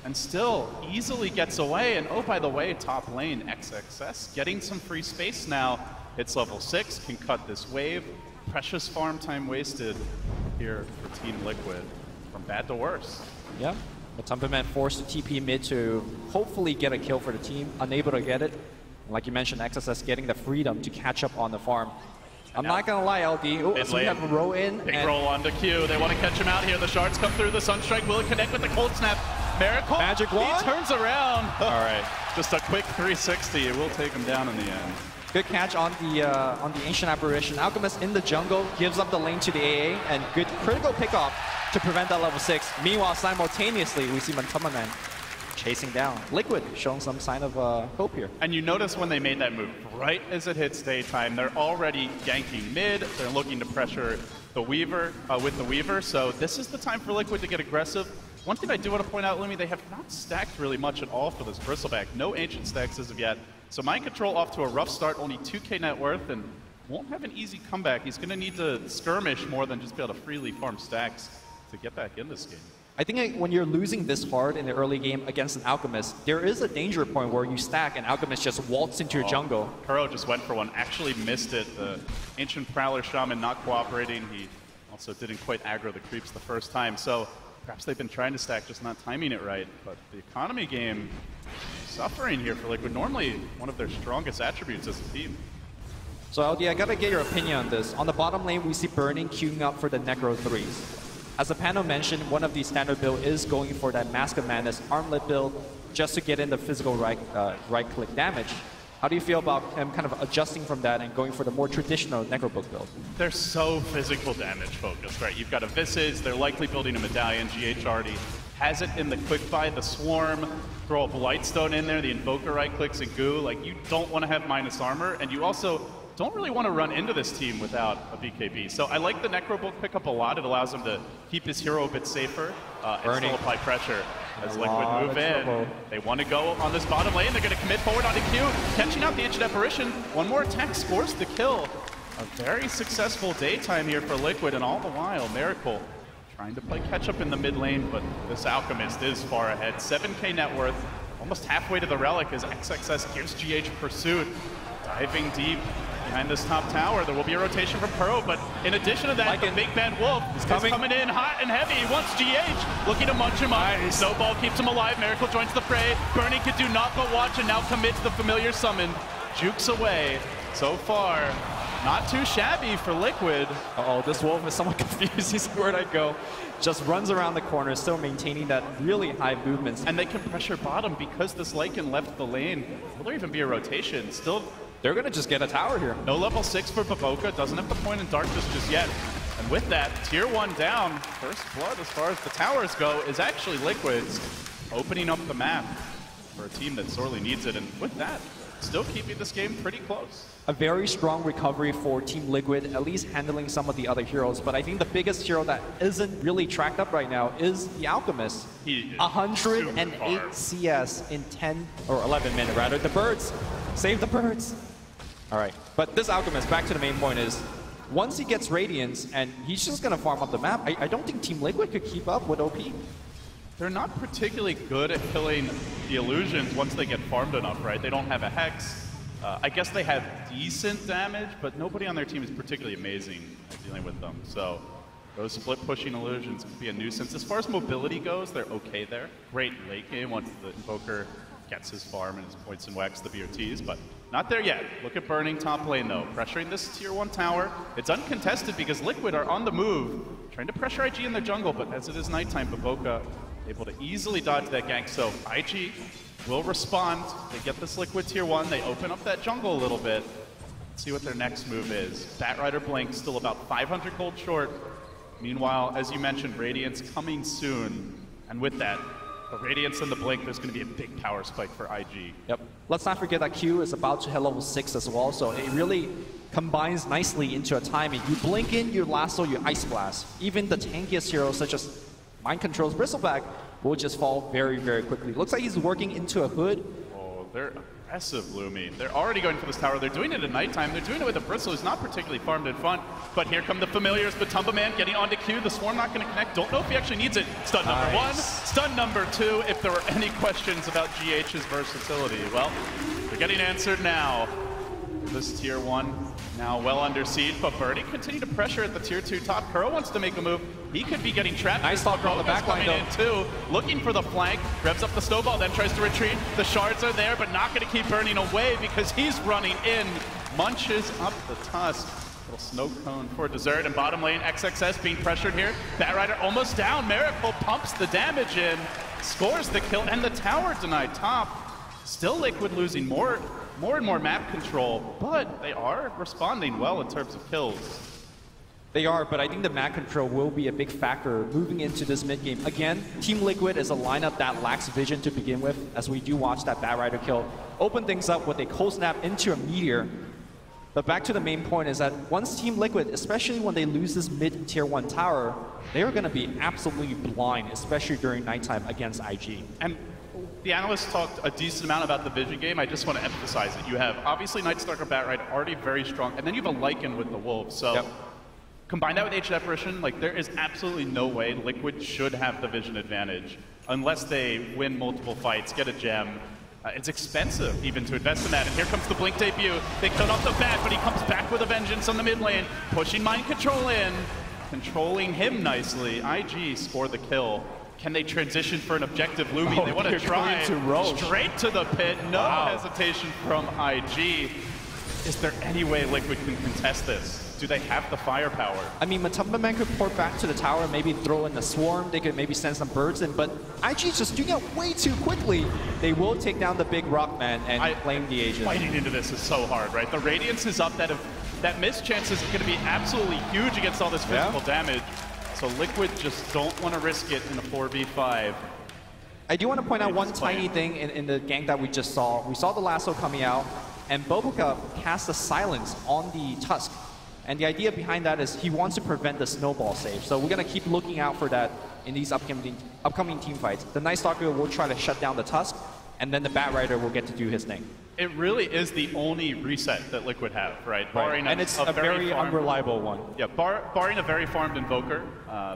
and still easily gets away. And oh, by the way, top lane, XXS getting some free space now. Hits level 6, can cut this wave. Precious farm time wasted here for Team Liquid. From bad to worse. Yeah, Matumba Man forced to TP mid to hopefully get a kill for the team. Unable to get it. Like you mentioned, XSS getting the freedom to catch up on the farm. I'm not going to lie, LD. Oh, so we have a row in. Big roll onto Q. They want to catch him out here. The shards come through. The Sunstrike will connect with the Cold Snap. Miracle. Magic wand. He turns around. All right. Just a quick 360. It will take him down in the end. Good catch on the Ancient Apparition. Alchemist in the jungle gives up the lane to the AA, and good critical pickoff to prevent that level 6. Meanwhile, simultaneously, we see Matumba Man chasing down. Liquid showing some sign of hope here. And you notice when they made that move, right as it hits daytime, they're already ganking mid. They're looking to pressure the Weaver with the Weaver. So this is the time for Liquid to get aggressive. One thing I do want to point out, Lumi, they have not stacked really much at all for this Bristleback. No ancient stacks as of yet. So Mind Control off to a rough start, only 2k net worth, and won't have an easy comeback. He's going to need to skirmish more than just be able to freely farm stacks to get back in this game. I think when you're losing this hard in the early game against an Alchemist, there is a danger point where you stack and Alchemist just waltz into your jungle. Kuro just went for one, actually missed it. The Ancient Prowler Shaman not cooperating. He also didn't quite aggro the creeps the first time. So perhaps they've been trying to stack, just not timing it right. But the economy game suffering here for Liquid. Normally one of their strongest attributes as a team. So LD, I gotta get your opinion on this. On the bottom lane, we see Burning queuing up for the Necro 3s. As the panel mentioned, one of the standard build is going for that Mask of Madness armlet build just to get in the physical right-click damage. How do you feel about him kind of adjusting from that and going for the more traditional Necrobook build? They're so physical damage focused, right? You've got a Visage, they're likely building a Medallion, GH already has it in the quick buy, the Swarm, throw a Blightstone in there, the Invoker right-clicks and Goo. Like, you don't want to have minus armor, and you also don't really want to run into this team without a BKB. So I like the Necrobook pickup a lot. It allows him to keep his hero a bit safer and still apply pressure as Liquid move in. They want to go on this bottom lane. They're going to commit forward onto Q, catching out the Ancient Apparition. One more attack scores the kill. A very successful daytime here for Liquid, and all the while, Miracle trying to play catch up in the mid lane, but this Alchemist is far ahead. 7k net worth, almost halfway to the Relic as XXS gives GH pursuit. Diving deep behind this top tower. There will be a rotation from Kuro, but in addition to that, the Big Bad Wolf is coming in hot and heavy. He wants GH, looking to munch him up. Snowball keeps him alive. Miracle joins the fray. Burning could do naught but watch and now commit to the familiar summon. Jukes away. So far, not too shabby for Liquid. Uh-oh, this Wolf is somewhat confused. He's where'd I go? Just runs around the corner, still maintaining that really high movements. And they can pressure bottom because this Lycan left the lane. Will there even be a rotation? Still, they're going to just get a tower here. No level 6 for Bavoka. Doesn't have the point in darkness just yet. And with that, tier 1 down. First blood as far as the towers go is actually Liquid's, opening up the map for a team that sorely needs it. And with that, still keeping this game pretty close. A very strong recovery for Team Liquid, at least handling some of the other heroes. But I think the biggest hero that isn't really tracked up right now is the Alchemist. 108 CS in 10 or 11 minutes rather. The birds, save the birds. All right, but this Alchemist, back to the main point, is once he gets Radiance and he's just gonna farm up the map, I don't think Team Liquid could keep up with OP. They're not particularly good at killing the illusions once they get farmed enough, right? They don't have a Hex. I guess they have decent damage, but nobody on their team is particularly amazing at dealing with them. So those split pushing illusions could be a nuisance. As far as mobility goes, they're okay there. Great late game once the Invoker gets his farm and his points and wax the BOTs, but not there yet. Look at Burning top lane though, pressuring this tier 1 tower. It's uncontested because Liquid are on the move, trying to pressure IG in their jungle, but as it is nighttime, Bavoka able to easily dodge that gank. So IG will respond. They get this Liquid tier 1. They open up that jungle a little bit. Let's see what their next move is. Batrider Blink still about 500 gold short. Meanwhile, as you mentioned, Radiance coming soon. And with that, the Radiance and the Blink, there's going to be a big power spike for IG. Yep. Let's not forget that Q is about to hit level 6 as well, so it really combines nicely into a timing. You blink in, you lasso, you Ice Blast. Even the tankiest heroes such as Mind Control's Bristleback will just fall very, very quickly. Looks like he's working into a hood. Oh, they're aggressive, Lumi. They're already going for this tower. They're doing it at nighttime. They're doing it with a Bristle who's not particularly farmed in front. But here come the familiars. Batumba Man getting onto Q. The Swarm not going to connect. Don't know if he actually needs it. Stun number 1. Stun number 2. If there were any questions about GH's versatility, well, they're getting answered now. This tier 1 now well under siege, but Birdie continue to pressure at the tier 2 top. Kuro wants to make a move. He could be getting trapped. Nice talk on the back line in too. Looking for the flank, revs up the snowball, then tries to retreat. The shards are there, but not going to keep Burning away because he's running in. Munches up the tusk. Little snow cone for dessert. And bottom lane, XXS being pressured here. Batrider almost down. Miracle pumps the damage in, scores the kill, and the tower denied top. Still Liquid losing more and more map control, but they are responding well in terms of kills. They are, but I think the map control will be a big factor moving into this mid-game. Again, Team Liquid is a lineup that lacks vision to begin with, as we do watch that Bat Rider kill open things up with a cold snap into a meteor. But back to the main point is that once Team Liquid, especially when they lose this mid-tier 1 tower, they are going to be absolutely blind, especially during nighttime against IG. And the analysts talked a decent amount about the vision game. I just want to emphasize it. You have, obviously, Nightstalker Bat Rider already very strong, and then you have a Lycan with the Wolves. So combine that with H Apparition, like there is absolutely no way Liquid should have the vision advantage unless they win multiple fights, get a gem. It's expensive even to invest in that. And here comes the Blink debut. They killed off the Bat, but he comes back with a vengeance on the mid lane, pushing Mind Control in, controlling him nicely. IG scored the kill. Can they transition for an objective? Lumi, they want to try straight to the pit. No hesitation from IG. Is there any way Liquid can contest this? Do they have the firepower? I mean, Matumbaman could port back to the tower, maybe throw in the swarm. They could maybe send some birds in, but IG's just doing it way too quickly. They will take down the big Rockman and claim the agent. Fighting into this is so hard, right? The Radiance is up. That miss chance is going to be absolutely huge against all this physical damage. So Liquid just don't want to risk it in a 4v5. I do want to point out one tiny thing in the gank that we just saw. We saw the lasso coming out, and Boboka cast a silence on the Tusk. And the idea behind that is he wants to prevent the snowball save. So we're going to keep looking out for that in these upcoming team fights. The Nightstalker will try to shut down the Tusk, and then the Bat Rider will get to do his thing. It really is the only reset that Liquid have, right? Barring and it's a very unreliable one. Yeah, barring a very farmed Invoker,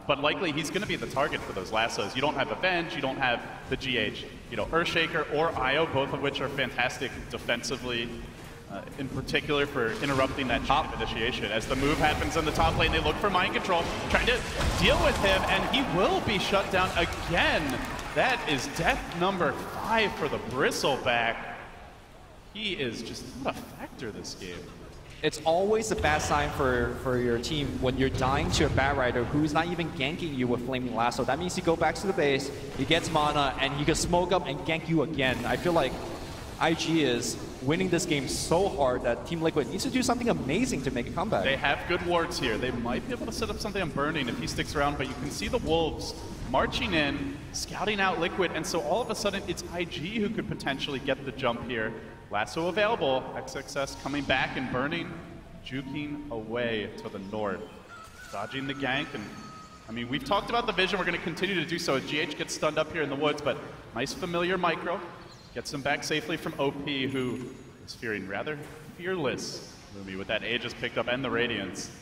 but likely he's going to be the target for those lassos. You don't have Avenge, you don't have the GH. You know, Earthshaker or IO, both of which are fantastic defensively. In particular for interrupting that chain of initiation. As the move happens in the top lane, they look for Mind Control, trying to deal with him, and he will be shut down again. That is death number 5 for the Bristleback. He is just not a factor this game. It's always a bad sign for your team when you're dying to a Bat Rider who's not even ganking you with Flaming Lasso. That means you go back to the base, he gets mana, and he can smoke up and gank you again. I feel like IG is winning this game so hard that Team Liquid needs to do something amazing to make a comeback. They have good wards here. They might be able to set up something on Burning if he sticks around, but you can see the Wolves marching in, scouting out Liquid, and so all of a sudden it's IG who could potentially get the jump here. Lasso available, XXS coming back and Burning, juking away to the north, dodging the gank, and I mean, we've talked about the vision, we're going to continue to do so. GH gets stunned up here in the woods, but nice familiar micro. Gets him back safely from OP, who is fearing rather fearless. Lumi with that Aegis picked up and the Radiance.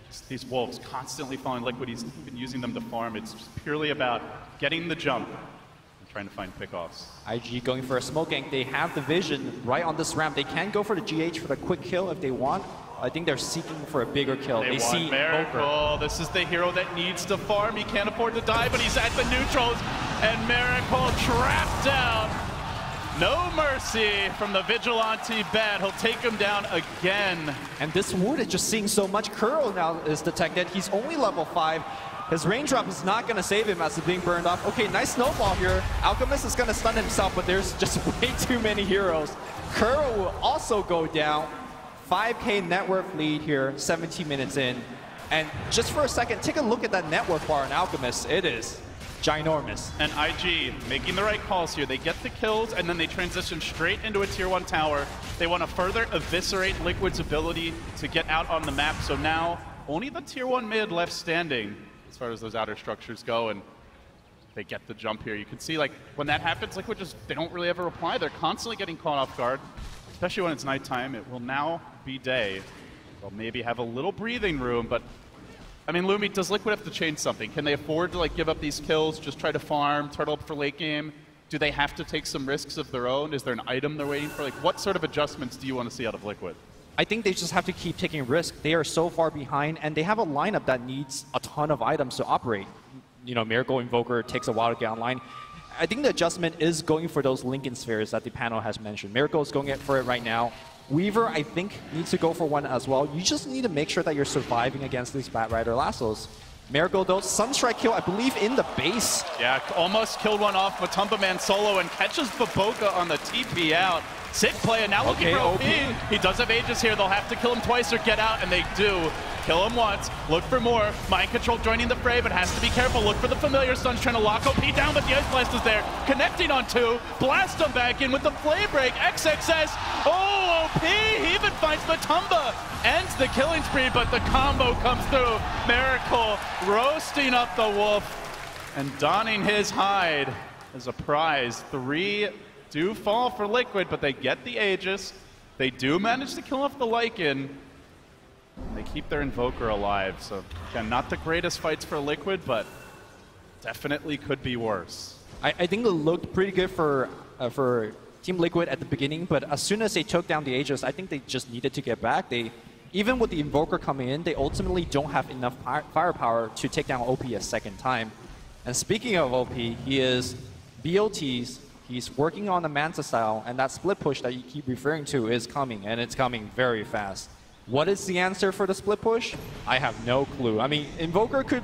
Just these Wolves constantly following Liquid. He's been using them to farm. It's just purely about getting the jump and trying to find pickoffs. IG going for a smoke gank. They have the vision right on this ramp. They can go for the GH for the quick kill if they want. I think they're seeking for a bigger kill. They see Miracle. This is the hero that needs to farm. He can't afford to die, but he's at the neutrals. And Miracle trapped down. No mercy from the Vigilante Bat. He'll take him down again. And this Wood is just seeing so much. Curl now is detected. He's only level 5. His raindrop is not going to save him as he's being burned off. Okay, nice snowball here. Alchemist is going to stun himself, but there's just way too many heroes. Curl will also go down. 5K network lead here, 17 minutes in. And just for a second, take a look at that network bar in Alchemist. It is ginormous. And IG making the right calls here. They get the kills and then they transition straight into a tier 1 tower. They want to further eviscerate Liquid's ability to get out on the map. So now only the tier 1 mid left standing as far as those outer structures go, and they get the jump here. You can see like when that happens, Liquid just, they don't really ever reply. They're constantly getting caught off guard, especially when it's nighttime. It will now be day. They'll maybe have a little breathing room, but I mean, Lumi, does Liquid have to change something? Can they afford to like give up these kills, just try to farm, turtle up for late game? Do they have to take some risks of their own? Is there an item they're waiting for? Like, what sort of adjustments do you want to see out of Liquid? I think they just have to keep taking risks. They are so far behind, and they have a lineup that needs a ton of items to operate. You know, Miracle Invoker takes a while to get online. I think the adjustment is going for those Lincoln Spheres that the panel has mentioned. Miracle is going for it right now. Weaver, I think, needs to go for one as well. You just need to make sure that you're surviving against these Bat Rider lassos. Miracle, though, Sunstrike kill, I believe, in the base. Yeah, almost killed one off Matumbaman solo and catches Baboka on the TP out. Sick play, and now looking for OP. He does have Aegis here. They'll have to kill him twice or get out, and they do. Kill him once, look for more. Mind Control joining the fray, but has to be careful. Look for the Familiar Sun's trying to lock OP down, but the Ice Blast is there. Connecting on 2, blast him back in with the Flame Break. XXS, oh, OP, he even finds the Tumba. Ends the killing spree, but the combo comes through. Miracle roasting up the Wolf and donning his hide as a prize. 3 do fall for Liquid, but they get the Aegis. They do manage to kill off the Lycan. They keep their Invoker alive, so again, not the greatest fights for Liquid, but definitely could be worse. I think it looked pretty good for Team Liquid at the beginning, but as soon as they took down the Aegis, I think they just needed to get back. Even with the Invoker coming in, they ultimately don't have enough firepower to take down OP a second time. And speaking of OP, he is BOTs, he's working on the Manta style, and that split push that you keep referring to is coming, and it's coming very fast. What is the answer for the split push? I have no clue. I mean, Invoker could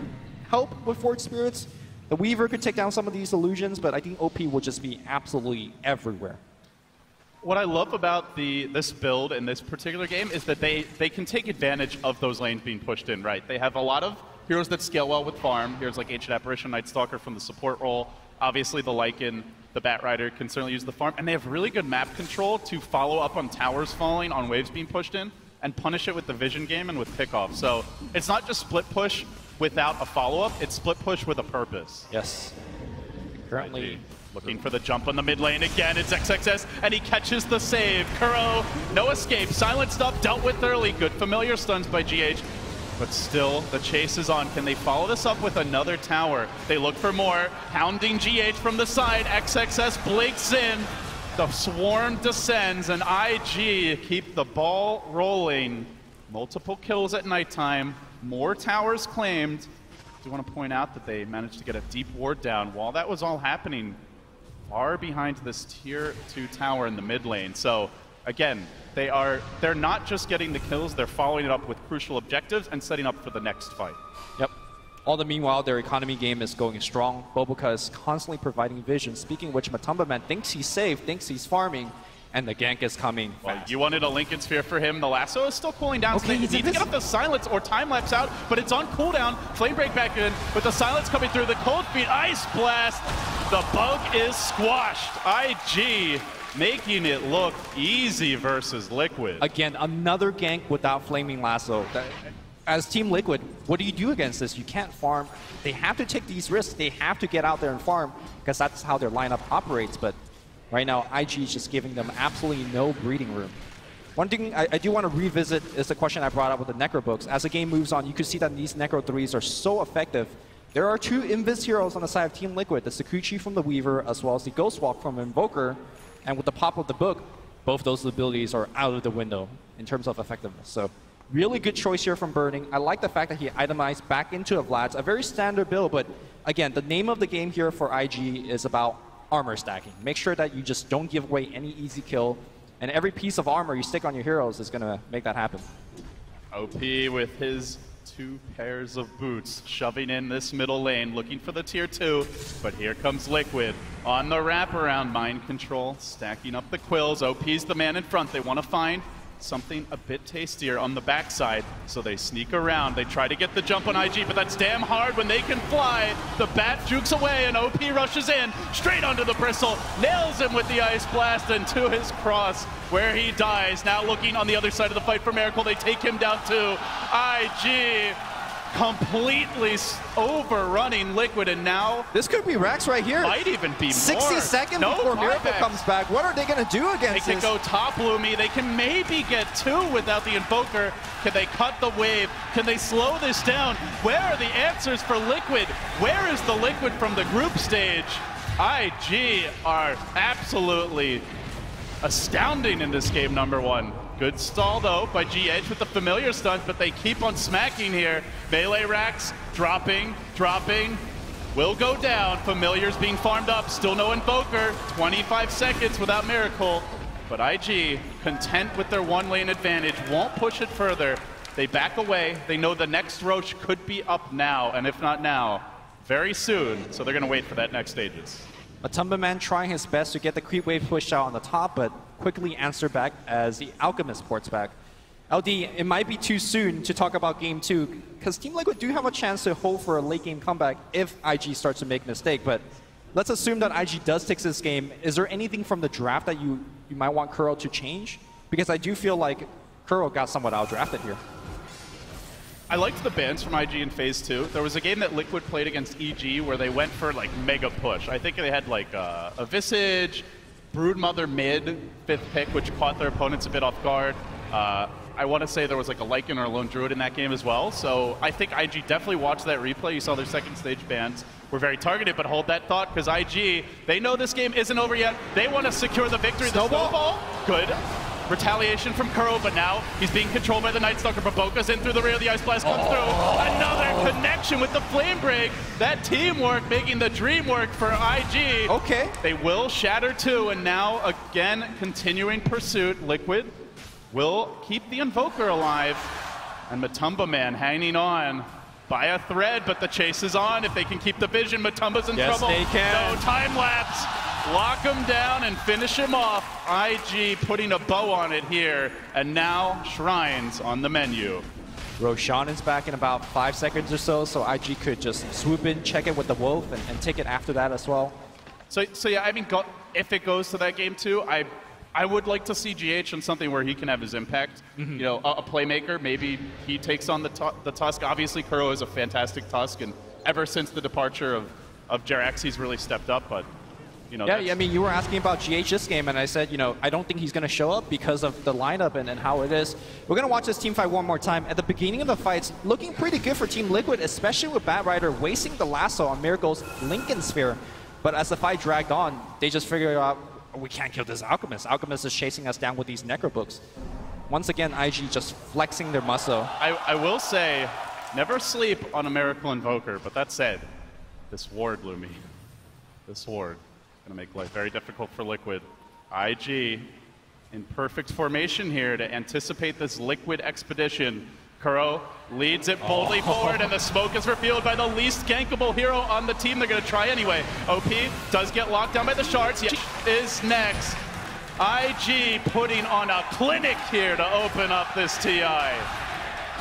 help with Forge Spirits. The Weaver could take down some of these illusions, but I think OP will just be absolutely everywhere. What I love about this build in this particular game is that they can take advantage of those lanes being pushed in, right? They have a lot of heroes that scale well with farm. Heroes like Ancient Apparition, Night Stalker from the support role. Obviously, the Lycan, the Bat Rider can certainly use the farm. And they have really good map control to follow up on towers falling, on waves being pushed in, and punish it with the vision game and with pickoff. So it's not just split push without a follow-up, it's split push with a purpose. Yes. Currently looking for the jump on the mid lane again. It's XXS, and he catches the save. Kuro, no escape. Silenced up, dealt with early. Good familiar stuns by GH. But still, the chase is on. Can they follow this up with another tower? They look for more. Hounding GH from the side. XXS blinks in. The swarm descends, and IG keep the ball rolling. Multiple kills at nighttime. More towers claimed. I do want to point out that they managed to get a deep ward down while that was all happening far behind this tier 2 tower in the mid lane. So again, they're not just getting the kills, they're following it up with crucial objectives and setting up for the next fight. Yep. All the meanwhile, their economy game is going strong. Boboka is constantly providing vision. Speaking of which, Matumba Man thinks he's safe, thinks he's farming, and the gank is coming. Well, you wanted a Lincoln Sphere for him. The lasso is still cooling down. Okay, so they need to get up the silence or time lapse out, but it's on cooldown. Flame break back in with the silence coming through. The cold feet, Ice Blast. The bug is squashed. IG making it look easy versus Liquid. Again, another gank without Flaming Lasso. As Team Liquid, what do you do against this? You can't farm. They have to take these risks. They have to get out there and farm because that's how their lineup operates. But right now, IG is just giving them absolutely no breathing room. One thing I do want to revisit is the question I brought up with the Necro books. As the game moves on, you can see that these Necro 3s are so effective. There are 2 Invis heroes on the side of Team Liquid, the Sakuchi from the Weaver, as well as the Ghostwalk from Invoker. And with the pop of the book, both those abilities are out of the window in terms of effectiveness. So really good choice here from Burning. I like the fact that he itemized back into a Vlad's, a very standard build, but again, the name of the game here for IG is about armor stacking. Make sure that you just don't give away any easy kill, and every piece of armor you stick on your heroes is going to make that happen. OP with his 2 pairs of boots, shoving in this middle lane, looking for the tier 2, but here comes Liquid on the wraparound. Mind Control, stacking up the quills. OP's the man in front. They want to find something a bit tastier on the backside, so they sneak around. They try to get the jump on IG, but that's damn hard when they can fly. The bat jukes away, and OP rushes in, straight onto the bristle, nails him with the Ice Blast into his cross, where he dies. Now looking on the other side of the fight for Miracle, they take him down too. IG completely overrunning Liquid, and now this could be Rax right here. Might even be 60 more. seconds before Miracle comes back. What are they going to do against They this? can go top Lumi. They can maybe get 2 without the Invoker. Can they cut the wave? Can they slow this down? Where are the answers for Liquid? Where is the Liquid from the group stage? IG are absolutely astounding in this game, number 1. Good stall, though, by GH with the familiar stunt, but they keep on smacking here. Melee Rax dropping, will go down. Familiars being farmed up, still no Invoker. 25 seconds without Miracle. But IG, content with their 1-lane advantage, won't push it further. They back away. They know the next Roche could be up now, and if not now, very soon. So they're going to wait for that next Aegis. Matumbaman trying his best to get the creep wave pushed out on the top, but quickly answered back as the Alchemist ports back. LD, it might be too soon to talk about Game 2, because Team Liquid do have a chance to hold for a late game comeback if IG starts to make a mistake, but let's assume that IG does take this game. Is there anything from the draft that you might want Kuro to change? Because I do feel like Kuro got somewhat outdrafted here. I liked the bans from IG in Phase 2. There was a game that Liquid played against EG where they went for like mega push. I think they had like a Visage, Broodmother mid, 5th pick, which caught their opponents a bit off guard. I want to say there was like a Lycan or a Lone Druid in that game as well. So I think IG definitely watched that replay. You saw their second stage bans were very targeted, but hold that thought because IG, they know this game isn't over yet. They want to secure the victory. Snowball. The snowball, good. Retaliation from Kuro, but now he's being controlled by the Night Stalker. Baboka's in through the rear, the Ice Blast comes through. Another connection with the Flame Break. That teamwork making the dream work for IG. Okay. They will shatter 2, and now again, continuing pursuit. Liquid will keep the Invoker alive. And Matumbaman hanging on by a thread, but the chase is on. If they can keep the vision, Matumba's in trouble. Yes, they can. No time lapse. Lock him down and finish him off. IG putting a bow on it here, and now Shrines on the menu. Roshan is back in about 5 seconds or so, so IG could just swoop in, check it with the Wolf, and take it after that as well. So yeah, I mean, if it goes to that game too, I would like to see GH on something where he can have his impact. You know, a playmaker, maybe he takes on the Tusk. Obviously, Kuro is a fantastic Tusk, and ever since the departure of Jerax, he's really stepped up, but you know, yeah, I mean, you were asking about GH this game, and I said, you know, I don't think he's going to show up because of the lineup and how it is. We're going to watch this team fight one more time. At the beginning of the fights, looking pretty good for Team Liquid, especially with Batrider wasting the lasso on Miracle's Lincoln Sphere. But as the fight dragged on, they just figured out, we can't kill this Alchemist. Alchemist is chasing us down with these Necrobooks. Once again, IG just flexing their muscle. I will say, never sleep on a Miracle Invoker, but that said, this ward, Lumi, this ward. Going to make life very difficult for Liquid. IG in perfect formation here to anticipate this Liquid expedition. Kuro leads it boldly forward, and the smoke is revealed by the least gankable hero on the team. They're going to try anyway. OP does get locked down by the shards. He is next. IG putting on a clinic here to open up this TI.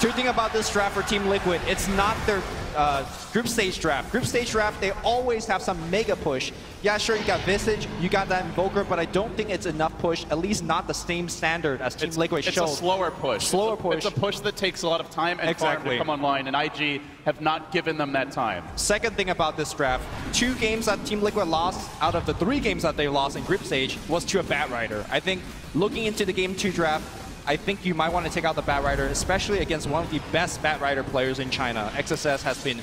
Two things about this draft for Team Liquid, it's not their group stage draft. Group stage draft, they always have some mega push. Yeah, sure, you got Visage, you got that Invoker, but I don't think it's enough push, at least not the same standard as Team Liquid showed. It's a slower push. It's a push that takes a lot of time and farm to come online, and IG have not given them that time. Second thing about this draft, 2 games that Team Liquid lost out of the 3 games that they lost in group stage was to a Batrider. I think looking into the Game 2 draft, I think you might want to take out the Batrider, especially against one of the best Batrider players in China. XSS has been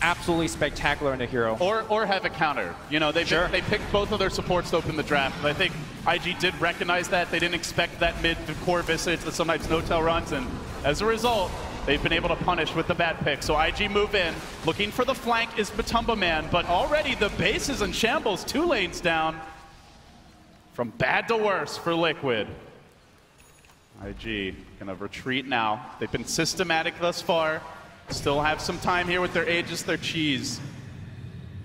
absolutely spectacular in the hero. Or have a counter. You know, they picked both of their supports to open the draft, and I think IG did recognize that. They didn't expect that mid to core Visage that sometimes no-tail runs, and as a result, they've been able to punish with the bad pick. So IG move in. Looking for the flank is Matumbaman, but already the base is in shambles. 2 lanes down. From bad to worse for Liquid. IG gonna retreat now. They've been systematic thus far. Still have some time here with their Aegis, their cheese.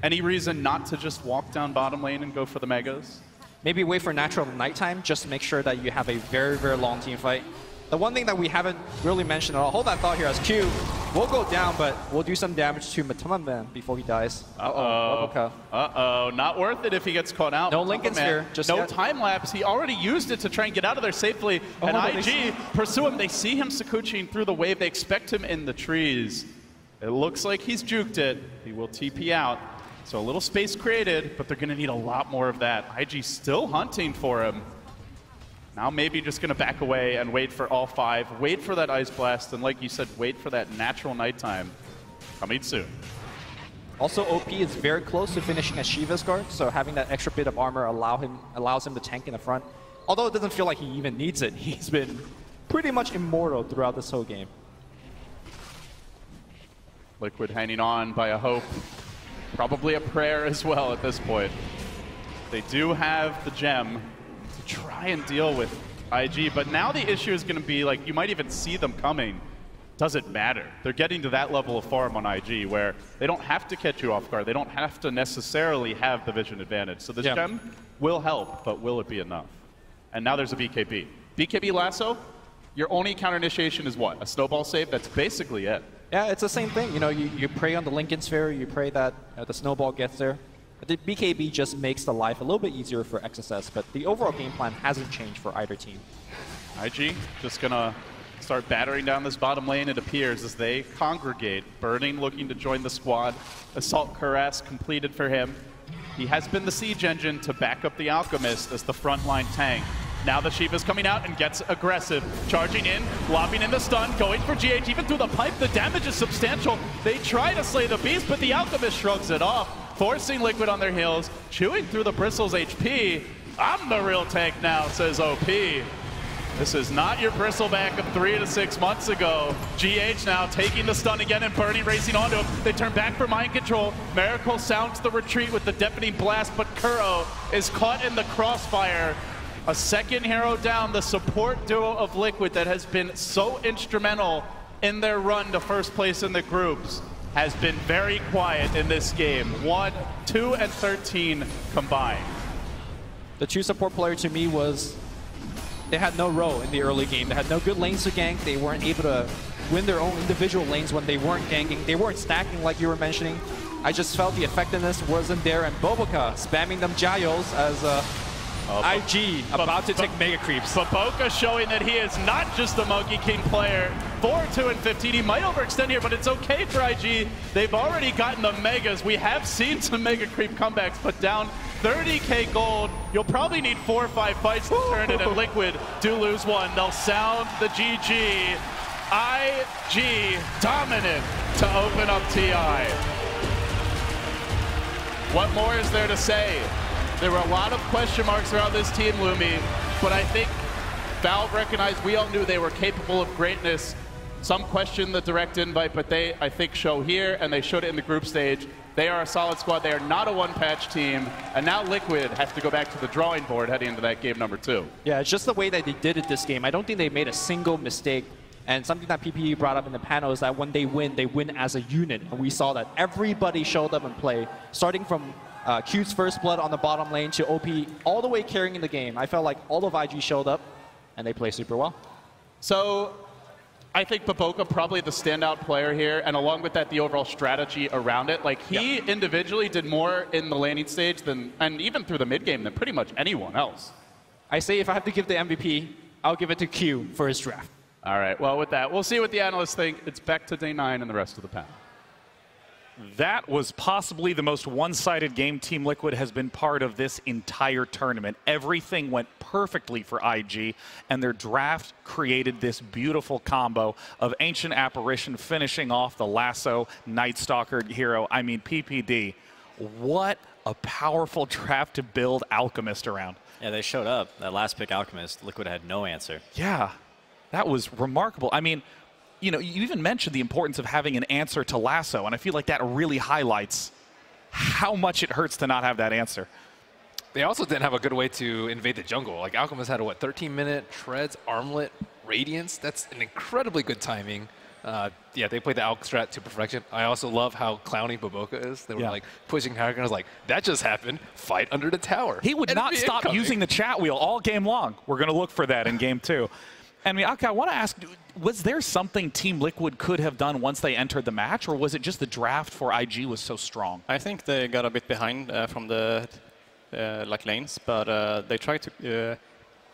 Any reason not to just walk down bottom lane and go for the Megas? Maybe wait for natural nighttime, just to make sure that you have a very, very long team fight. The one thing that we haven't really mentioned at all, hold that thought here as Q. We'll go down, but we'll do some damage to Matumbaman before he dies. Not worth it if he gets caught out. No Lincoln's here. Just no time lapse. He already used it to try and get out of there safely. And IG pursue him. They see him Sakuchiing through the wave. They expect him in the trees. It looks like he's juked it. He will TP out. So a little space created, but they're going to need a lot more of that. IG still hunting for him. Now maybe just going to back away and wait for all 5. Wait for that Ice Blast, and like you said, wait for that natural nighttime. Coming soon. Also, OP is very close to finishing a Shiva's guard, so having that extra bit of armor allows him to tank in the front. Although it doesn't feel like he even needs it. He's been pretty much immortal throughout this whole game. Liquid hanging on by a hope. Probably a prayer as well at this point. They do have the gem to try and deal with IG, but now the issue is going to be, like, you might even see them coming. doesn't matter. They're getting to that level of farm on IG where they don't have to catch you off guard. They don't have to necessarily have the vision advantage. So this gem will help, but will it be enough? And now there's a BKB. BKB lasso, your only counter initiation is what? A snowball save? That's basically it. Yeah, it's the same thing. You know, you pray on the Lincoln Sphere, you pray that the snowball gets there. The BKB just makes the life a little bit easier for XSS, but the overall game plan hasn't changed for either team. IG just gonna start battering down this bottom lane, it appears, as they congregate. Burning looking to join the squad. Assault Cuirass completed for him. He has been the siege engine to back up the Alchemist as the frontline tank. Now the Shiva's coming out and gets aggressive. Charging in, lobbing in the stun, going for GH even through the pipe. The damage is substantial. They try to slay the beast, but the Alchemist shrugs it off, forcing Liquid on their heels, chewing through the Bristles HP. I'm the real tank now, says OP. This is not your bristleback of 3 to 6 months ago. GH now taking the stun again and Burning racing onto him. They turn back for mind control. Miracle sounds the retreat with the deafening blast, but Kuro is caught in the crossfire. A second hero down, the support duo of Liquid that has been so instrumental in their run to first place in the groups has been very quiet in this game. 1, 2, and 13 combined. The true support player to me was they had no role in the early game. They had no good lanes to gank. They weren't able to win their own individual lanes when they weren't ganking. They weren't stacking like you were mentioning. I just felt the effectiveness wasn't there, and Boboka spamming them Giles as IG about to take mega creeps. Boboka showing that he is not just a Monkey King player. 4, 2, and 15. He might overextend here, but it's okay for IG. They've already gotten the megas. We have seen some mega creep comebacks, but down 30k gold. You'll probably need 4 or 5 fights to turn it, and Liquid do lose one. They'll sound the GG. IG dominant to open up TI. What more is there to say? There were a lot of question marks around this team, Lumi, but I think Valve recognized, we all knew they were capable of greatness. Some questioned the direct invite, but they, I think, show here, and they showed it in the group stage. They are a solid squad. They are not a one-patch team, and now Liquid have to go back to the drawing board heading into that game number 2. Yeah, it's just the way that they did it this game. I don't think they made a single mistake. And something that PPE brought up in the panel is that when they win as a unit. And we saw that everybody showed up and played, starting from Q's first blood on the bottom lane to OP, all the way carrying the game. I felt like all of IG showed up, and they played super well. So I think Boboka probably the standout player here, and along with that, the overall strategy around it. Like, he individually did more in the laning stage than, and even through the mid game, than pretty much anyone else. I say if I have to give the MVP, I'll give it to Q for his draft. All right, well, with that, we'll see what the analysts think. It's back to day 9 and the rest of the panel. That was possibly the most one-sided game Team Liquid has been part of this entire tournament. Everything went perfectly for IG, and their draft created this beautiful combo of Ancient Apparition finishing off the Lasso Night Stalker hero. I mean, PPD, what a powerful draft to build Alchemist around. Yeah, they showed up. That last pick, Alchemist, Liquid had no answer. Yeah, that was remarkable. I mean, you know, you even mentioned the importance of having an answer to Lasso, and I feel like that really highlights how much it hurts to not have that answer. They also didn't have a good way to invade the jungle. Like, Alchemist had a, what, 13-minute Treads, Armlet, Radiance? That's an incredibly good timing. Yeah, they played the Alch strat to perfection. I also love how clowny Boboka is. They were like pushing Hurricane. I was like, that just happened. Fight under the tower. He would not stop using the chat wheel all game long. We're going to look for that in game 2. And Miyake, I want to ask, was there something Team Liquid could have done once they entered the match, or was it just the draft for IG was so strong? I think they got a bit behind from the like lanes, but they tried to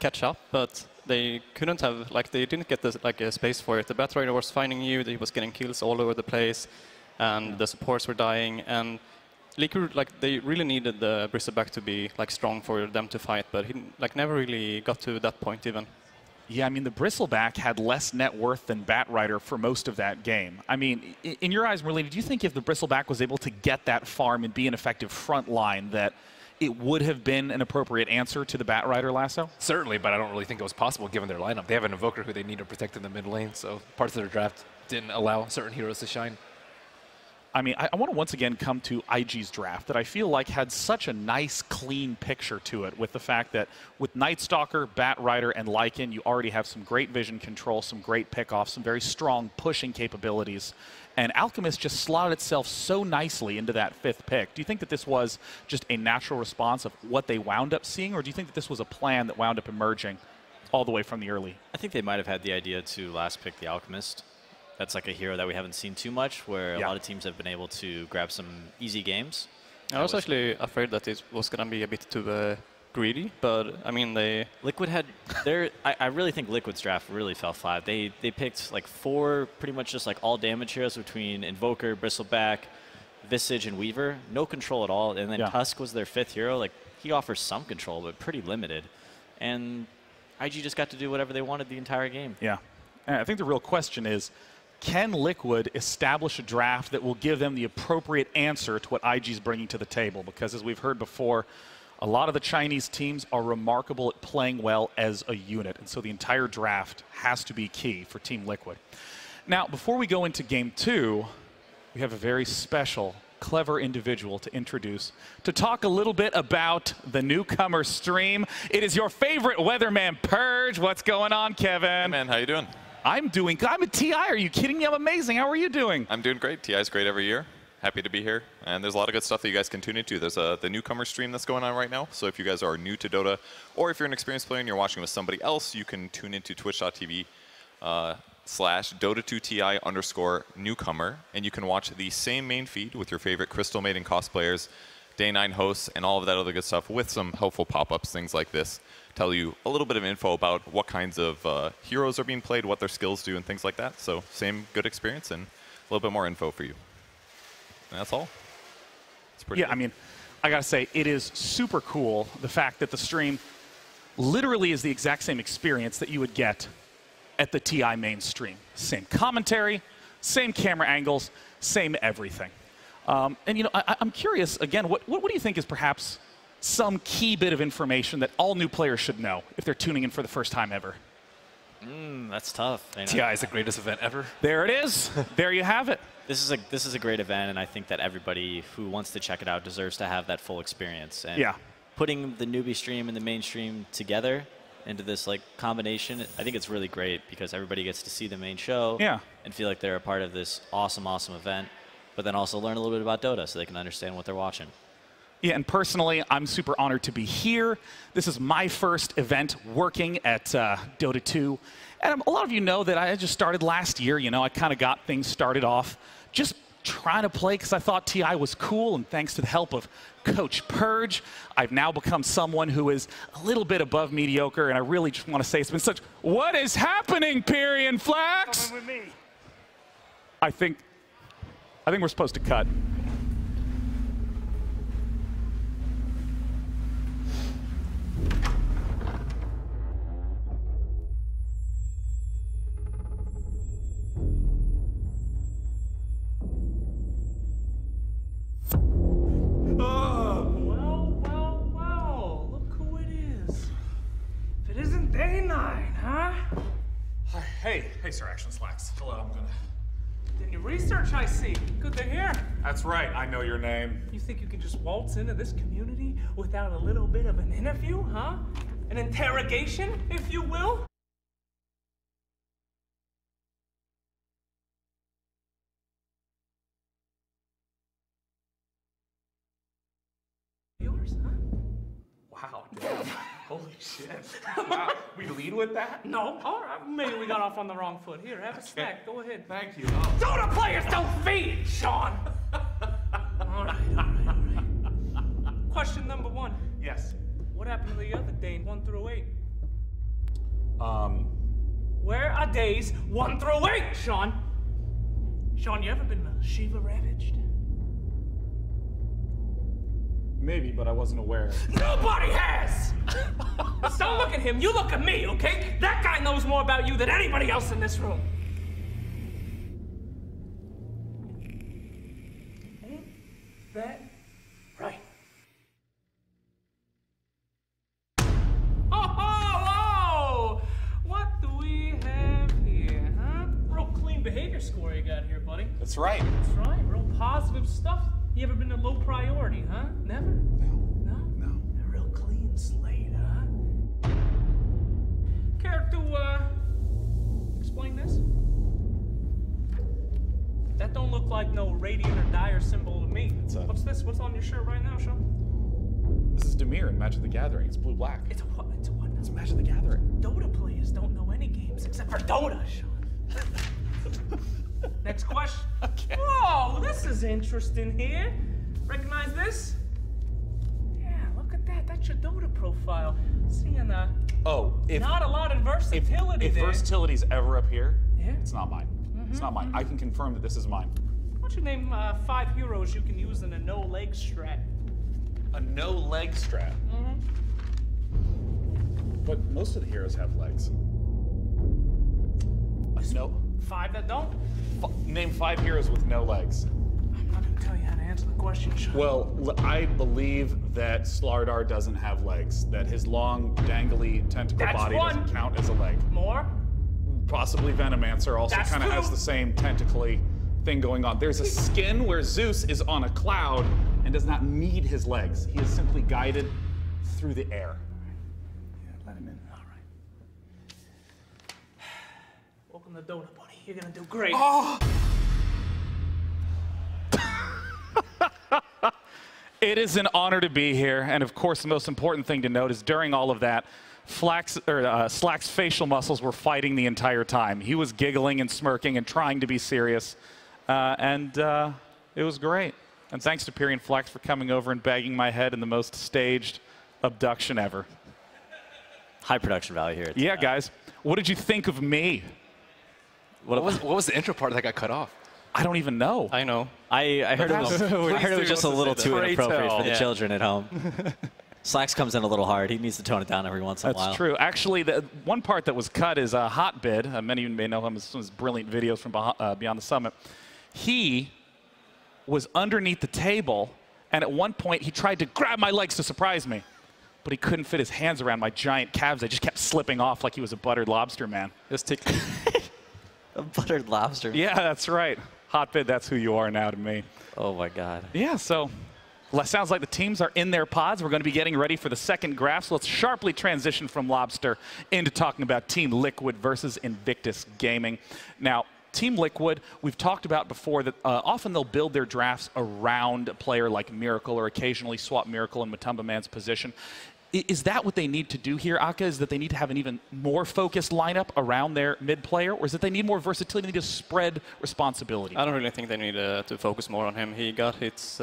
catch up, but they couldn't have, like, they didn't get this, like, a space for it. The Batrider was finding you, he was getting kills all over the place, and the supports were dying, and Liquid, like, they really needed the Bristleback to be, like, strong for them to fight, but he, like, never really got to that point even. Yeah, I mean, the Bristleback had less net worth than Batrider for most of that game. I mean, in your eyes, Merlina, do you think if the Bristleback was able to get that farm and be an effective front line, that it would have been an appropriate answer to the Batrider Lasso? Certainly, but I don't really think it was possible given their lineup. They have an Invoker who they need to protect in the mid lane, so parts of their draft didn't allow certain heroes to shine. I mean, I want to once again come to IG's draft that I feel like had such a nice, clean picture to it with the fact that with Night Stalker, Bat Rider, and Lycan, you already have some great vision control, some great pickoffs, some very strong pushing capabilities. And Alchemist just slotted itself so nicely into that 5th pick. Do you think that this was just a natural response of what they wound up seeing, or do you think that this was a plan that wound up emerging all the way from the early? I think they might have had the idea to last pick the Alchemist. That's like a hero that we haven't seen too much, where a lot of teams have been able to grab some easy games. I was actually afraid that it was going to be a bit too greedy, but I mean, Liquid had their. I really think Liquid's draft really fell flat. They picked like 4 pretty much just like all damage heroes between Invoker, Bristleback, Visage, and Weaver. No control at all. And then Tusk was their 5th hero. Like, he offers some control, but pretty limited. And IG just got to do whatever they wanted the entire game. Yeah. And I think the real question is, can Liquid establish a draft that will give them the appropriate answer to what IG's bringing to the table? Because as we've heard before, a lot of the Chinese teams are remarkable at playing well as a unit. And so the entire draft has to be key for Team Liquid. Now, before we go into Game 2, we have a very special, clever individual to introduce to talk a little bit about the newcomer stream. It is your favorite weatherman, Purge. What's going on, Kevin? Hey, man. How you doing? I'm a TI. Are you kidding me? I'm amazing. How are you doing? I'm doing great. TI is great every year. Happy to be here. And there's a lot of good stuff that you guys can tune into. There's the newcomer stream that's going on right now. So if you guys are new to Dota, or if you're an experienced player and you're watching with somebody else, you can tune into twitch.tv /Dota2TI_newcomer. And you can watch the same main feed with your favorite Crystal Maiden cosplayers, Day 9 hosts, and all of that other good stuff with some helpful pop-ups, things like this. Tell you a little bit of info about what kinds of heroes are being played, what their skills do, and things like that. So same good experience and a little bit more info for you. And that's all. It's pretty good. I mean, I got to say, it is super cool, the fact that the stream literally is the exact same experience that you would get at the TI main stream. Same commentary, same camera angles, same everything. And, you know, I'm curious, again, what do you think is perhaps some key bit of information that all new players should know if they're tuning in for the first time ever? That's tough. TI is the greatest event ever. There it is. There you have it. This is a great event, and I think that everybody who wants to check it out deserves to have that full experience. And putting the newbie stream and the mainstream together into this like combination, I think it's really great because everybody gets to see the main show and feel like they're a part of this awesome, awesome event, but then also learn a little bit about Dota so they can understand what they're watching. Yeah, and personally, I'm super honored to be here. This is my first event working at Dota 2. And a lot of you know that I just started last year. You know, I kind of got things started off just trying to play because I thought TI was cool. And thanks to the help of Coach Purge, I've now become someone who is a little bit above mediocre. And I really just want to say it's been such... What is happening, Pyrian Flax? Coming with me. I think we're supposed to cut. Well, look who it is. If it isn't Day 9, huh? Hey, Sir Action Slacks. Hello, I'm gonna... Did you research, I see. Good to hear. That's right, I know your name. You think you can just waltz into this community without a little bit of an interview, huh? An interrogation, if you will? Yours, huh? Wow, damn. Holy shit. Wow, we lead with that? No, all right. Maybe we got off on the wrong foot. Here, have a snack. Go ahead. Thank you. Dota players don't feed, Sean! All right. Question number 1. Yes. What happened to the other day, 1 through 8? Where are days 1 through 8, Sean? Sean, you ever been Shiva ravaged? Maybe, but I wasn't aware. Nobody has! But don't look at him, you look at me, okay? That guy knows more about you than anybody else in this room. Ain't that right? Oh! What do we have here, huh? Real clean behavior score you got here, buddy. That's right. That's right, real positive priority, huh? Never? No. A real clean slate, huh? Care to explain this? That don't look like no radiant or dire symbol to me. What's this? What's on your shirt right now, Sean? This is Demir in Magic the Gathering. It's blue-black. It's a what? It's a what? It's Magic the Gathering. Dota players don't know any games except for Dota, Sean. Next question. Okay. Whoa, this is interesting here. Recognize this? Yeah, look at that. That's your Dota profile. Seeing not a lot of versatility if there. versatility's ever up here, Yeah. it's not mine. It's not mine. I can confirm that this is mine. Why don't you name 5 heroes you can use in a no-leg strat? A no-leg strat? But most of the heroes have legs. No. 5 that don't? Name 5 heroes with no legs. I'm not going to tell you how to answer the question, Sean. Well, I believe that Slardar doesn't have legs, that his long, dangly tentacle body doesn't count as a leg. More? Possibly Venomancer also kind of has the same tentacly thing going on. There's a skin where Zeus is on a cloud and does not need his legs. He is simply guided through the air. Yeah, let him in. All right. Welcome to Dota, buddy. You're going to do great. Oh! It is an honor to be here, and of course the most important thing to note is during all of that, Slack's facial muscles were fighting the entire time. He was giggling and smirking and trying to be serious, and it was great. And thanks to Piri and Flax for coming over and bagging my head in the most staged abduction ever. High production value here. Yeah, guys. What did you think of me? What was the intro part that got cut off? I don't even know. I know. I heard it was just a little too inappropriate for the children at home. Slacks comes in a little hard. He needs to tone it down every once in a while. That's true. Actually, the one part that was cut is a Hotbid. Many of you may know him as some of his brilliant videos from Beyond the Summit. He was underneath the table, and at one point he tried to grab my legs to surprise me, but he couldn't fit his hands around my giant calves. They just kept slipping off like he was a buttered lobster man. Just take a buttered lobster. Yeah, that's right. Hotbid, that's who you are now to me. Oh my God. Yeah, so sounds like the teams are in their pods. We're going to be getting ready for the second graph, so let's sharply transition from Lobster into talking about Team Liquid versus Invictus Gaming. Now, Team Liquid, we've talked about before that often they'll build their drafts around a player like Miracle or occasionally swap Miracle in Matumba Man's position. Is that what they need to do here, Aka? Is that they need to have an even more focused lineup around their mid player? Or is that they need more versatility, they need to spread responsibility? I don't really think they need to focus more on him. He got his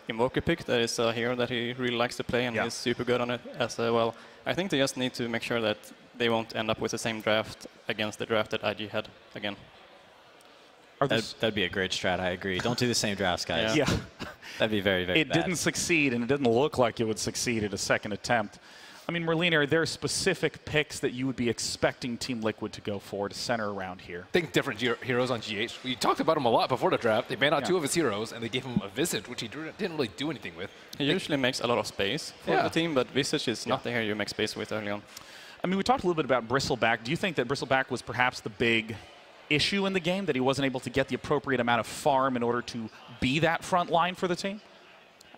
Invoker pick. That is a hero that he really likes to play, and he's super good on it as well. I think they just need to make sure that they won't end up with the same draft against the draft that IG had again. That'd be a great strat, I agree. Don't do the same drafts, guys. Yeah. That'd be very, very bad. It didn't succeed, and it didn't look like it would succeed at a second attempt. I mean, Merlin, are there specific picks that you would be expecting Team Liquid to go for to center around here? I think different heroes on GH. We talked about him a lot before the draft. They banned out 2 of his heroes, and they gave him a Visage, which he didn't really do anything with. He usually makes a lot of space for the team, but Visage is not the hero you make space with early on. I mean, we talked a little bit about Bristleback. Do you think that Bristleback was perhaps the big issue in the game, that he wasn't able to get the appropriate amount of farm in order to be that front line for the team?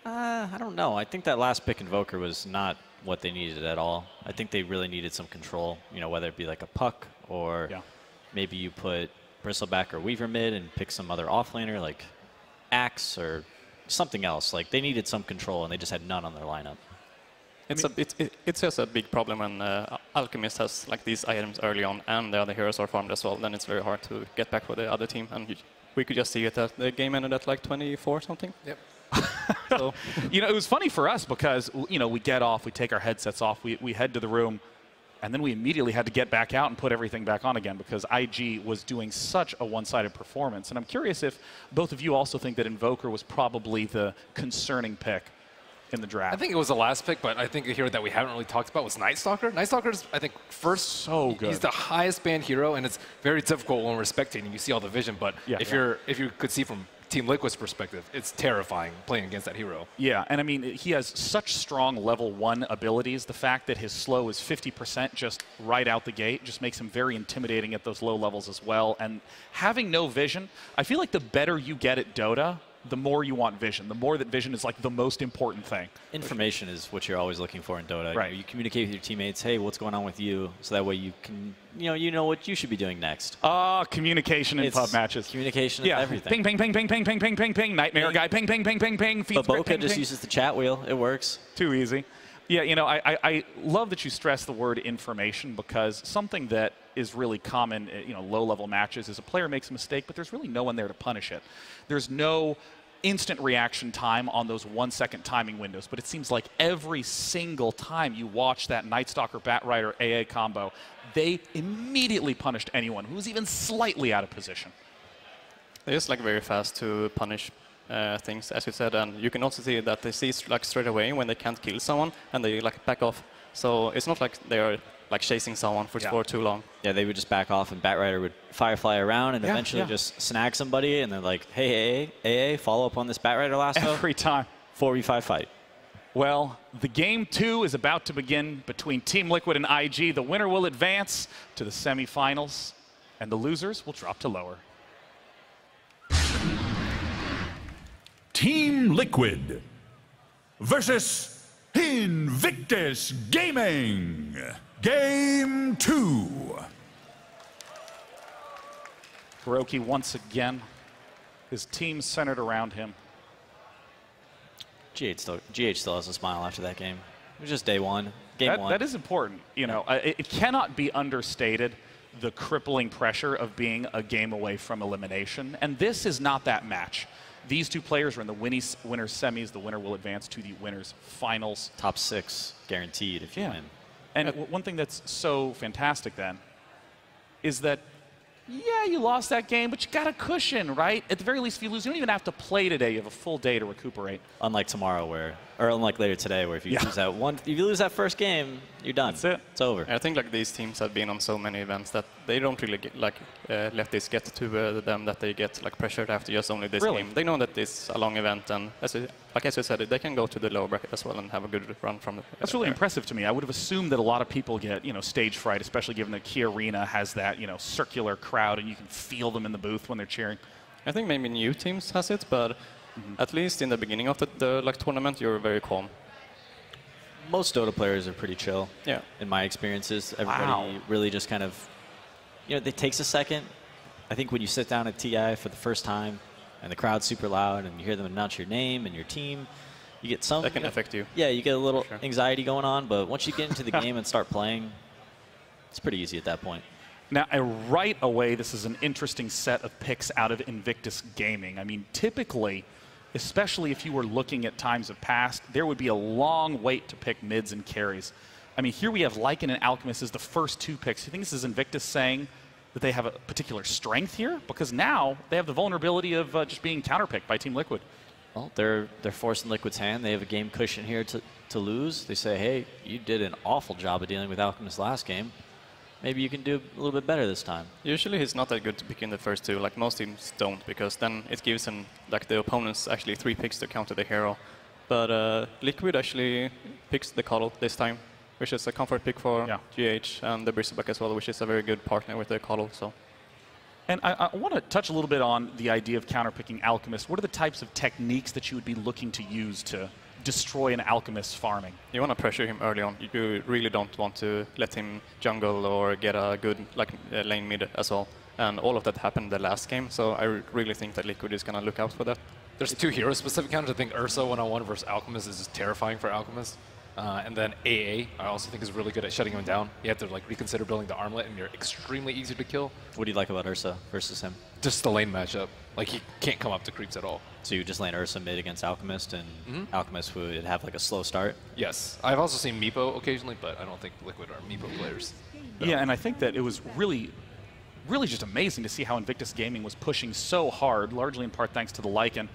I don't know. I think that last pick Invoker was not what they needed at all. I think they really needed some control, you know, whether it be like a Puck or maybe you put Bristleback or Weaver mid and pick some other offlaner like Axe or something else. Like they needed some control and they just had none on their lineup. It's just a big problem when Alchemist has like these items early on and the other heroes are farmed as well. Then it's very hard to get back for the other team. And we could just see it that the game ended at like 24 something. Yep. So, you know, it was funny for us because, you know, we get off, we take our headsets off, we head to the room, and then we immediately had to get back out and put everything back on again because IG was doing such a one-sided performance. And I'm curious if both of you also think that Invoker was probably the concerning pick in the draft. I think it was the last pick, but I think a hero that we haven't really talked about was Night Stalker. Night Stalker's, I think, first. So good. He's the highest banned hero, and it's very difficult when we're spectating. You see all the vision, but if you could see from Team Liquid's perspective, it's terrifying playing against that hero. Yeah, and I mean, he has such strong level 1 abilities. The fact that his slow is 50% just right out the gate just makes him very intimidating at those low levels as well. And having no vision, I feel like the better you get at Dota, the more you want vision. The more that vision is like the most important thing. Information is what you're always looking for in Dota. Right. You communicate with your teammates, hey, what's going on with you? So that way you can, you know what you should be doing next. Communication in pub matches. Communication is everything. Ping, ping, ping, ping, ping, ping, ping, ping. Nightmare guy, ping, ping, ping, ping, ping. But Boca just uses the chat wheel. It works. Too easy. Yeah, you know, I love that you stress the word information, because something that is really common, you know, low-level matches is a player makes a mistake, but there's really no one there to punish it. There's no instant reaction time on those 1-second timing windows, but it seems like every single time you watch that Night Stalker Batrider AA combo, they immediately punished anyone who was even slightly out of position. They're just like very fast to punish things, as you said, and you can also see that they see like straight away when they can't kill someone, and they like back off. So it's not like they are like chasing someone for too long. Yeah, they would just back off, and Batrider would firefly around and eventually just snag somebody, and they're like, hey, AA, follow up on this Batrider lasso. Every time. 4v5 fight. Well, the game 2 is about to begin between Team Liquid and IG. The winner will advance to the semifinals, and the losers will drop to lower. Team Liquid versus Invictus Gaming. Game 2. Hiroki once again, his team centered around him. GH still has a smile after that game. It was just day one. Game one. That is important. You know, it cannot be understated the crippling pressure of being a game away from elimination. And this is not that match. These two players are in the winners semis. The winner will advance to the winners finals. Top 6 guaranteed if you win. And one thing that's so fantastic then is that, yeah, you lost that game, but you got a cushion, right? At the very least, if you lose, you don't even have to play today. You have a full day to recuperate. Unlike tomorrow, or unlike later today, where if you lose that if you lose that first game, you're done. That's it. It's over. I think like these teams have been on so many events that they don't really get, like let this get to them, that they get like pressured after just only this game. They know that it's a long event, and as you said, they can go to the lower bracket as well and have a good run from it. That's really impressive to me. I would have assumed that a lot of people get, you know, stage fright, especially given that Key Arena has that, you know, circular crowd, and you can feel them in the booth when they're cheering. I think maybe new teams has it, but at least in the beginning of the like tournament, you're very calm. Most Dota players are pretty chill. Yeah. In my experiences, everybody really just kind of, you know, it takes a second. I think when you sit down at TI for the first time, and the crowd's super loud, and you hear them announce your name and your team, you get some. That can affect you. Yeah, you get a little anxiety going on, but once you get into the game and start playing, it's pretty easy at that point. Now, right away, this is an interesting set of picks out of Invictus Gaming. I mean, typically, especially if you were looking at times of past, there would be a long wait to pick mids and carries. I mean, here we have Lycan and Alchemist as the first 2 picks. You think this is Invictus saying that they have a particular strength here? Because now they have the vulnerability of just being counterpicked by Team Liquid. Well, they're forcing Liquid's hand. They have a game cushion here to lose. They say, hey, you did an awful job of dealing with Alchemist last game. Maybe you can do a little bit better this time. Usually he's not that good to pick in the first 2, like most teams don't, because then it gives them, like the opponents actually 3 picks to counter the hero. But Liquid actually picks the Coddle this time, which is a comfort pick for GH, and the Bristleback as well, which is a very good partner with the Coddle. So. And I want to touch a little bit on the idea of counterpicking Alchemist. What are the types of techniques that you would be looking to use to destroy an Alchemist farming? You want to pressure him early on. You really don't want to let him jungle or get a good lane mid as well. And all of that happened the last game, so I really think that Liquid is going to look out for that. There's 2 hero-specific counters. I think Ursa one-on-one versus Alchemist is just terrifying for Alchemist. And then AA, I also think is really good at shutting him down. You have to like reconsider building the armlet, and you're extremely easy to kill. What do you like about Ursa versus him? Just the lane matchup. Like, he can't come up to creeps at all. So you just lane Ursa mid against Alchemist, and Alchemist would have like a slow start? Yes. I've also seen Meepo occasionally, but I don't think Liquid are Meepo players. No. Yeah, and I think that it was really just amazing to see how Invictus Gaming was pushing so hard, largely in part thanks to the Lycan,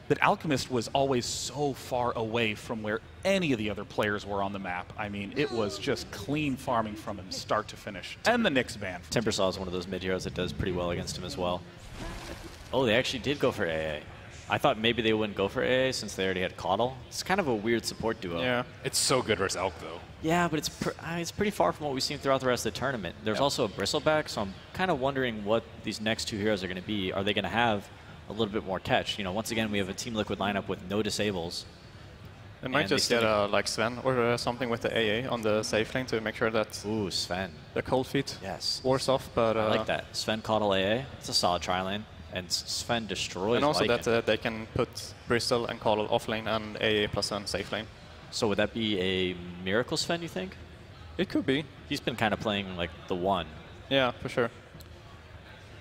that Alchemist was always so far away from where any of the other players were on the map. I mean, it was just clean farming from him start to finish. And the Nyx ban. Timbersaw is one of those mid heroes that does pretty well against him as well. Oh, they actually did go for AA. I thought maybe they wouldn't go for AA since they already had Coddle. It's kind of a weird support duo. Yeah, it's so good versus Elk, though. Yeah, but it's pretty far from what we've seen throughout the rest of the tournament. There's also a Bristleback, so I'm kind of wondering what these next 2 heroes are going to be. Are they going to have a little bit more catch. You know, once again, we have a Team Liquid lineup with no disables. They might just get like Sven or something with the AA on the safe lane to make sure that Sven. The cold feet yes. wars off. But I like that. Sven Caudle AA. It's a solid tri lane. And Sven destroys And also Lycan. that they can put Bristol and Caudle off lane and AA plus Sven safe lane. So would that be a Miracle Sven, you think? It could be. He's been kind of playing like the one. Yeah, for sure.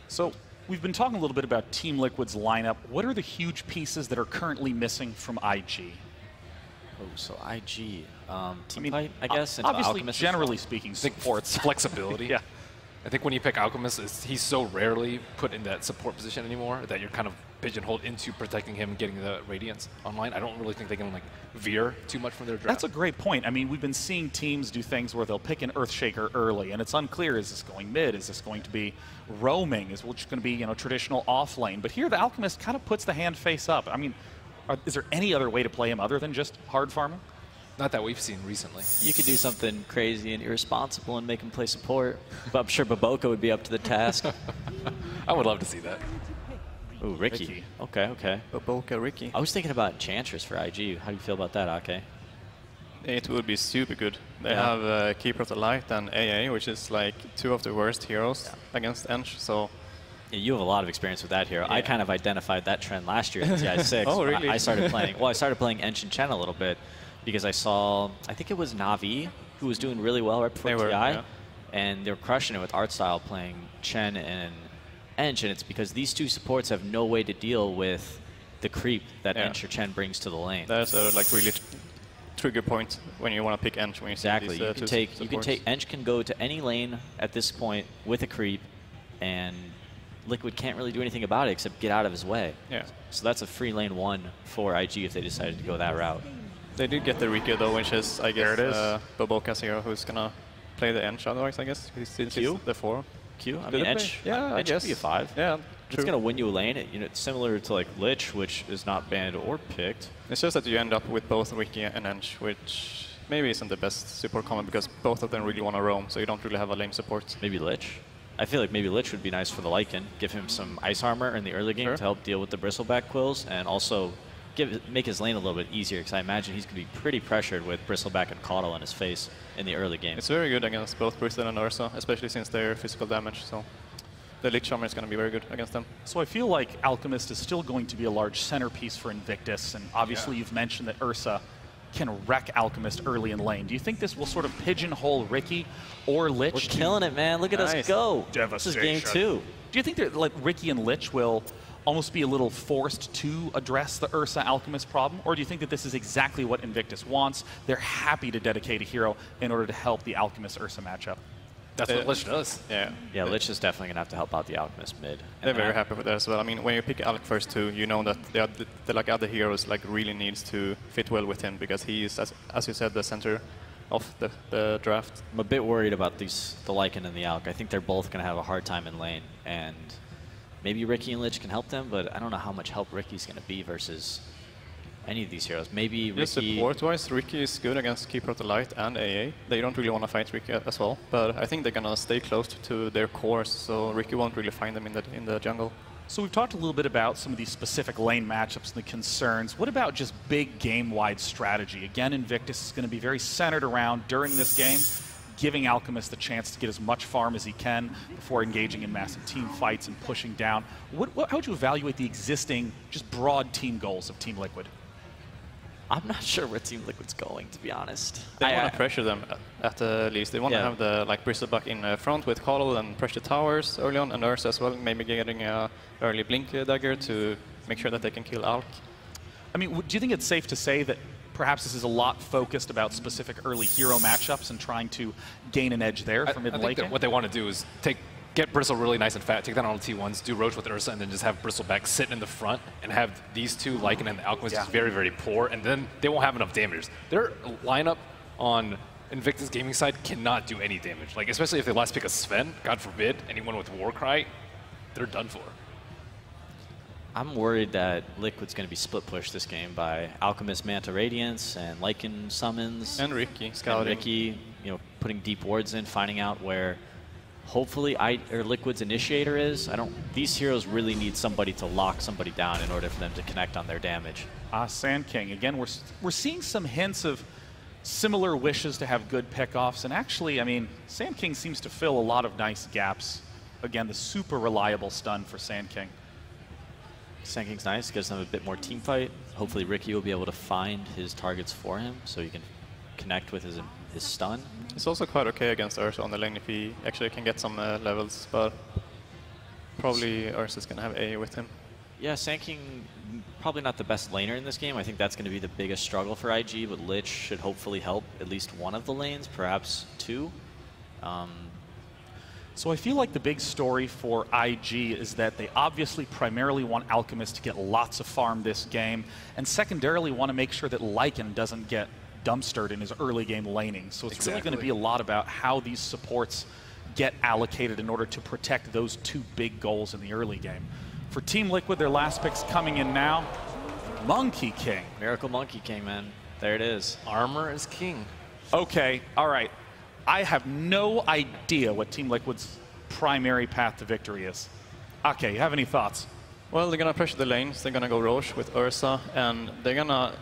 So we've been talking a little bit about Team Liquid's lineup. What are the huge pieces that are currently missing from IG? Oh, so IG, team fight, I guess. Obviously, Alchemist generally speaking, supports. Flexibility. Yeah. I think when you pick Alchemist, he's so rarely put in that support position anymore that you're kind of pigeonholed into protecting him and getting the Radiance online. I don't really think they can like veer too much from their draft. That's a great point. I mean, we've been seeing teams do things where they'll pick an Earthshaker early, and it's unclear, is this going mid? Is this going to be roaming? Is which going to be, you know, traditional off lane? But here the Alchemist kind of puts the hand face up. I mean, is there any other way to play him other than just hard farming? Not that we've seen recently. You could do something crazy and irresponsible and make him play support. But I'm sure Baboka would be up to the task. I would love to see that. Ooh, Ricky. Okay, okay. Baboka, Ricky. I was thinking about Enchantress for IG. How do you feel about that, Ake? It would be super good. They have Keeper of the Light and AA, which is like two of the worst heroes against Ench. So yeah, you have a lot of experience with that hero. I kind of identified that trend last year at TI6. Oh, really? I started playing. Well, I started playing Ench and Chen a little bit because I saw, I think it was Navi who was doing really well right before TI, and they were crushing it with art style playing Chen and Ench, and it's because these two supports have no way to deal with the creep that Ench or Chen brings to the lane. That's a like really trigger point when you want to pick Ench. When you exactly, see these, you can take Ench can go to any lane at this point with a creep, and Liquid can't really do anything about it except get out of his way. Yeah. So that's a free lane one for IG if they decided to go that route. They did get the Ricky though, which is, I guess, Baboka's hero who's gonna play the Ench otherwise, I guess. Since Q? The 4. Q? I mean, Ench, yeah, I guess. Could be a 5. Yeah, it's going to win you a lane. You know, it's similar to like Lich, which is not banned or picked. It's just that you end up with both Ricky and Ench, which maybe isn't the best support combo because both of them really want to roam, so you don't really have a lane support. Maybe Lich? I feel like maybe Lich would be nice for the Lycan. Give him some ice armor in the early game to help deal with the bristleback quills, and also make his lane a little bit easier, because I imagine he's going to be pretty pressured with bristleback and Caudle in his face in the early game. It's very good against both Bristle and Ursa, especially since they're physical damage, so the Lich Armor is going to be very good against them. So I feel like Alchemist is still going to be a large centerpiece for Invictus, and obviously you've mentioned that Ursa can wreck Alchemist early in lane. Do you think this will sort of pigeonhole Ricky or Lich? We're killing it, man. Look at us go. This is game 2. Do you think that like Ricky and Lich will almost be a little forced to address the Ursa Alchemist problem, or do you think that this is exactly what Invictus wants? They're happy to dedicate a hero in order to help the Alchemist Ursa matchup. That's what Lich does. Yeah. Yeah, Lich is definitely going to have to help out the Alchemist mid. They're very happy with that as well. I mean, when you pick Alc first too, you know that the like other heroes like really needs to fit well with him because he is, as you said, the center of the draft. I'm a bit worried about the Lycan and the Alc. I think they're both going to have a hard time in lane, and maybe Ricky and Lich can help them, but I don't know how much help Ricky's going to be versus any of these heroes. Maybe Ricky... Support-wise, Ricky is good against Keeper of the Light and AA. They don't really want to fight Ricky as well, but I think they're going to stay close to their cores, so Ricky won't really find them in the jungle. So we've talked a little bit about some of these specific lane matchups and the concerns. What about just big game-wide strategy? Again, Invictus is going to be very centered around, during this game, giving Alchemist the chance to get as much farm as he can before engaging in massive team fights and pushing down. How would you evaluate the existing, just broad team goals of Team Liquid? I'm not sure where Team Liquid's going, to be honest. They want to pressure them at least. They want to have the Bristleback in front with Caudle and pressure towers early on, and Ursa as well, maybe getting a early Blink dagger to make sure that they can kill Alc. I mean, do you think it's safe to say that perhaps this is a lot focused about specific early hero matchups and trying to gain an edge there for mid and late game? What they want to do is get Bristle really nice and fat, take that on the T1s, do Roach with Ursa, and then just have Bristleback sitting in the front and have these two, Lycan and the Alchemist, just very, very poor, and then they won't have enough damage. Their lineup on Invictus Gaming side cannot do any damage. Like, especially if they last pick a Sven, God forbid, anyone with Warcry, they're done for. I'm worried that Liquid's going to be split pushed this game by Alchemist Manta Radiance and Lycan Summons. And Ricky scouting. And Ricky, you know, putting deep wards in, finding out where hopefully Liquid's initiator is. These heroes really need somebody to lock somebody down in order for them to connect on their damage. Sand King, again, we're seeing some hints of similar wishes to have good pickoffs, and actually, I mean, Sand King seems to fill a lot of nice gaps. Again, the super reliable stun for Sand King. Sand King's nice, gives them a bit more team fight. Hopefully Ricky will be able to find his targets for him so he can connect with his stun. It's also quite okay against Ursa on the lane if he actually can get some levels, but probably Ursa's going to have A with him. Yeah, Sand King probably not the best laner in this game. I think that's going to be the biggest struggle for IG, but Lich should hopefully help at least one of the lanes, perhaps two. So I feel like the big story for IG is that they obviously primarily want Alchemist to get lots of farm this game, and secondarily want to make sure that Lycan doesn't get dumpstered in his early game laning. So it's really going to be a lot about how these supports get allocated in order to protect those two big goals in the early game. For Team Liquid, their last pick's coming in now. Monkey King. Miracle Monkey King, man. There it is. Armor is king. Okay, all right. I have no idea what Team Liquid's primary path to victory is. Okay, you have any thoughts? Well, they're going to pressure the lanes. They're going to go Roche with Ursa, and they're going to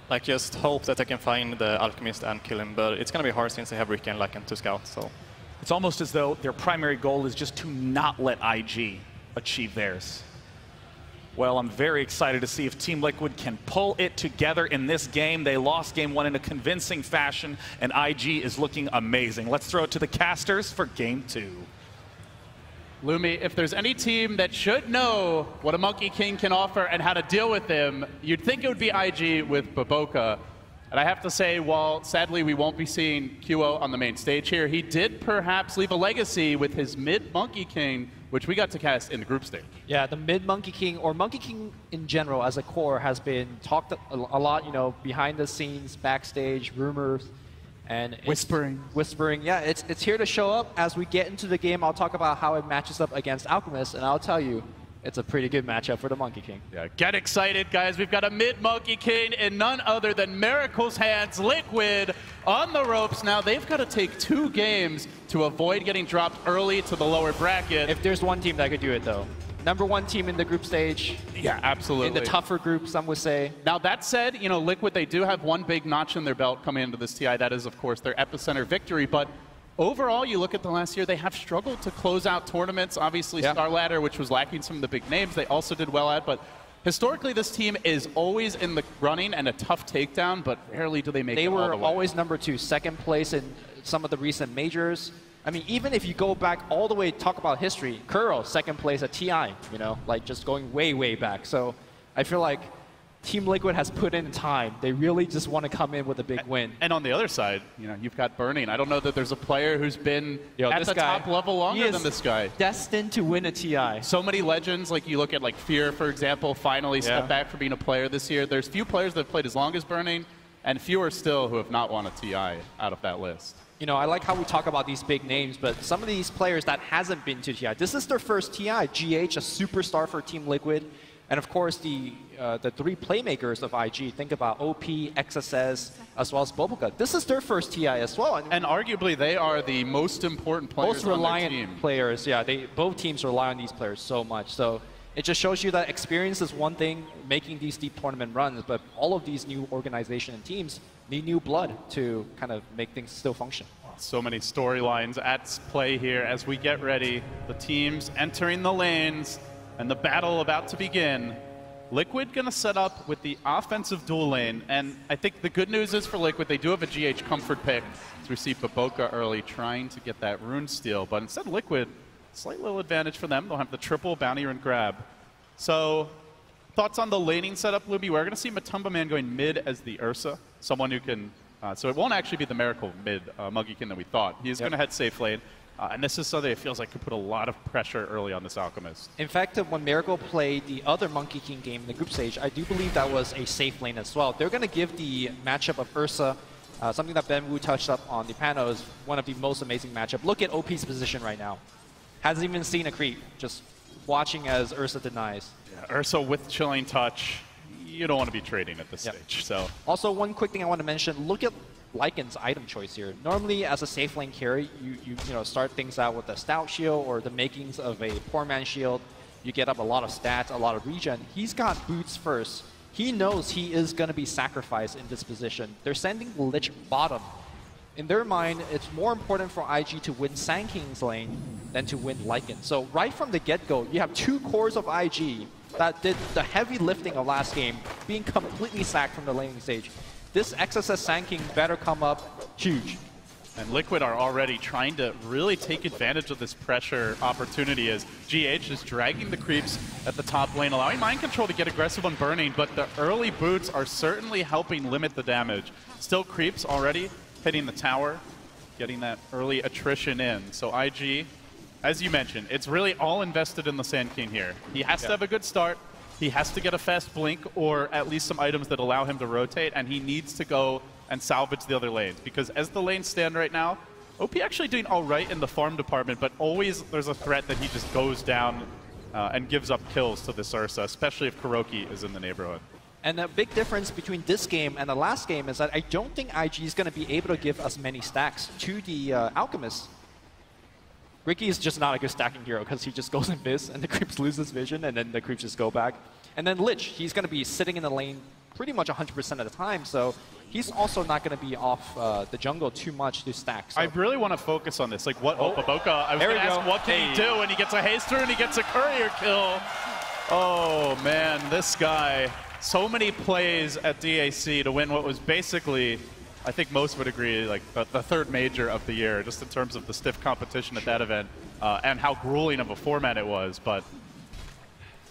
like just hope that they can find the Alchemist and kill him. But it's going to be hard since they have Ricky and Lycan to scout. So it's almost as though their primary goal is just to not let IG achieve theirs. Well, I'm very excited to see if Team Liquid can pull it together in this game. They lost game one in a convincing fashion, and IG is looking amazing. Let's throw it to the casters for game two. Lumi, if there's any team that should know what a Monkey King can offer and how to deal with him, you'd think it would be IG with Baboka. And I have to say, while sadly we won't be seeing QO on the main stage here, he did perhaps leave a legacy with his mid Monkey King, which we got to cast in the group stage. Yeah, the mid Monkey King, or Monkey King in general as a core, has been talked a lot, you know, behind the scenes, backstage, rumors, and whispering. Yeah, it's here to show up. As we get into the game, I'll talk about how it matches up against Alchemist, and I'll tell you, it's a pretty good matchup for the Monkey King. Yeah, get excited, guys. We've got a mid-Monkey King and none other than Miracle's hands. Liquid on the ropes now. They've got to take 2 games to avoid getting dropped early to the lower bracket. If there's one team that could do it, though. #1 team in the group stage. Yeah, absolutely. In the tougher group, some would say. Now, that said, you know, Liquid, they do have one big notch in their belt coming into this TI. That is, of course, their epicenter victory. But overall, you look at the last year, they have struggled to close out tournaments. Obviously, Star Ladder, which was lacking some of the big names, they also did well at. But historically, this team is always in the running and a tough takedown, but rarely do they make it all the way. They were always #2, second place in some of the recent majors. I mean, even if you go back all the way, talk about history, Kuro, second place at TI, you know, like just going way, way back. So I feel like Team Liquid has put in time. They really just want to come in with a big win. And on the other side, you know, you've got Burning. I don't know that there's a player who's been at the top level longer than this guy. Destined to win a TI. So many legends, like you look at like Fear, for example, finally stepped back from being a player this year. There's few players that have played as long as Burning, and fewer still who have not won a TI out of that list. You know, I like how we talk about these big names, but some of these players that hasn't been to TI, this is their first TI. GH, a superstar for Team Liquid. And of course, the 3 playmakers of IG, think about OP, XSS, as well as Boboka. This is their first TI as well. And arguably, they are the most important players most reliant on their team. Players, yeah. Both teams rely on these players so much. So it just shows you that experience is one thing, making these deep tournament runs, but all of these new organizations and teams need new blood to kind of make things still function. So many storylines at play here as we get ready. The teams entering the lanes and the battle about to begin. Liquid going to set up with the offensive dual lane, and I think the good news is for Liquid, they do have a GH comfort pick to receive Baboka early, trying to get that rune steal, but instead Liquid, slight little advantage for them. They'll have the triple bounty rune grab. So, thoughts on the laning setup, Luby? We're going to see Matumba Man going mid as the Ursa, someone who can, so it won't actually be the Miracle mid Monkey King that we thought. He's going to head safe lane. And this is something it feels like could put a lot of pressure early on this Alchemist. In fact, when Miracle played the other Monkey King game in the group stage, I do believe that was a safe lane as well. They're going to give the matchup of Ursa, something that Ben Wu touched up on the panel, is one of the most amazing matchup. Look at OP's position right now. Hasn't even seen a creep, just watching as Ursa denies. Yeah, Ursa with Chilling Touch. you don't want to be trading at this stage. So also, one quick thing I want to mention, look at Lycan's item choice here. Normally, as a safe lane carry, you start things out with a stout shield or the makings of a poor man shield. You get up a lot of stats, a lot of regen. He's got boots first. He knows he is going to be sacrificed in this position. They're sending Lich bottom. In their mind, it's more important for IG to win Sanking's lane than to win Lycan. So right from the get-go, you have 2 cores of IG that did the heavy lifting of last game, being completely sacked from the laning stage. This XSS Sanking better come up huge. And Liquid are already trying to really take advantage of this pressure opportunity as GH is dragging the creeps at the top lane, allowing Mind Control to get aggressive on Burning, but the early boots are certainly helping limit the damage. Still creeps already hitting the tower, getting that early attrition in. So IG, as you mentioned, it's really all invested in the Sand King here. He has to have a good start. He has to get a fast blink or at least some items that allow him to rotate, and he needs to go and salvage the other lanes. Because as the lanes stand right now, OP actually doing all right in the farm department, but always there's a threat that he just goes down and gives up kills to this Ursa, especially if Kuroki is in the neighborhood. And the big difference between this game and the last game is that I don't think IG is going to be able to give as many stacks to the Alchemist. Ricky is just not a good stacking hero because he just goes in Fizz and the creeps lose his vision and then the creeps just go back. And then Lich, he's going to be sitting in the lane pretty much 100% of the time, so he's also not going to be off the jungle too much to stack. So. I really want to focus on this. Like, what Boca, I was going to ask, what can he do? And he gets a haster and he gets a courier kill. Oh, man, this guy. So many plays at DAC to win what was basically, I think most would agree, like the third major of the year, just in terms of the stiff competition at that event and how grueling of a format it was. But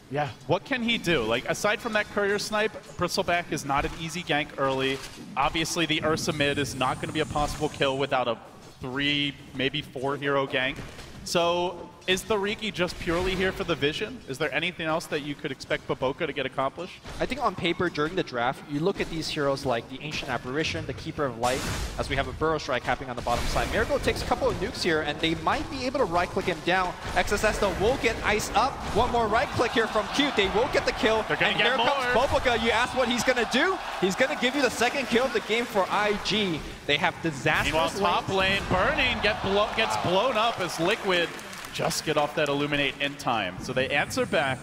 yeah, what can he do? Like, aside from that courier snipe, Bristleback is not an easy gank early. Obviously, the Ursa mid is not going to be a possible kill without a 3, maybe 4 hero gank. So is the Riki just purely here for the vision? Is there anything else that you could expect Baboka to get accomplished? I think on paper, during the draft, you look at these heroes like the Ancient Apparition, the Keeper of Light, as we have a Burrow Strike happening on the bottom side. Miracle takes a couple of nukes here, and they might be able to right-click him down. XSS, though, will get iced up. One more right-click here from Q. They will get the kill. They're going to get more. Here comes Baboka. You asked what he's going to do? He's going to give you the second kill of the game for IG. They have disastrous Meanwhile, top lane, Burning gets blown up as Liquid just get off that Illuminate in time. So they answer back,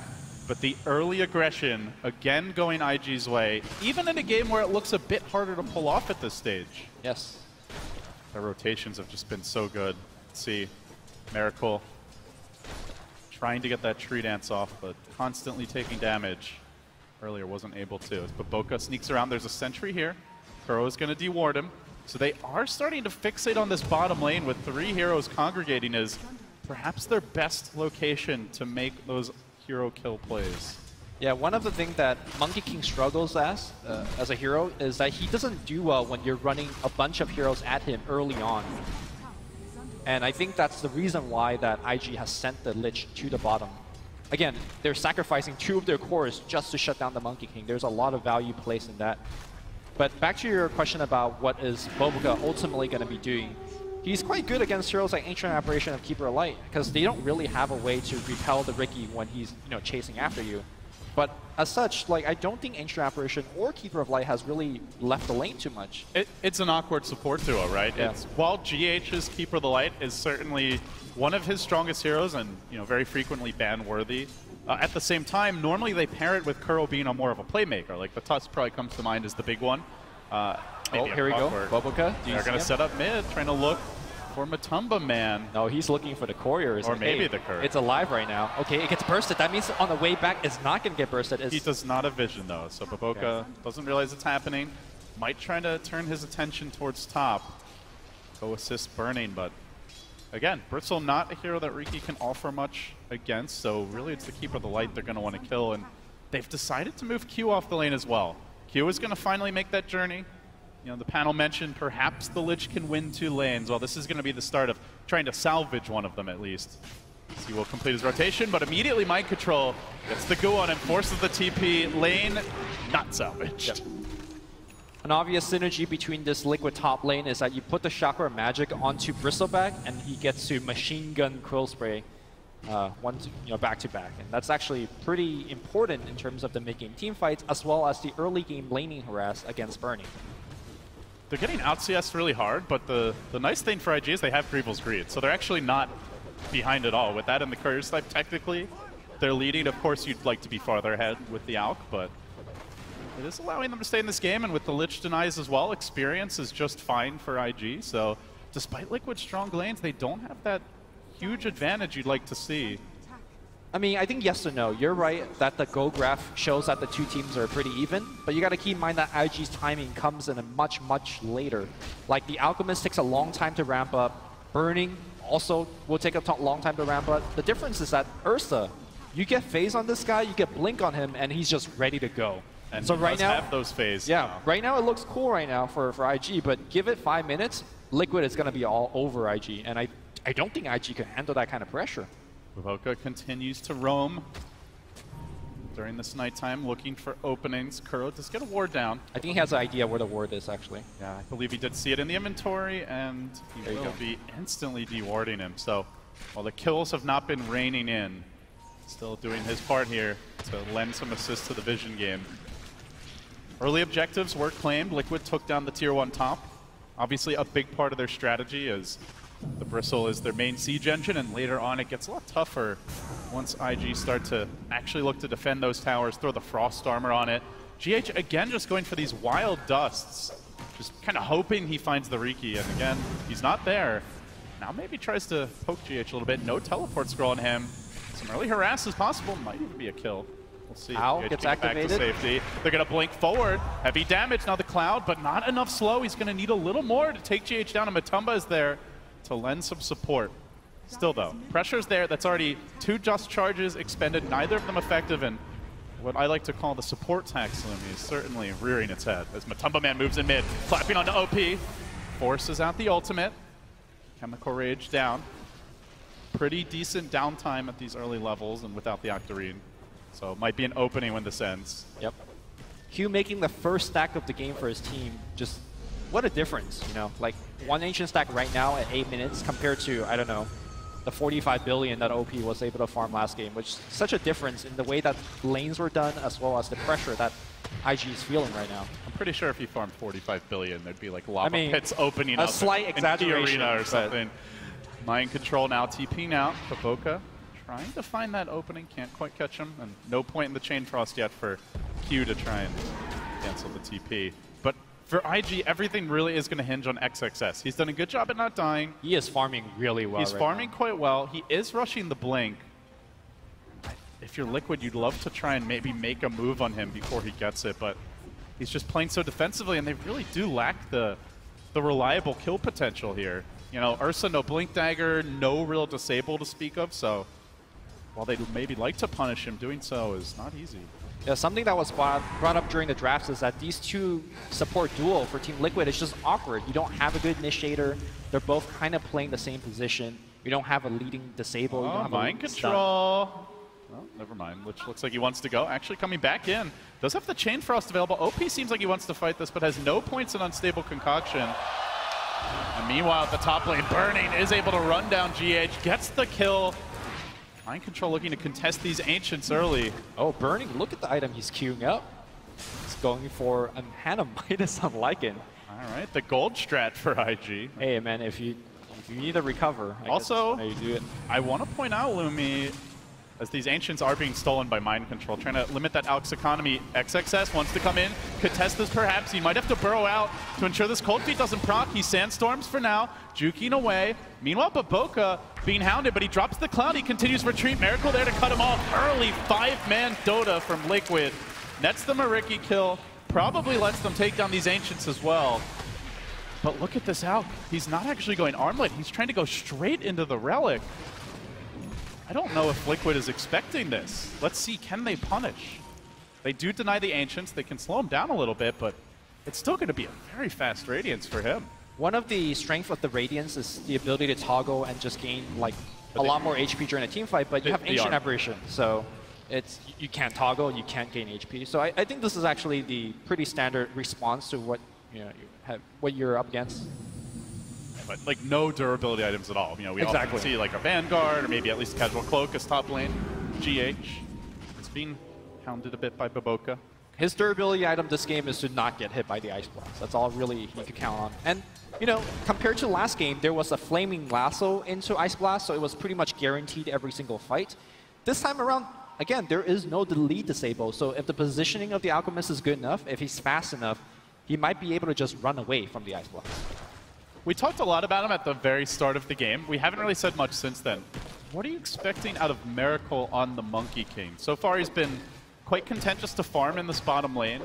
but the early aggression, again going IG's way, even in a game where it looks a bit harder to pull off at this stage. Yes. The rotations have just been so good. Let's see, Miracle trying to get that tree dance off, but constantly taking damage. Earlier wasn't able to. As Baboka sneaks around, there's a sentry here. Kuro is going to deward him. So they are starting to fixate on this bottom lane with 3 heroes congregating as perhaps their best location to make those hero kill plays. Yeah, one of the things that Monkey King struggles as a hero is that he doesn't do well when you're running a bunch of heroes at him early on. And I think that's the reason why that IG has sent the Lich to the bottom. Again, they're sacrificing 2 of their cores just to shut down the Monkey King. There's a lot of value placed in that. But back to your question about what is Baboka ultimately going to be doing. He's quite good against heroes like Ancient Apparition and Keeper of Light because they don't really have a way to repel the Riki when he's chasing after you. But as such, like I don't think Ancient Apparition or Keeper of Light has really left the lane too much. It's an awkward support duo, right? Yeah. While GH's Keeper of the Light is certainly one of his strongest heroes and very frequently ban-worthy, at the same time, normally they pair it with Kuro being more of a playmaker. Like the Tusk probably comes to mind as the big one. Here we go. Baboka. They're going to set up mid, trying to look for Matumba Man. No, he's looking for the courier. Or maybe the courier. It's alive right now. Okay, it gets bursted. That means on the way back, it's not going to get bursted. He does not have vision, though. So Baboka doesn't realize it's happening. Might try to turn his attention towards top. Go assist Burning, but again, Bristle not a hero that Riki can offer much against. So really, it's the Keeper of the Light they're going to want to kill. And they've decided to move Q off the lane as well. Q is going to finally make that journey. The panel mentioned perhaps the Lich can win 2 lanes. Well, this is going to be the start of trying to salvage one of them at least. He will complete his rotation, but immediately Mind Control gets the goo on and forces the TP. Lane not salvaged. Yep. An obvious synergy between this Liquid top lane is that you put the Chakra Magic onto Bristleback and he gets to machine gun Quill Spray. back to back, and that's actually pretty important in terms of the mid-game team fights as well as the early game laning harass against Burning. They're getting out CS really hard, but the nice thing for IG is they have Greevil's Greed, so they're actually not behind at all. With that in the courier snipe, technically, they're leading. Of course, you'd like to be farther ahead with the AUK, but it is allowing them to stay in this game, and with the Lich denies as well, experience is just fine for IG. So despite Liquid's strong lanes, they don't have that huge advantage you'd like to see. I mean, I think yes or no. You're right that the Go graph shows that the two teams are pretty even, but you got to keep in mind that IG's timing comes in a much, much later. Like, the Alchemist takes a long time to ramp up. Burning also will take a long time to ramp up. The difference is that Ursa, you get phase on this guy, you get blink on him, and he's just ready to go. And so he right does now, have those phase. Yeah, right now it looks cool right now for IG, but give it 5 minutes, Liquid is going to be all over IG, and I don't think IG can handle that kind of pressure. Vivoka continues to roam during this nighttime, looking for openings. Kuro does get a ward down. I think he has an idea where the ward is, actually. Yeah, I believe he did see it in the inventory, and he will be instantly dewarding him. So while the kills have not been raining in, still doing his part here to lend some assist to the Vision game. Early objectives were claimed. Liquid took down the Tier 1 top. Obviously, a big part of their strategy is the Bristle is their main siege engine, and later on it gets a lot tougher once IG start to actually look to defend those towers, throw the Frost Armor on it. GH, again, just going for these wild dusts, just kind of hoping he finds the Riki, and again, he's not there. Now maybe tries to poke GH a little bit. No teleport scroll on him. Some early harass is possible. Might even be a kill. We'll see. Ow, GH gets back activated. to safety. They're going to blink forward. Heavy damage now the Cloud, but not enough slow. He's going to need a little more to take GH down, and Matumba is there to lend some support. Still though, pressure's there. That's already 2 just charges expended, neither of them effective, and what I like to call the support tax Lumi is certainly rearing its head as Matumba Man moves in mid, clapping onto OP, forces out the ultimate. Chemical Rage down. Pretty decent downtime at these early levels and without the Octarine. So it might be an opening when this ends. Yep. Q making the first stack of the game for his team, just what a difference, you know? Like, 1 Ancient stack right now at 8 minutes compared to, I don't know, the 45 billion that OP was able to farm last game, which is such a difference in the way that lanes were done as well as the pressure that IG is feeling right now. I'm pretty sure if he farmed 45 billion, there'd be like lava pits opening up. A slight exaggeration in the arena or something. Mind control now, TPing out. Vivoka trying to find that opening, can't quite catch him, and no point in the Chain Frost yet for Q to try and cancel the TP. But for IG, everything really is going to hinge on XXS. He's done a good job at not dying. He is farming really well. He's farming quite well. He is rushing the blink. If you're Liquid, you'd love to try and maybe make a move on him before he gets it, but he's just playing so defensively, and they really do lack the reliable kill potential here. You know, Ursa, no Blink Dagger, no real disable to speak of, so while they'd maybe like to punish him, doing so is not easy. Yeah, something that was brought up during the drafts is that these two support duo for Team Liquid is just awkward. You don't have a good initiator. They're both kind of playing the same position. You don't have a leading disable. You don't have Mind control. Oh, never mind. Which looks like he wants to go. Actually coming back in. Does have the Chain Frost available. OP seems like he wants to fight this, but has no points in Unstable Concoction. And meanwhile, at the top lane, Burning is able to run down GH, gets the kill. Mind control looking to contest these Ancients early. Oh, Burning, look at the item he's queuing up. He's going for a Hannah Midas on Lycan. All right, the gold strat for IG. Hey, man, if you need to recover, also, I guess that's how you do it. I want to point out, Lumi, as these Ancients are being stolen by Mind Control, trying to limit that Alex economy. XXS wants to come in, contest this perhaps. He might have to burrow out to ensure this Cold Feet doesn't proc. He Sandstorms for now, juking away. Meanwhile, Vivoka being hounded, but he drops the Cloud. He continues retreat. Miracle there to cut him off. Early 5-man Dota from Liquid. Nets them a Riki kill. Probably lets them take down these Ancients as well. But look at this out. He's not actually going armlet. He's trying to go straight into the Relic. I don't know if Liquid is expecting this. Let's see, can they punish? They do deny the Ancients. They can slow him down a little bit, but it's still going to be a very fast Radiance for him. One of the strengths of the Radiance is the ability to toggle and just gain like a lot more HP during a team fight, but you have Ancient Aberration, so it's you can't toggle, you can't gain HP. So I think this is actually the pretty standard response to what what you're up against. but like no durability items at all. You know, we often see like a Vanguard or maybe at least Casual Cloak as top lane. GH, it's been hounded a bit by Baboka. His durability item this game is to not get hit by the Ice Blast. That's all really he could count on. And, you know, compared to last game, there was a Flaming Lasso into Ice Blast, so it was pretty much guaranteed every single fight. This time around, again, there is no lead disable, so if the positioning of the Alchemist is good enough, if he's fast enough, he might be able to just run away from the Ice Blast. We talked a lot about him at the very start of the game. We haven't really said much since then. What are you expecting out of Miracle on the Monkey King? So far, he's been quite content just to farm in this bottom lane.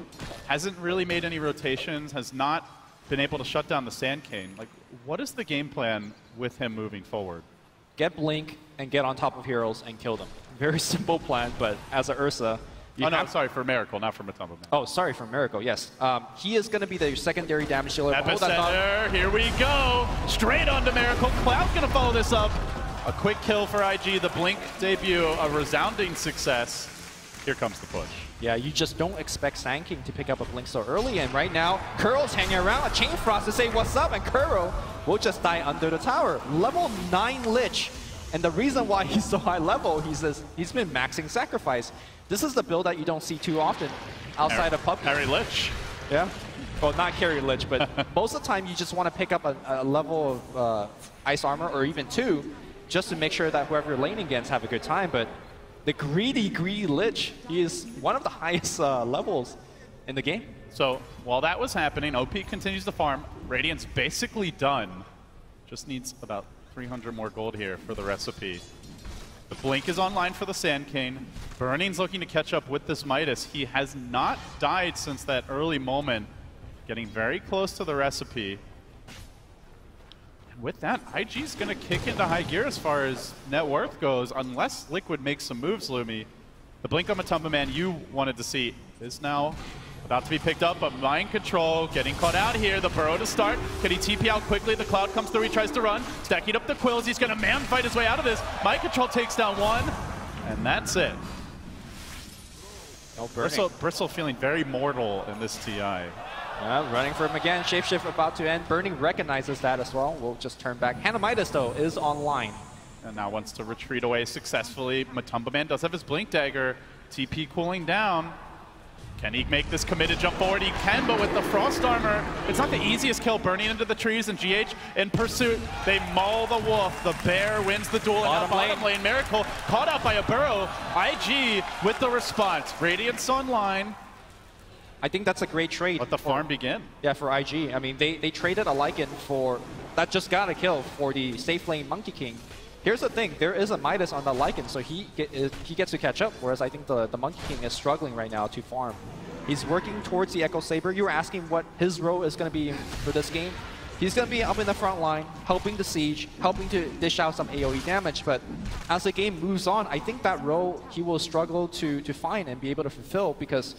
Hasn't really made any rotations, has not been able to shut down the Sand Cane. Like, what is the game plan with him moving forward? Get Blink and get on top of heroes and kill them. Very simple plan, but as a Ursa... Oh, no, I'm sorry, for Miracle, not for Matumba. Oh, sorry, for Miracle, yes. He is going to be the secondary damage dealer. Epicenter, here we go. Straight onto Miracle. Cloud's going to follow this up. A quick kill for IG. The Blink debut, a resounding success. Here comes the push. Yeah, you just don't expect Sand King to pick up a Blink so early, and right now, Kuro's hanging around a Chain Frost to say what's up, and Kuro will just die under the tower. Level 9 Lich, and the reason why he's so high level, he's been maxing Sacrifice. This is the build that you don't see too often outside of PUBG. Carry Lich. Yeah. Well, not carry Lich, but most of the time you just want to pick up a level of Ice Armor, or even 2, just to make sure that whoever you're laning against have a good time, but the greedy Lich, he is one of the highest levels in the game. So while that was happening, OP continues to farm. Radiant's basically done. Just needs about 300 more gold here for the recipe. The Blink is online for the Sand Cane. Burning's looking to catch up with this Midas. He has not died since that early moment. Getting very close to the recipe. With that, IG's going to kick into high gear as far as net worth goes, unless Liquid makes some moves, Lumi. The Blink on Matumba Man you wanted to see is now about to be picked up, but Mind Control getting caught out here. The Burrow to start. Can he TP out quickly? The Cloud comes through. He tries to run. Stacking up the Quills. He's going to man fight his way out of this. Mind Control takes down one, and that's it. No Bristle feeling very mortal in this TI. Yeah, running for him again. Shapeshift about to end. Burning recognizes that as well. We'll just turn back. Hanamidas, though, is online. And now wants to retreat away successfully. Matumba Man does have his Blink Dagger. TP cooling down. Can he make this committed jump forward? He can, but with the Frost Armor, it's not the easiest kill. Burning into the trees, and GH in pursuit. They maul the Wolf. The Bear wins the duel. Bottom lane. Miracle caught out by a Burrow. IG with the response. Radiant's online. I think that's a great trade. Let the farm begin. Yeah, for IG. I mean, they traded a Lycan for that just got a kill for the safe lane Monkey King. Here's the thing, there is a Midas on the Lycan, so he gets to catch up, whereas I think the Monkey King is struggling right now to farm. He's working towards the Echo Saber. You were asking what his role is going to be for this game. He's going to be up in the front line, helping the siege, helping to dish out some AoE damage, but as the game moves on, I think that role he will struggle to find and be able to fulfill, because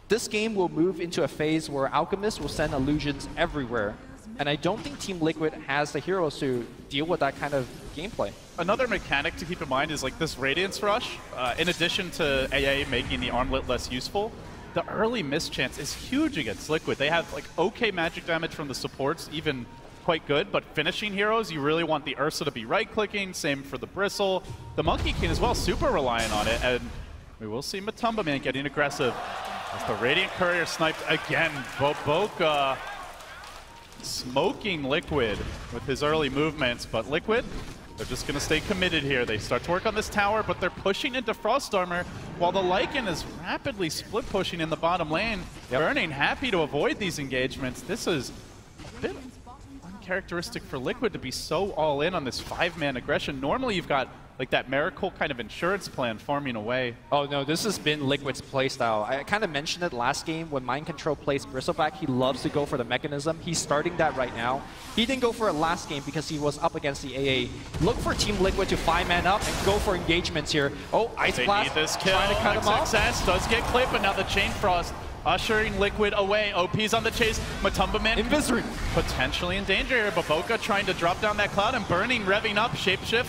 this game will move into a phase where Alchemists will send illusions everywhere. And I don't think Team Liquid has the heroes to deal with that kind of gameplay. Another mechanic to keep in mind is like this Radiance Rush, in addition to AA making the armlet less useful, the early mischance is huge against Liquid. They have like okay magic damage from the supports, even quite good, but finishing heroes, you really want the Ursa to be right-clicking, same for the Bristle. The Monkey King as well, super reliant on it, and we will see Matumba Man getting aggressive. As the Radiant Courier sniped again, Baboka smoking Liquid with his early movements, but Liquid, they're just going to stay committed here. They start to work on this tower, but they're pushing into Frost Armor while the Lycan is rapidly split pushing in the bottom lane. Burning happy to avoid these engagements. This is a bit uncharacteristic for Liquid to be so all in on this 5-man aggression. Normally you've got like that Miracle kind of insurance plan farming away. Oh no, this has been Liquid's playstyle. I kind of mentioned it last game when Mind Control plays Bristleback. He loves to go for the mechanism. He's starting that right now. He didn't go for it last game because he was up against the AA. Look for Team Liquid to 5-man up and go for engagements here. Oh, Ice Blast need this kill. Trying to cut him off. Success does get clipped, but now the Chain Frost ushering Liquid away. OP's on the chase. Matumba Man Invisary potentially in danger here. Baboka trying to drop down that cloud, and Burning revving up. Shapeshift.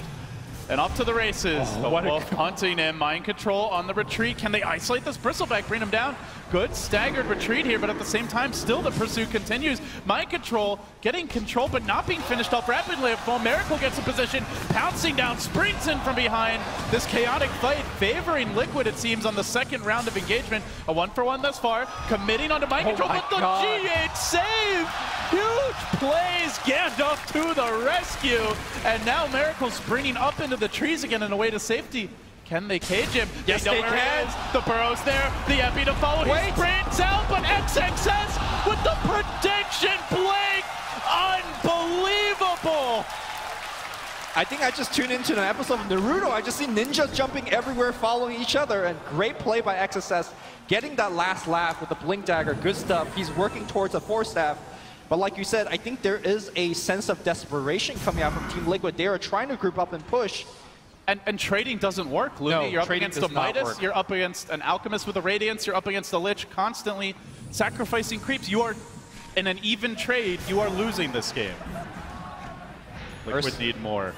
And off to the races. The Wolf hunting him. Mind Control on the retreat. Can they isolate this Bristleback, bring him down? Good staggered retreat here, but at the same time, still the pursuit continues. Mind Control getting control, but not being finished off rapidly. Miracle gets a position, pouncing down, sprints in from behind. This chaotic fight favoring Liquid, it seems, on the second round of engagement. A 1-for-1 thus far, committing onto Mind Control, but the GH save! Huge plays, Gandalf to the rescue, and now Miracle sprinting up into the trees again and away to safety. Can they cage him? Yes, they can. The burrow's there, the epi to follow. He sprints out, but XXS with the prediction, Blake! Unbelievable! I think I just tuned into an episode of Naruto. I just see ninjas jumping everywhere, following each other, and great play by XXS, getting that last laugh with the Blink Dagger. Good stuff. He's working towards a 4-staff. But like you said, I think there is a sense of desperation coming out from Team Liquid. They are trying to group up and push. And trading doesn't work, Lumi. No, you're up trading against a does not Midas, work. you're up against an Alchemist with a Radiance, you're up against a Lich, constantly sacrificing creeps. You are, in an even trade, you are losing this game. Liquid need more.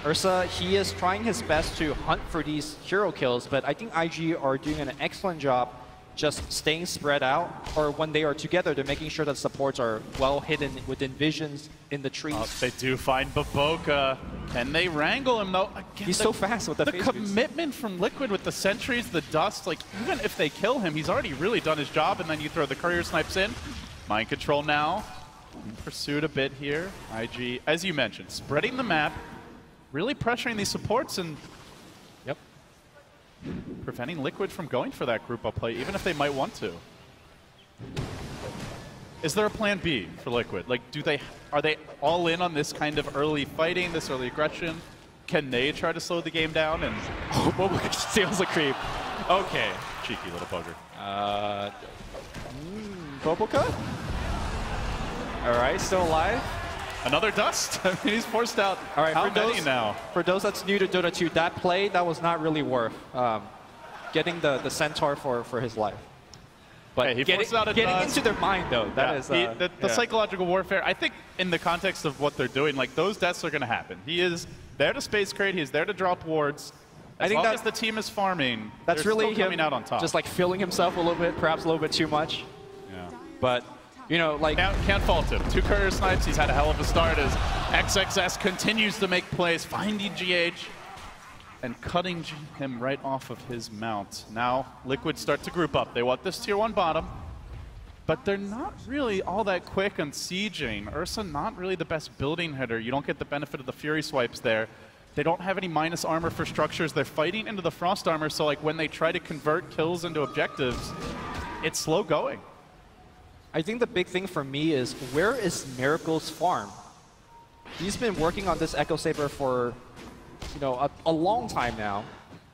Ursa, he is trying his best to hunt for these hero kills, but I think IG are doing an excellent job just staying spread out, or when they are together, they're making sure that supports are well hidden within visions in the trees. They do find Baboka. Can they wrangle him, though? Again, He's so fast with the face commitment from Liquid with the sentries, the dust, like, even if they kill him, he's already really done his job, and then you throw the courier snipes in. Mind Control now. In pursuit a bit here. IG, as you mentioned, spreading the map, really pressuring these supports, and preventing Liquid from going for that group up play, even if they might want to. Is there a plan B for Liquid? Like, are they all in on this kind of early fighting, this early aggression? Can they try to slow the game down? And Baboka steals a creep. Okay. Cheeky little bugger. Baboka? All right, still alive. Another dust. I mean, he's forced out. All right, how many now? For those that's new to Dota 2, that play, that was not really worth getting the Centaur for his life. But hey, he forced out a getting dust. into their mind, though, that is... the psychological warfare, I think in the context of what they're doing, like, those deaths are going to happen. He is there to space crate. He is there to drop wards. As long as the team is farming, that's they're really still coming out on top. Just like feeling himself a little bit, perhaps a little bit too much. Yeah. But... You know, like... Can't fault him. 2 courier snipes. He's had a hell of a start as XXS continues to make plays, finding GH and cutting him right off of his mount. Now, Liquid start to group up. They want this tier 1 bottom, but they're not really all that quick on sieging. Ursa not really the best building hitter. You don't get the benefit of the Fury swipes there. They don't have any minus armor for structures. They're fighting into the Frost armor, so like when they try to convert kills into objectives, it's slow going. I think the big thing for me is, where is Miracle's farm? He's been working on this Echo Saber for, you know, a long time now.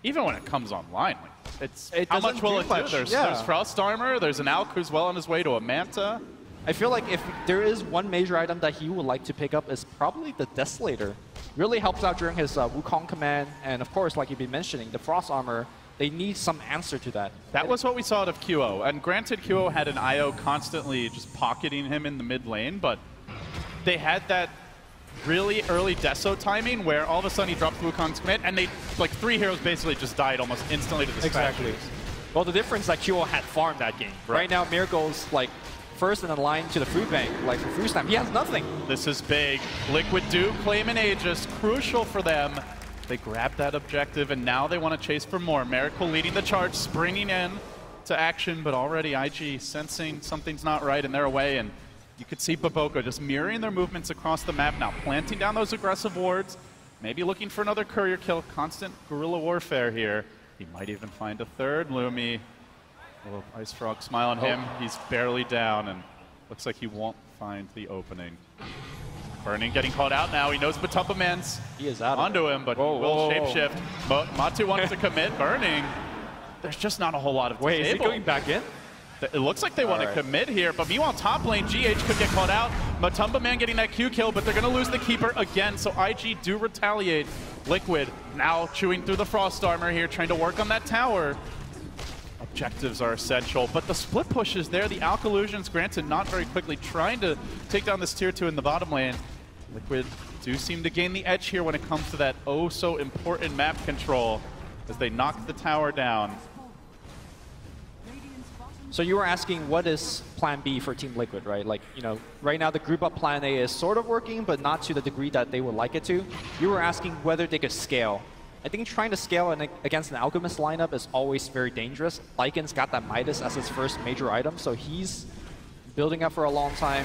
Even when it comes online, like, how much will it do? There's Frost Armor, there's an Alk who's well on his way to a Manta. I feel like if there is one major item that he would like to pick up, is probably the Desolator. Really helps out during his Wukong command, and of course, like you've been mentioning, the Frost Armor. They need some answer to that. That was what we saw out of QO. And granted, QO had an IO constantly just pocketing him in the mid lane, but they had that really early Deso timing where all of a sudden he dropped Wukong's commit, and they, like, 3 heroes basically just died almost instantly to the Exactly. Well, the difference is that QO had farmed that game. Right now, Miracle's, like, first in the line to the food bank, like, for food stamp. He has nothing. This is big. Liquid do claim an Aegis, crucial for them. They grabbed that objective, and now they want to chase for more. Miracle leading the charge, springing in to action, but already IG sensing something's not right, and they're away. And you could see Baboka just mirroring their movements across the map now, planting down those aggressive wards, maybe looking for another courier kill. Constant guerrilla warfare here. He might even find a third. Lumi, a little Ice Frog smile on him. He's barely down, and looks like he won't find the opening. Burning getting called out now. He knows Batumba Man's onto him, but he will shapeshift. Matu wants to commit. Burning. There's just not a whole lot of Wait, is he going back in? It looks like they want to commit here, but meanwhile, top lane, GH could get called out. Matumba Man getting that Q kill, but they're going to lose the Keeper again, so IG do retaliate. Liquid now chewing through the Frost Armor here, trying to work on that tower. Objectives are essential, but the split push is there. The Alk Illusions, granted, not very quickly, trying to take down this tier 2 in the bottom lane. Liquid do seem to gain the edge here when it comes to that oh-so-important map control as they knock the tower down. So you were asking what is plan B for Team Liquid, right? Like, you know, right now the group up plan A is sort of working, but not to the degree that they would like it to. You were asking whether they could scale. I think trying to scale against an Alchemist lineup is always very dangerous. Lycan's got that Midas as his first major item, so he's building up for a long time.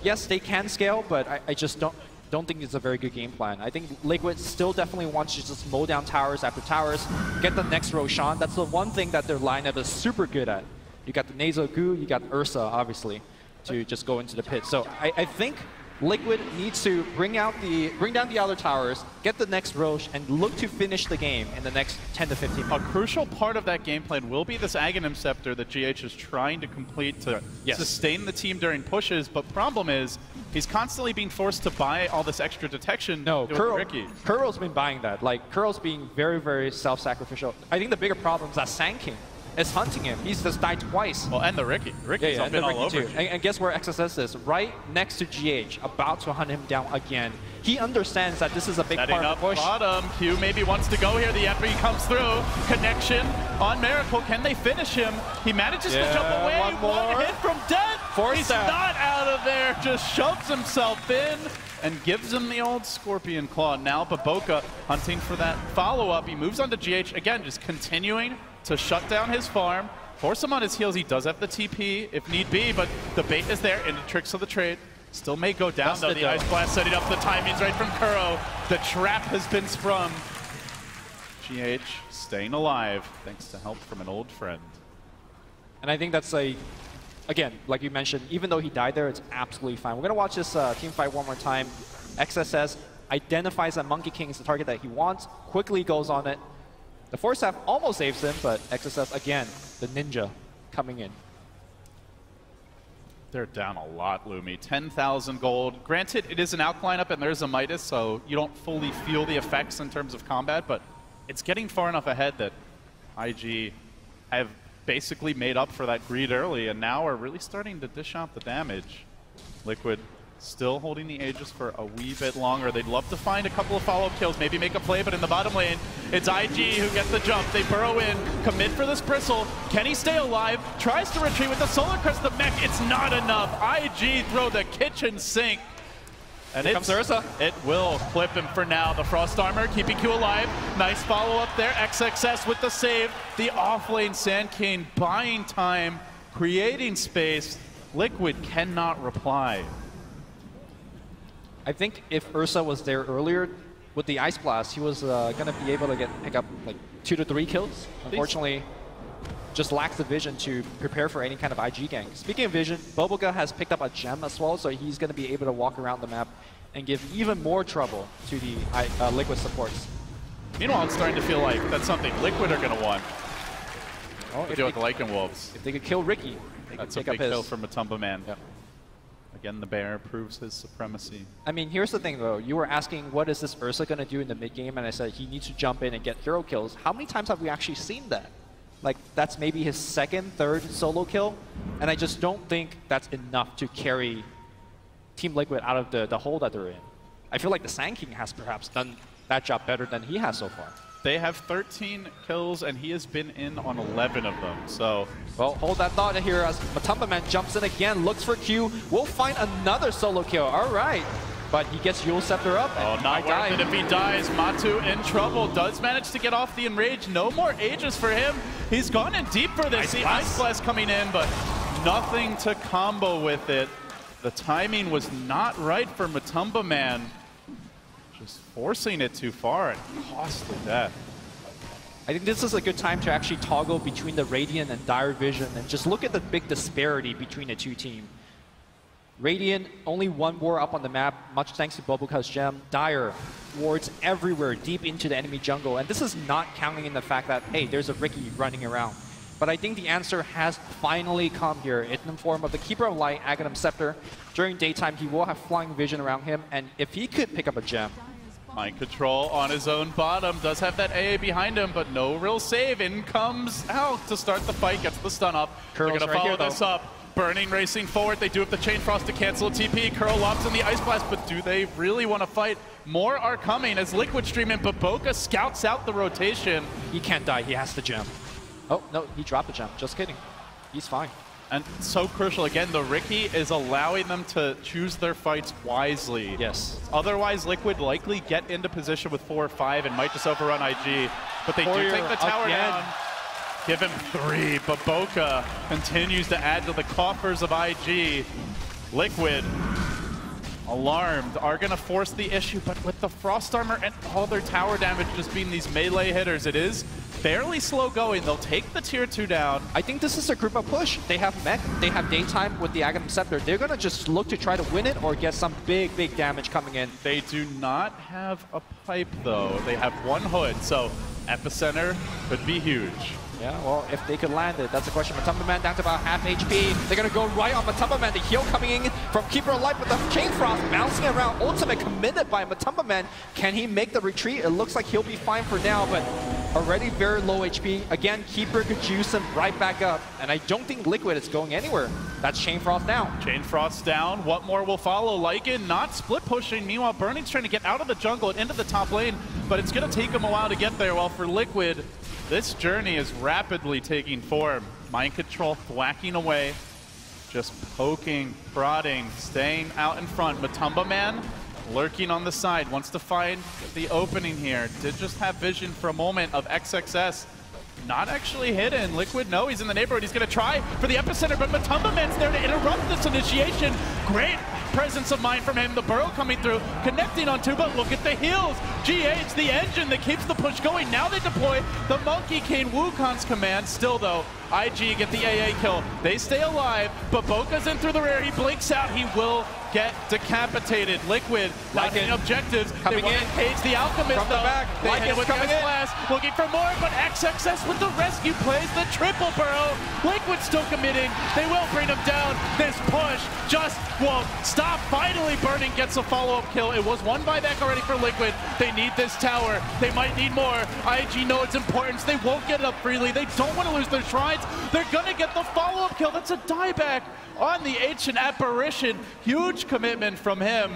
Yes, they can scale, but I just don't think it's a very good game plan. I think Liquid still definitely wants to just mow down towers after towers, get the next Roshan. That's the one thing that their lineup is super good at. You got the Nasal Goo, you got Ursa, obviously, to just go into the pit. So I think Liquid needs to bring down the other towers, get the next Rosh, and look to finish the game in the next 10 to 15 minutes. A crucial part of that game plan will be this Aghanim Scepter that GH is trying to complete to sustain the team during pushes, but problem is, he's constantly being forced to buy all this extra detection. No, Kuro's been buying that. Like, Kuro's being very, very self-sacrificial. I think the bigger problem is that Sand King is hunting him. He's just died twice. Well, and the Ricky. Ricky's been all over. And guess where XSS is? Right next to GH, about to hunt him down again. He understands that this is a big part of the push. Bottom. Q maybe wants to go here. The Entry comes through. Connection on Miracle. Can they finish him? He manages to jump away. One hit from Dead. He's not out of there. Just shoves himself in and gives him the old Scorpion Claw. Now Baboka hunting for that follow-up. He moves on to GH. Again, just continuing to shut down his farm, force him on his heels. He does have the TP if need be, but the bait is there, and the tricks of the trade still may go down, though. The Ice Blast setting up the timings right from Kuro. The trap has been sprung. GH staying alive thanks to help from an old friend. And I think that's again, like you mentioned, even though he died there, it's absolutely fine. We're going to watch this team fight one more time. XSS identifies that Monkey King is the target that he wants, quickly goes on it. The Force Staff almost saves him, but XSS, again, the Ninja coming in. They're down a lot, Lumi. 10,000 gold. Granted, it is an Alk lineup and there's a Midas, so you don't fully feel the effects in terms of combat, but it's getting far enough ahead that IG have basically made up for that greed early, and now are really starting to dish out the damage. Liquid still holding the Aegis for a wee bit longer. They'd love to find a couple of follow-up kills, maybe make a play, but in the bottom lane, it's IG who gets the jump. They burrow in, commit for this Bristle. Can he stay alive? Tries to retreat with the Solar Crest, the mech. It's not enough. IG throw the kitchen sink. And here comes Ursa. It will clip him for now. The Frost Armor keeping Q alive. Nice follow-up there. XXS with the save. The off-lane Sand King buying time, creating space. Liquid cannot reply. I think if Ursa was there earlier with the Ice Blast, he was going to be able to pick up like 2 to 3 kills. Unfortunately, just lacks the vision to prepare for any kind of IG gank. Speaking of vision, Boboga has picked up a gem as well, so he's going to be able to walk around the map and give even more trouble to the Liquid supports. Meanwhile, it's starting to feel like that's something Liquid are going to want. Oh, to do with the Lycan Wolves. If they could kill Ricky, they that's could a pick big up kill his. from Matumba Man. Yep. Again, the bear proves his supremacy. I mean, here's the thing, though. You were asking, what is this Ursa going to do in the mid-game? And I said he needs to jump in and get hero kills. How many times have we actually seen that? Like, that's maybe his second, third solo kill. And I just don't think that's enough to carry Team Liquid out of the hole that they're in. I feel like the Sand King has perhaps done that job better than he has so far. They have 13 kills, and he has been in on 11 of them, so... Well, hold that thought here as Matumba Man jumps in again, looks for Q. We'll find another solo kill. All right. But he gets Yule Scepter up. Oh, not worth it if he dies. Matu in trouble. Does manage to get off the Enrage. No more Aegis for him. He's gone in deep for this. The Ice Blast coming in, but nothing to combo with it. The timing was not right for Matumba Man. Just forcing it too far and costly death. I think this is a good time to actually toggle between the Radiant and Dire Vision and just look at the big disparity between the two teams. Radiant, only one war up on the map, much thanks to Boboka's gem. Dire, wards everywhere, deep into the enemy jungle. And this is not counting in the fact that, hey, there's a Ricky running around. But I think the answer has finally come here in the form of the Keeper of Light, Aghanim Scepter. During daytime, he will have flying vision around him, and if he could pick up a gem. Mind control on his own bottom, does have that AA behind him, but no real save. In comes Alk to start the fight, gets the stun up. They're going to follow this up. Burning racing forward, they do have the Chain Frost to cancel TP. Curl lobs in the Ice Blast, but do they really want to fight? More are coming as Liquid stream in. Baboka scouts out the rotation. He can't die, he has the gem. Oh, no, he dropped the gem, just kidding. He's fine. And so crucial, again, the Ricky is allowing them to choose their fights wisely. Yes. Otherwise, Liquid likely get into position with 4 or 5 and might just overrun IG. But they do take the tower down. Give him 3, but Boca continues to add to the coffers of IG. Liquid, alarmed, are going to force the issue, but with the Frost Armor and all their tower damage just being these melee hitters, it is fairly slow going. They'll take the tier 2 down. I think this is a group of push. They have mech, they have daytime with the Aghanim Scepter. They're going to just look to try to win it or get some big, big damage coming in. They do not have a pipe, though. They have 1 hood, so Epicenter could be huge. Yeah, well, if they could land it, that's a question. Matumba Man down to about half HP. They're going to go right on Matumba Man. The heal coming in from Keeper of Light with the Chain Frost bouncing around. Ultimate committed by Matumba Man. Can he make the retreat? It looks like he'll be fine for now, but already very low HP. Again, Keeper could juice him right back up. And I don't think Liquid is going anywhere. That's Chain Frost down. Chain Frost down. What more will follow? Lycan not split pushing. Meanwhile, Burning's trying to get out of the jungle and into the top lane, but it's going to take him a while to get there. While for Liquid, this journey is rapidly taking form. Mind Control thwacking away, just poking, prodding, staying out in front. Matumba Man lurking on the side, wants to find the opening here. Did just have vision for a moment of XXS. Not actually hidden. Liquid, no, he's in the neighborhood. He's going to try for the epicenter, but Matumba Man's there to interrupt this initiation. Great presence of mind from him. The burrow coming through, connecting on 2, but look at the heals. GH, the engine that keeps the push going. Now they deploy the Monkey King Wukong's command. Still, though, IG get the AA kill. They stay alive, but Boca's in through the rear. He blinks out. He will get decapitated. Liquid not getting objectives. Coming they in. Cage the Alchemist, from the back. Lycan with coming in. Blast, looking for more, but XXS with the rescue plays the triple burrow. Liquid still committing. They will bring him down. This push just won't stop. Finally, Burning gets a follow-up kill. It was 1 buyback already for Liquid. They need this tower. They might need more. IG know its importance. They won't get it up freely. They don't want to lose their shrines. They're gonna get the follow-up kill. That's a dieback on the Ancient Apparition. Huge commitment from him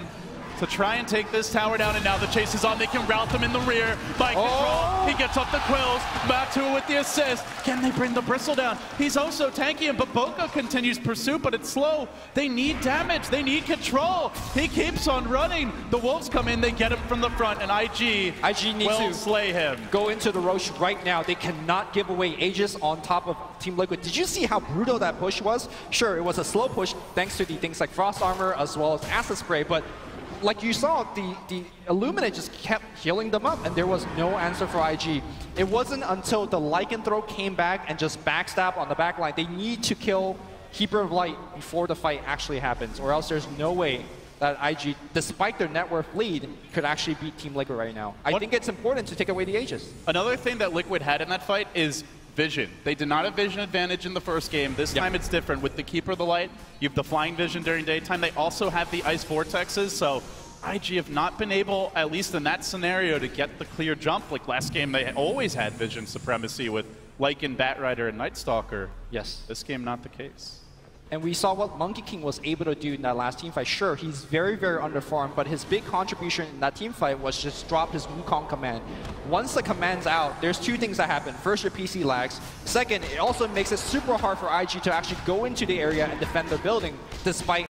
to try and take this tower down, and now the chase is on. They can route them in the rear by control. He gets up the Quills. Matu with the assist. Can they bring the Bristle down? He's also tanky him, but Boca continues pursuit, but it's slow. They need damage. They need control. He keeps on running. The Wolves come in. They get him from the front, and IG needs will to slay him. Go into the Roche right now. They cannot give away Aegis on top of Team Liquid. Did you see how brutal that push was? Sure, it was a slow push thanks to the things like Frost Armor as well as Acid Spray, but like you saw, the Illuminate just kept healing them up, and there was no answer for IG. It wasn't until the Lycanthrope came back and just backstab on the back line. They need to kill Keeper of Light before the fight actually happens, or else there's no way that IG, despite their net worth lead, could actually beat Team Liquid right now. I think it's important to take away the Aegis. Another thing that Liquid had in that fight is vision. They did not have vision advantage in the first game. This time it's different. With the Keeper of the Light, you have the flying vision during daytime. They also have the ice vortexes, so IG have not been able, at least in that scenario, to get the clear jump. Like last game, they always had vision supremacy with Lycan, Batrider, and Night Stalker. Yes. This game, not the case. And we saw what Monkey King was able to do in that last team fight. Sure, he's very, very underfarmed, but his big contribution in that team fight was just drop his Wukong command. Once the command's out, there's 2 things that happen. First, your PC lags. Second, it also makes it super hard for IG to actually go into the area and defend their building, despite